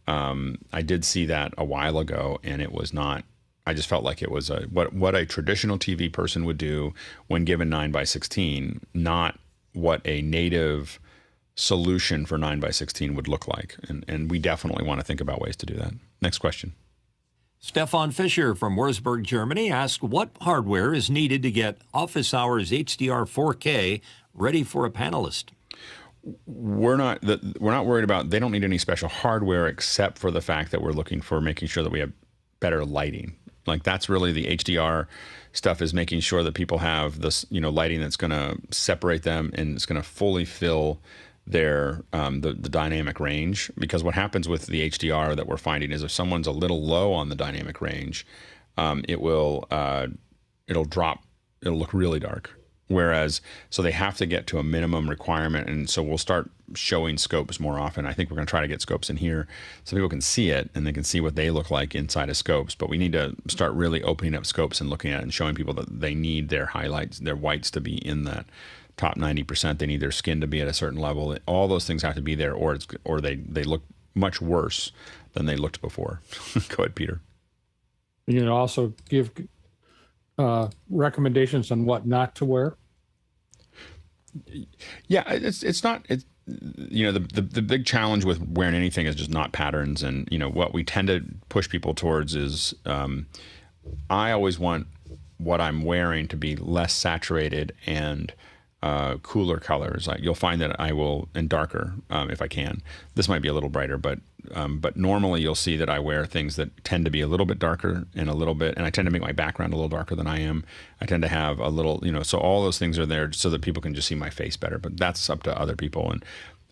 I did see that a while ago, and it was not. I just felt like it was what a traditional TV person would do when given 9 by 16, not what a native solution for 9 by 16 would look like. And we definitely want to think about ways to do that. Next question. Stefan Fischer from Wurzburg, Germany asked, what hardware is needed to get office hours HDR 4K ready for a panelist? We're not worried about, they don't need any special hardware except for the fact that we're looking for making sure that we have better lighting. Like that's really the HDR stuff, is making sure that people have this, lighting that's going to separate them and it's going to fully fill their the dynamic range. Because what happens with the HDR that we're finding is if someone's a little low on the dynamic range, it'll drop, it'll look really dark. Whereas, so they have to get to a minimum requirement, and so we'll start showing scopes more often. I think we're going to try to get scopes in here so people can see it and they can see what they look like inside of scopes. But we need to start really opening up scopes and looking at it and showing people that they need their highlights, their whites to be in that top 90%. They need their skin to be at a certain level. All those things have to be there, or they look much worse than they looked before. Go ahead, Peter. You know, also give recommendations on what not to wear. Yeah, it's not. The big challenge with wearing anything is just not patterns, and what we tend to push people towards is I always want what I'm wearing to be less saturated and cooler colors. Like you'll find that I will, and darker if I can. This might be a little brighter, but normally you'll see that I wear things that tend to be a little bit darker and I tend to make my background a little darker than I am. I tend to have a little, so all those things are there so that people can just see my face better, but that's up to other people. And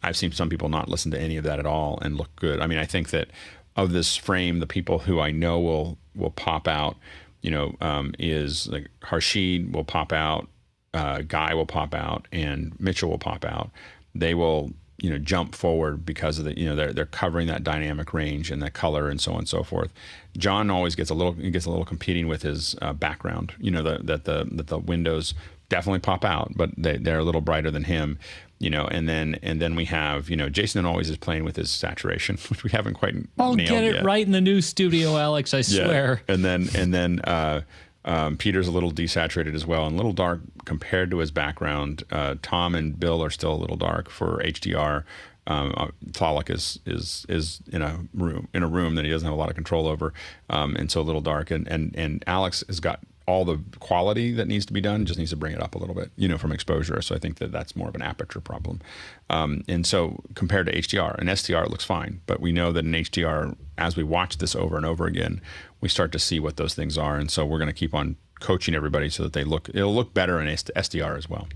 I've seen some people not listen to any of that at all and look good. I mean, I think that of this frame, the people who I know will pop out, is like Harshid will pop out, Guy will pop out, and Mitchell will pop out. They will, jump forward because of the, they're covering that dynamic range and the color and so on and so forth. John always gets a little competing with his background. That the windows definitely pop out, but they're a little brighter than him. And then we have, Jason always is playing with his saturation, which we haven't quite I'll nailed get it yet. right in the new studio, Alex. I swear. Yeah. And then Peter's a little desaturated as well and a little dark compared to his background. Tom and Bill are still a little dark for HDR. Tlaloc is in a room that he doesn't have a lot of control over, and so a little dark. And Alex has got all the quality that needs to be done, just needs to bring it up a little bit, from exposure. So I think that's more of an aperture problem. And so compared to HDR, in SDR it looks fine, but we know that in HDR, as we watch this over and over again, we start to see what those things are. And so we're going to keep on coaching everybody so that it'll look better in SDR as well.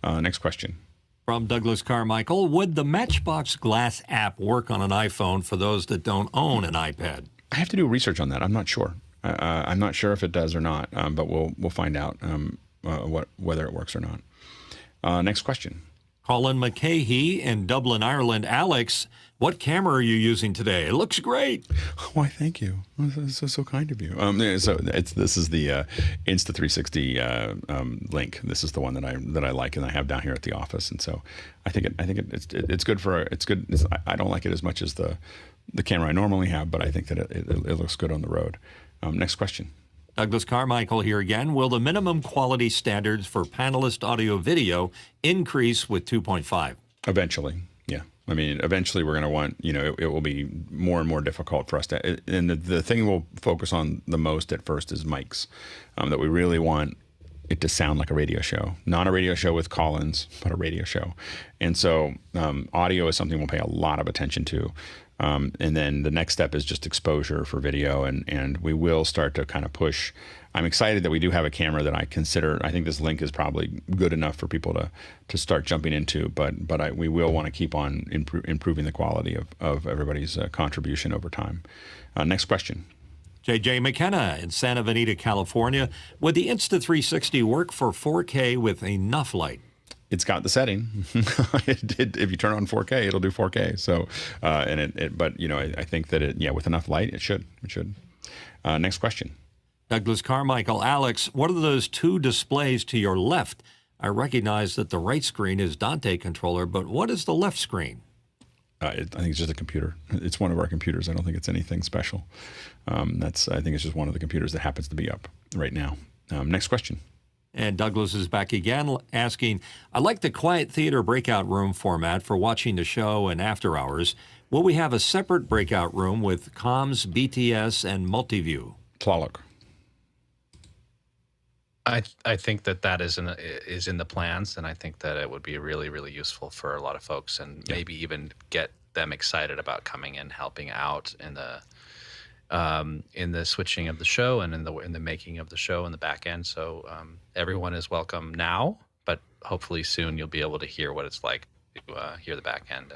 Next question. From Douglas Carmichael, would the Matchbox Glass app work on an iPhone for those that don't own an iPad? I have to do research on that. I'm not sure. I'm not sure if it does or not, but we'll find out whether it works or not. Next question. Colin McCahey in Dublin, Ireland. Alex, what camera are you using today? It looks great. Why, thank you. That's so kind of you. This is the Insta360 link. This is the one that I like and I have down here at the office, and so I think it's good for it's good. I don't like it as much as the camera I normally have, but I think that it looks good on the road. Next question. Douglas Carmichael here again. Will the minimum quality standards for panelist audio video increase with 2.5? Eventually, yeah. I mean, eventually we're going to want, it will be more and more difficult for us to, and the thing we'll focus on the most at first is mics, that we really want it to sound like a radio show, not a radio show with call-ins, but a radio show. And so audio is something we'll pay a lot of attention to. And then the next step is just exposure for video, and we will start to kind of push. I'm excited that we do have a camera that I think this link is probably good enough for people to start jumping into, but we will want to keep on improving the quality of everybody's contribution over time. Next question. JJ McKenna in Santa Bonita, California. Would the Insta360 work for 4K with enough light? It's got the setting. If you turn on 4K, it'll do 4K. So, but you know, I think that with enough light, it should. Next question. Douglas Carmichael, Alex, what are those two displays to your left? I recognize that the right screen is Dante Controller, but what is the left screen? I think it's just a computer. It's one of our computers. I don't think it's anything special. I think it's just one of the computers that happens to be up right now. Next question. And Douglas is back again asking, I like the quiet theater breakout room format for watching the show and after hours. Will we have a separate breakout room with comms, BTS, and multiview? Tlaloc. I think that is in the plans, and I think that it would be really, really useful for a lot of folks, and maybe even get them excited about coming and helping out in the switching of the show and in the making of the show in the back end. So everyone is welcome now, but hopefully soon you'll be able to hear what it's like to hear the back end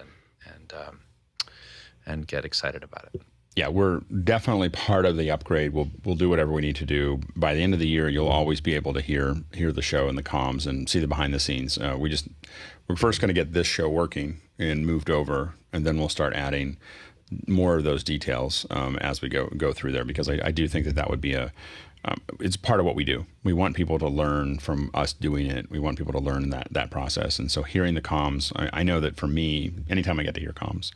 and get excited about it. Yeah, we're definitely part of the upgrade. We'll do whatever we need to do. By the end of the year, you'll always be able to hear the show and the comms and see the behind the scenes. We're first going to get this show working and moved over, and then we'll start adding more of those details as we go through there, because I do think that would be it's part of what we do. We want people to learn from us doing it. We want people to learn that process. And so hearing the comms, I know that for me, anytime I get to hear comms,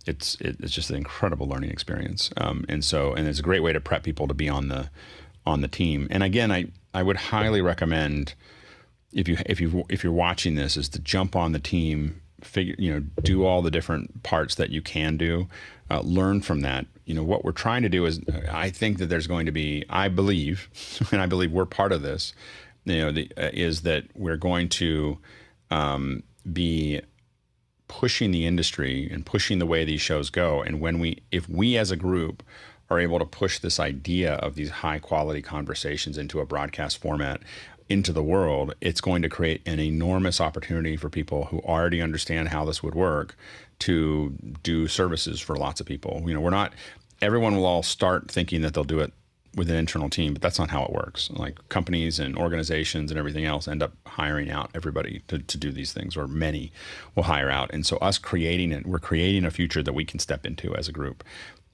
it's just an incredible learning experience. And it's a great way to prep people to be on the team. And again, I would highly recommend, if you're watching this, is to jump on the team, do all the different parts that you can do, learn from that. What we're trying to do is, I think that there's going to be, I believe, and I believe we're part of this, is that we're going to be pushing the industry and pushing the way these shows go. And if we as a group are able to push this idea of these high quality conversations into a broadcast format into the world, it's going to create an enormous opportunity for people who already understand how this would work to do services for lots of people. Everyone will all start thinking that they'll do it with an internal team, but that's not how it works. Like companies and organizations and everything else end up hiring out everybody to do these things, or many will hire out. And so us creating it, we're creating a future that we can step into as a group.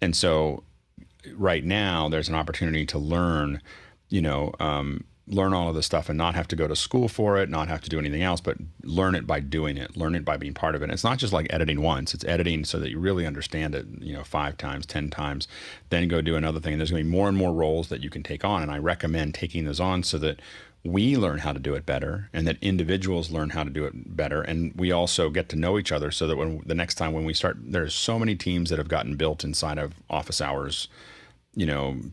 And so right now there's an opportunity to learn all of this stuff and not have to go to school for it, not have to do anything else, but learn it by doing it, learn it by being part of it. And it's not just like editing once, it's editing so that you really understand it, 5 times, 10 times, then go do another thing. And there's going to be more and more roles that you can take on. And I recommend taking those on so that we learn how to do it better and that individuals learn how to do it better. And we also get to know each other so that the next time when we start, there's so many teams that have gotten built inside of office hours,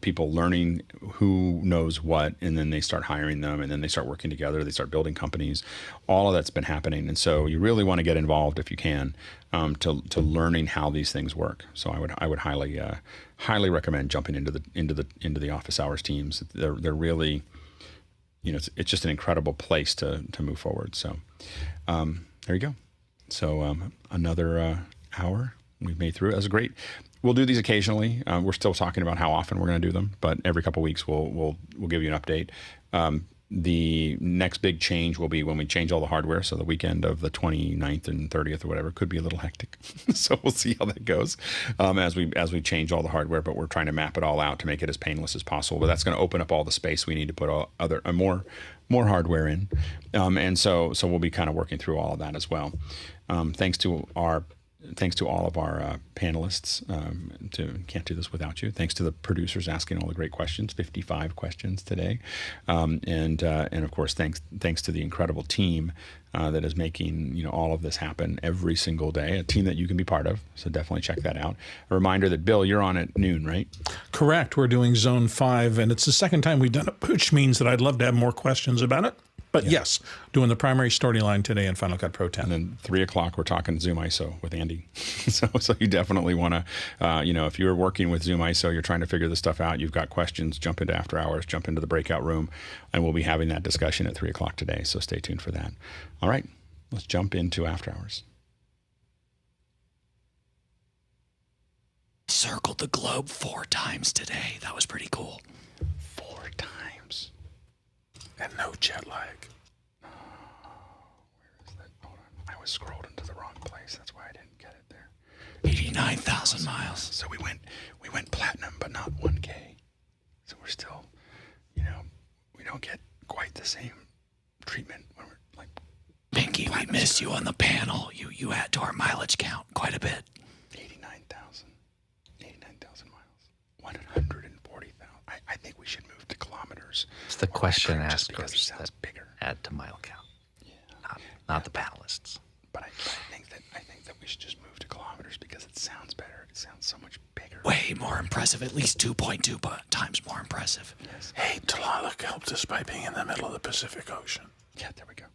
people learning who knows what, and then they start hiring them, and then they start working together, they start building companies. All of that's been happening. And so you really want to get involved if you can, to learning how these things work. So I would highly recommend jumping into the office hours teams. They're really, it's just an incredible place to move forward. So there you go. So another hour we've made through. That was great. We'll do these occasionally. We're still talking about how often we're going to do them, but every couple of weeks we'll give you an update. The next big change will be when we change all the hardware. So the weekend of the 29th and 30th or whatever could be a little hectic. So we'll see how that goes as we change all the hardware. But we're trying to map it all out to make it as painless as possible. But that's going to open up all the space we need to put more hardware in. And so we'll be kind of working through all of that as well. Thanks to our thanks to all of our panelists. Can't do this without you. Thanks to the producers asking all the great questions, 55 questions today. And of course, thanks to the incredible team that is making all of this happen every single day, a team that you can be part of. So definitely check that out. A reminder that, Bill, you're on at noon, right? Correct. We're doing Zone 5, and it's the second time we've done it, which means that I'd love to have more questions about it. But yes, doing the primary storyline today in Final Cut Pro 10. And then 3 o'clock, we're talking ZoomISO with Andy. so you definitely want to, if you're working with ZoomISO, you're trying to figure this stuff out, you've got questions, jump into After Hours, jump into the breakout room, and we'll be having that discussion at 3 o'clock today. So stay tuned for that. All right, let's jump into After Hours. Circled the globe 4 times today. That was pretty cool. 4 times. And no jet lag. Where is that? Hold on. I was scrolled into the wrong place. That's why I didn't get it there. 89,000 miles. So we went platinum, but not 1K. So we're still, we don't get quite the same treatment when we're like. Pinky, we missed you on the panel. You add to our mileage count quite a bit. 89,000 miles. 140,000. I think we should move to kilometers. It's the question just because it askers sounds that bigger. add to mile count, not the panelists. But I think that we should just move to kilometers because it sounds better. It sounds so much bigger. Way more impressive. At least 2.2 times more impressive. Yes. Hey, Tlaloc helped us by being in the middle of the Pacific Ocean. Yeah, there we go.